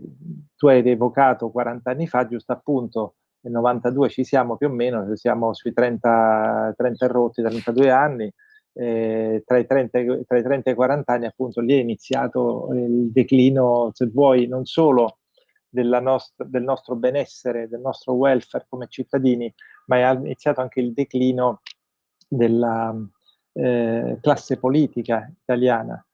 tu hai evocato 40 anni fa, giusto appunto, nel 92 ci siamo più o meno, siamo sui 30 rotti, 32 anni, tra i 30 e i 40 anni appunto lì è iniziato il declino, se vuoi, non solo del nostro benessere, del nostro welfare come cittadini, ma è iniziato anche il declino della classe politica italiana.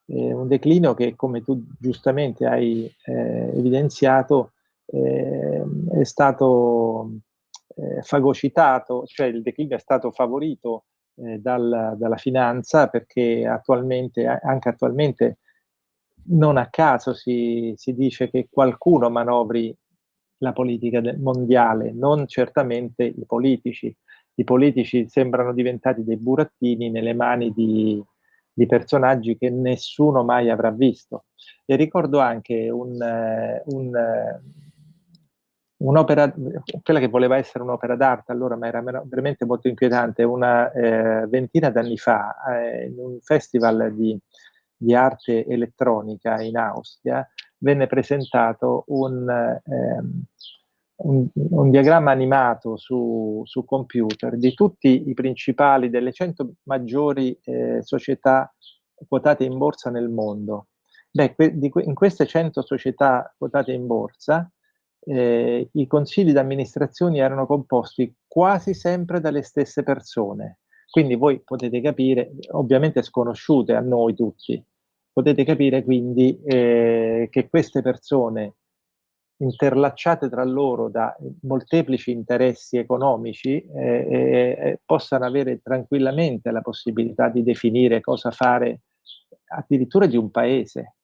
Un declino che, come tu giustamente hai evidenziato, è stato fagocitato, cioè il declino è stato favorito dalla finanza, perché anche attualmente, non a caso si dice che qualcuno manovri la politica mondiale, non certamente i politici. I politici sembrano diventati dei burattini nelle mani di personaggi che nessuno mai avrà visto. E ricordo anche un'opera, quella che voleva essere un'opera d'arte allora, ma era veramente molto inquietante, una ventina d'anni fa, in un festival di arte elettronica in Austria, venne presentato un diagramma animato su computer di tutti i principali, delle 100 maggiori società quotate in borsa nel mondo. In queste 100 società quotate in borsa, i consigli di amministrazione erano composti quasi sempre dalle stesse persone. Quindi voi potete capire, ovviamente sconosciute a noi tutti, potete capire quindi che queste persone, interlacciate tra loro da molteplici interessi economici, possano avere tranquillamente la possibilità di definire cosa fare addirittura di un paese.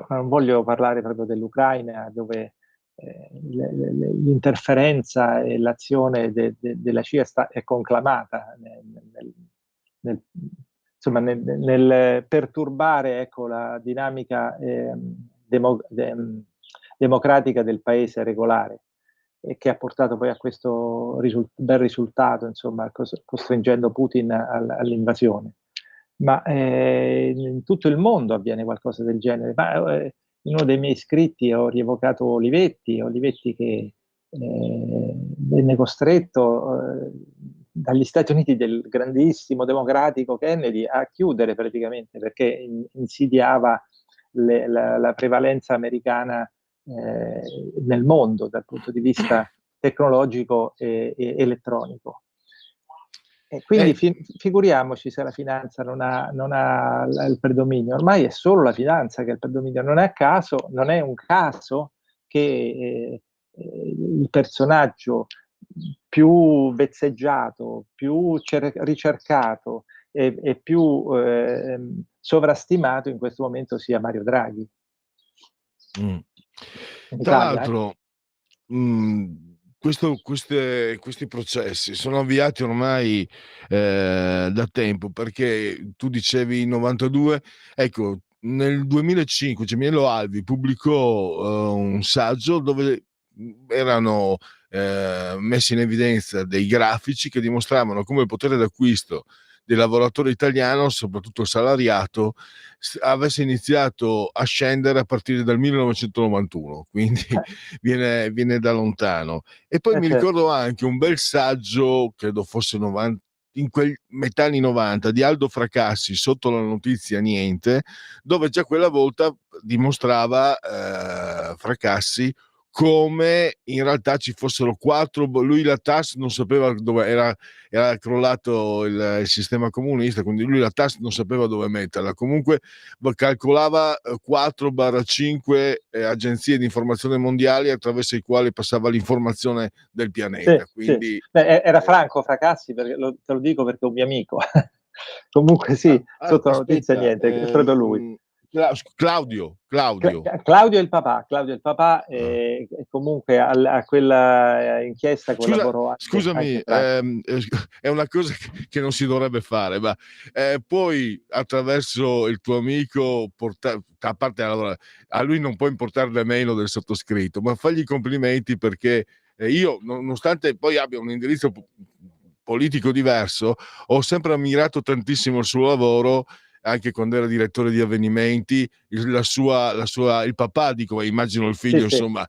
Non voglio parlare proprio dell'Ucraina, dove l'interferenza e l'azione della CIA è conclamata nel perturbare, ecco, la dinamica democratica del paese regolare, e che ha portato poi a questo bel risultato, insomma, costringendo Putin all'invasione. Ma in tutto il mondo avviene qualcosa del genere. In uno dei miei scritti ho rievocato Olivetti che venne costretto dagli Stati Uniti del grandissimo democratico Kennedy a chiudere praticamente, perché insidiava la prevalenza americana nel mondo dal punto di vista tecnologico e elettronico. E quindi figuriamoci se la finanza non ha il predominio. Ormai è solo la finanza che ha il predominio. Non è un caso che il personaggio più vezzeggiato, più ricercato e più sovrastimato in questo momento sia Mario Draghi. In Tra Italia, l'altro, questi processi sono avviati ormai da tempo, perché tu dicevi 92, ecco, nel 2005 Gemello Alvi pubblicò un saggio dove erano messi in evidenza dei grafici che dimostravano come il potere d'acquisto del lavoratore italiano, soprattutto salariato, avesse iniziato a scendere a partire dal 1991, quindi viene da lontano. E poi mi certo. ricordo anche un bel saggio, credo fosse 90, in quel metà anni 90, di Aldo Fracassi, Sotto la notizia niente, dove già quella volta dimostrava Fracassi come in realtà ci fossero lui la TAS non sapeva dove era crollato il sistema comunista, quindi lui la TAS non sapeva dove metterla, comunque calcolava 4-5 agenzie di informazione mondiali attraverso i quali passava l'informazione del pianeta. Sì, Quindi sì. Beh, era Franco Fracassi, perché te lo dico perché è un mio amico. Comunque sì, Sotto la notizia niente, è proprio lui. Claudio Claudio è il papà, e comunque a quella inchiesta collaborò anche. Scusami, è una cosa che non si dovrebbe fare, ma poi attraverso il tuo amico a parte, allora, a lui non può importarne meno del sottoscritto, ma fagli i complimenti, perché io, nonostante poi abbia un indirizzo politico diverso, ho sempre ammirato tantissimo il suo lavoro, anche quando era direttore di avvenimenti, il papà, dico, immagino il figlio, sì. insomma,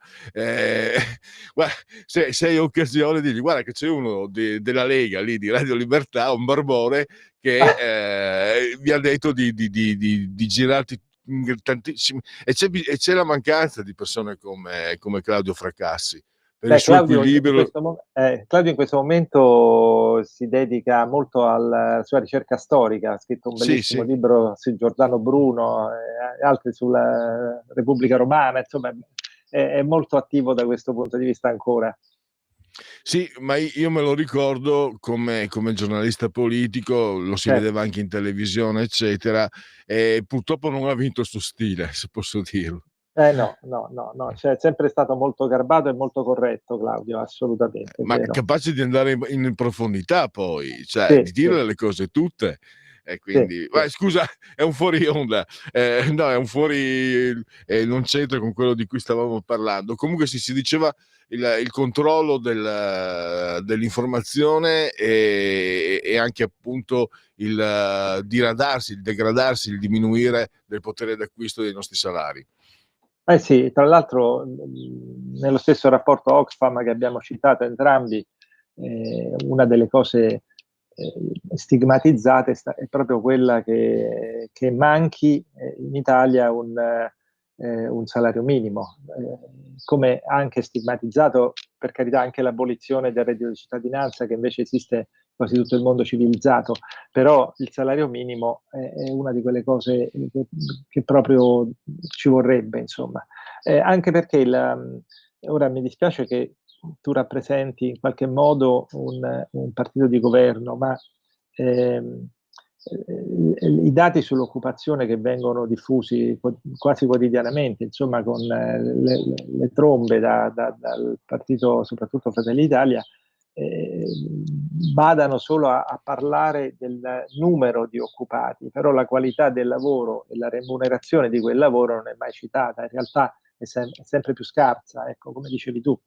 guarda, se hai occasione digli, guarda che c'è uno della Lega lì di Radio Libertà, un barbone, che vi ha detto di girarti tantissimi, e c'è la mancanza di persone come Claudio Fracassi. Per il suo equilibrio. Claudio in questo momento si dedica molto alla sua ricerca storica, ha scritto un bellissimo libro su Giordano Bruno e altri sulla Repubblica Romana, insomma è molto attivo da questo punto di vista ancora. Sì, ma io me lo ricordo come giornalista politico, lo si vedeva anche in televisione, eccetera, e purtroppo non ha vinto suo stile, se posso dirlo. No, cioè, è sempre stato molto garbato e molto corretto Claudio, assolutamente. Ma vero. capace di andare in profondità, poi, cioè di dire le cose tutte. E quindi, scusa, è un fuori onda, no, è un fuori, non c'entra con quello di cui stavamo parlando. Comunque si diceva il controllo dell'informazione e anche appunto il diradarsi, il degradarsi, il diminuire del potere d'acquisto dei nostri salari. Sì, tra l'altro nello stesso rapporto Oxfam che abbiamo citato entrambi, una delle cose stigmatizzate è proprio quella che manchi in Italia un salario minimo, come anche stigmatizzato, per carità, anche l'abolizione del reddito di cittadinanza, che invece esiste quasi tutto il mondo civilizzato, però il salario minimo è una di quelle cose che proprio ci vorrebbe, insomma. Anche perché ora mi dispiace che tu rappresenti in qualche modo un partito di governo, ma i dati sull'occupazione che vengono diffusi quasi quotidianamente, insomma, con le trombe dal partito, soprattutto Fratelli d'Italia, badano solo a parlare del numero di occupati, però la qualità del lavoro e la remunerazione di quel lavoro non è mai citata, in realtà è sempre più scarsa, ecco, come dicevi tu.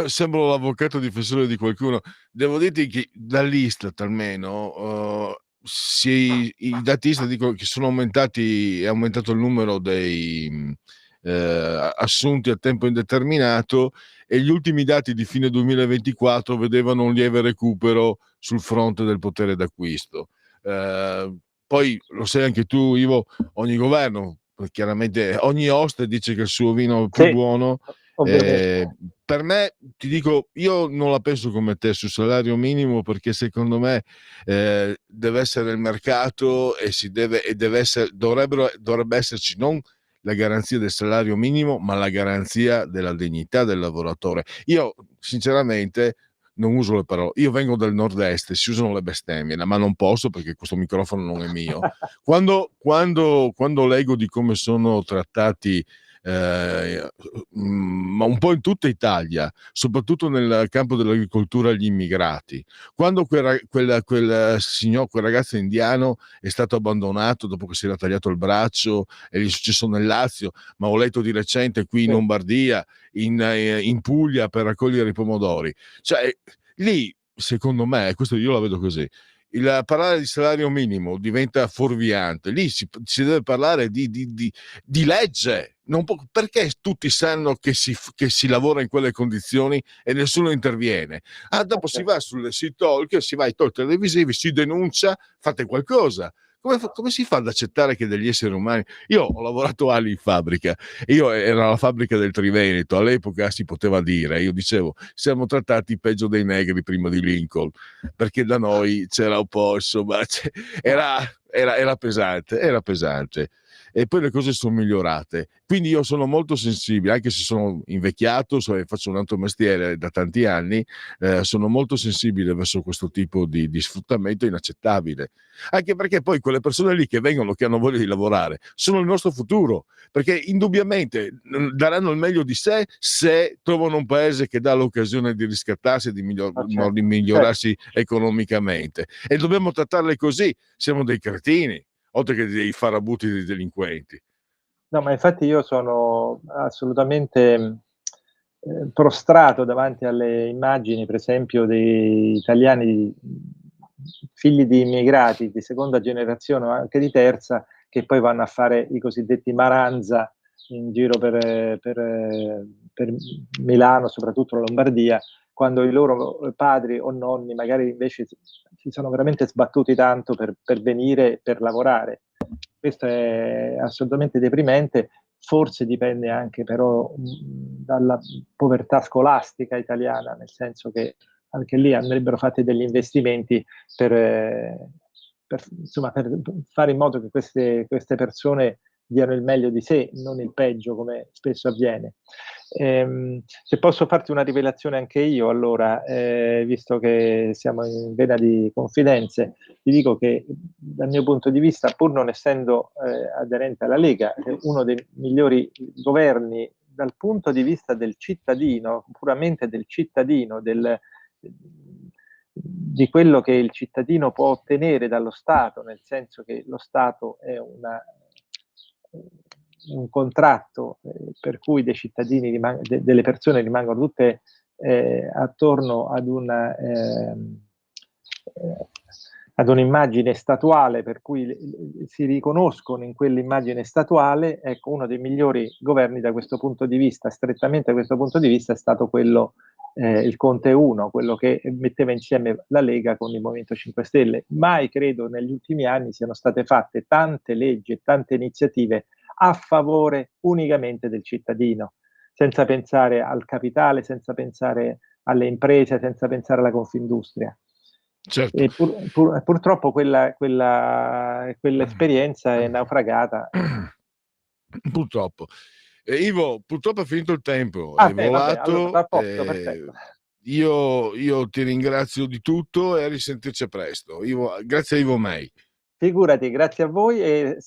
Sembro l'avvocato difensore di qualcuno. Devo dirti che dall'Istat almeno i dati Istat dicono che sono aumentati, è aumentato il numero dei assunti a tempo indeterminato, e gli ultimi dati di fine 2024 vedevano un lieve recupero sul fronte del potere d'acquisto. Poi lo sai anche tu, Ivo, ogni governo, chiaramente ogni oste dice che il suo vino è più buono. Per me, ti dico, io non la penso come te sul salario minimo, perché secondo me deve essere il mercato e dovrebbe esserci non la garanzia del salario minimo, ma la garanzia della dignità del lavoratore. Io sinceramente non uso le parole. Io vengo dal nord-est, si usano le bestemmie, ma non posso perché questo microfono non è mio. Quando leggo di come sono trattati, ma un po' in tutta Italia, soprattutto nel campo dell'agricoltura, gli immigrati, quando quel ragazzo indiano è stato abbandonato dopo che si era tagliato il braccio, e gli è successo nel Lazio, ma ho letto di recente qui in Lombardia, in Puglia, per raccogliere i pomodori, cioè lì secondo me, questo io la vedo così, il parlare di salario minimo diventa fuorviante. Lì si deve parlare di legge, perché tutti sanno che si lavora in quelle condizioni e nessuno interviene. Dopo si va si va ai talk televisivi, si denuncia, fate qualcosa. Come si fa ad accettare che degli esseri umani... Io ho lavorato anni in fabbrica, era la fabbrica del Triveneto, all'epoca si poteva dire, io dicevo, siamo trattati peggio dei negri prima di Lincoln, perché da noi c'era un po', insomma, era pesante. E poi le cose sono migliorate, quindi io sono molto sensibile, anche se sono invecchiato, faccio un altro mestiere da tanti anni, sono molto sensibile verso questo tipo di sfruttamento inaccettabile, anche perché poi quelle persone lì che vengono, che hanno voglia di lavorare, sono il nostro futuro, perché indubbiamente daranno il meglio di sé se trovano un paese che dà l'occasione di riscattarsi e di migliorarsi economicamente, e dobbiamo trattarle così. Siamo dei cretini oltre che dei farabutti, dei delinquenti. No, ma infatti io sono assolutamente prostrato davanti alle immagini, per esempio, dei italiani figli di immigrati di seconda generazione o anche di terza, che poi vanno a fare i cosiddetti maranza in giro per Milano, soprattutto la Lombardia, quando i loro padri o nonni magari invece si sono veramente sbattuti tanto per venire, per lavorare. Questo è assolutamente deprimente, forse dipende anche però dalla povertà scolastica italiana, nel senso che anche lì andrebbero fatti degli investimenti per fare in modo che queste persone diano il meglio di sé, non il peggio, come spesso avviene. Se posso farti una rivelazione anche io, allora, visto che siamo in vena di confidenze, ti dico che dal mio punto di vista, pur non essendo aderente alla Lega, è uno dei migliori governi dal punto di vista del cittadino, puramente del cittadino, di quello che il cittadino può ottenere dallo Stato, nel senso che lo Stato è un contratto per cui dei cittadini delle persone rimangono tutte attorno ad un'immagine statuale, per cui si riconoscono in quell'immagine statuale. Ecco, uno dei migliori governi da questo punto di vista, strettamente da questo punto di vista, è stato quello il Conte 1, quello che metteva insieme la Lega con il Movimento 5 Stelle. Mai credo negli ultimi anni siano state fatte tante leggi e tante iniziative a favore unicamente del cittadino, senza pensare al capitale, senza pensare alle imprese, senza pensare alla Confindustria. Certo. E purtroppo quell'esperienza è naufragata. Purtroppo. Ivo, purtroppo è finito il tempo, è volato. Perfetto. Io ti ringrazio di tutto e a risentirci a presto. Grazie a Ivo May. Figurati, grazie a voi, e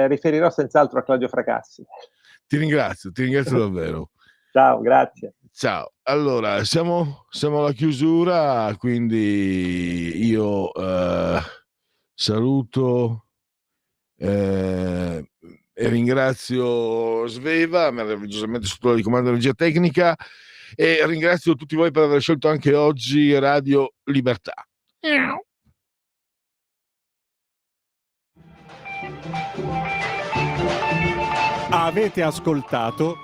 riferirò senz'altro a Claudio Fracassi. Ti ringrazio davvero. Ciao, grazie. Ciao. Allora, siamo alla chiusura, quindi io saluto e ringrazio Sveva, meravigliosamente sotto la comando di regia tecnica, e ringrazio tutti voi per aver scelto anche oggi Radio Libertà. Avete ascoltato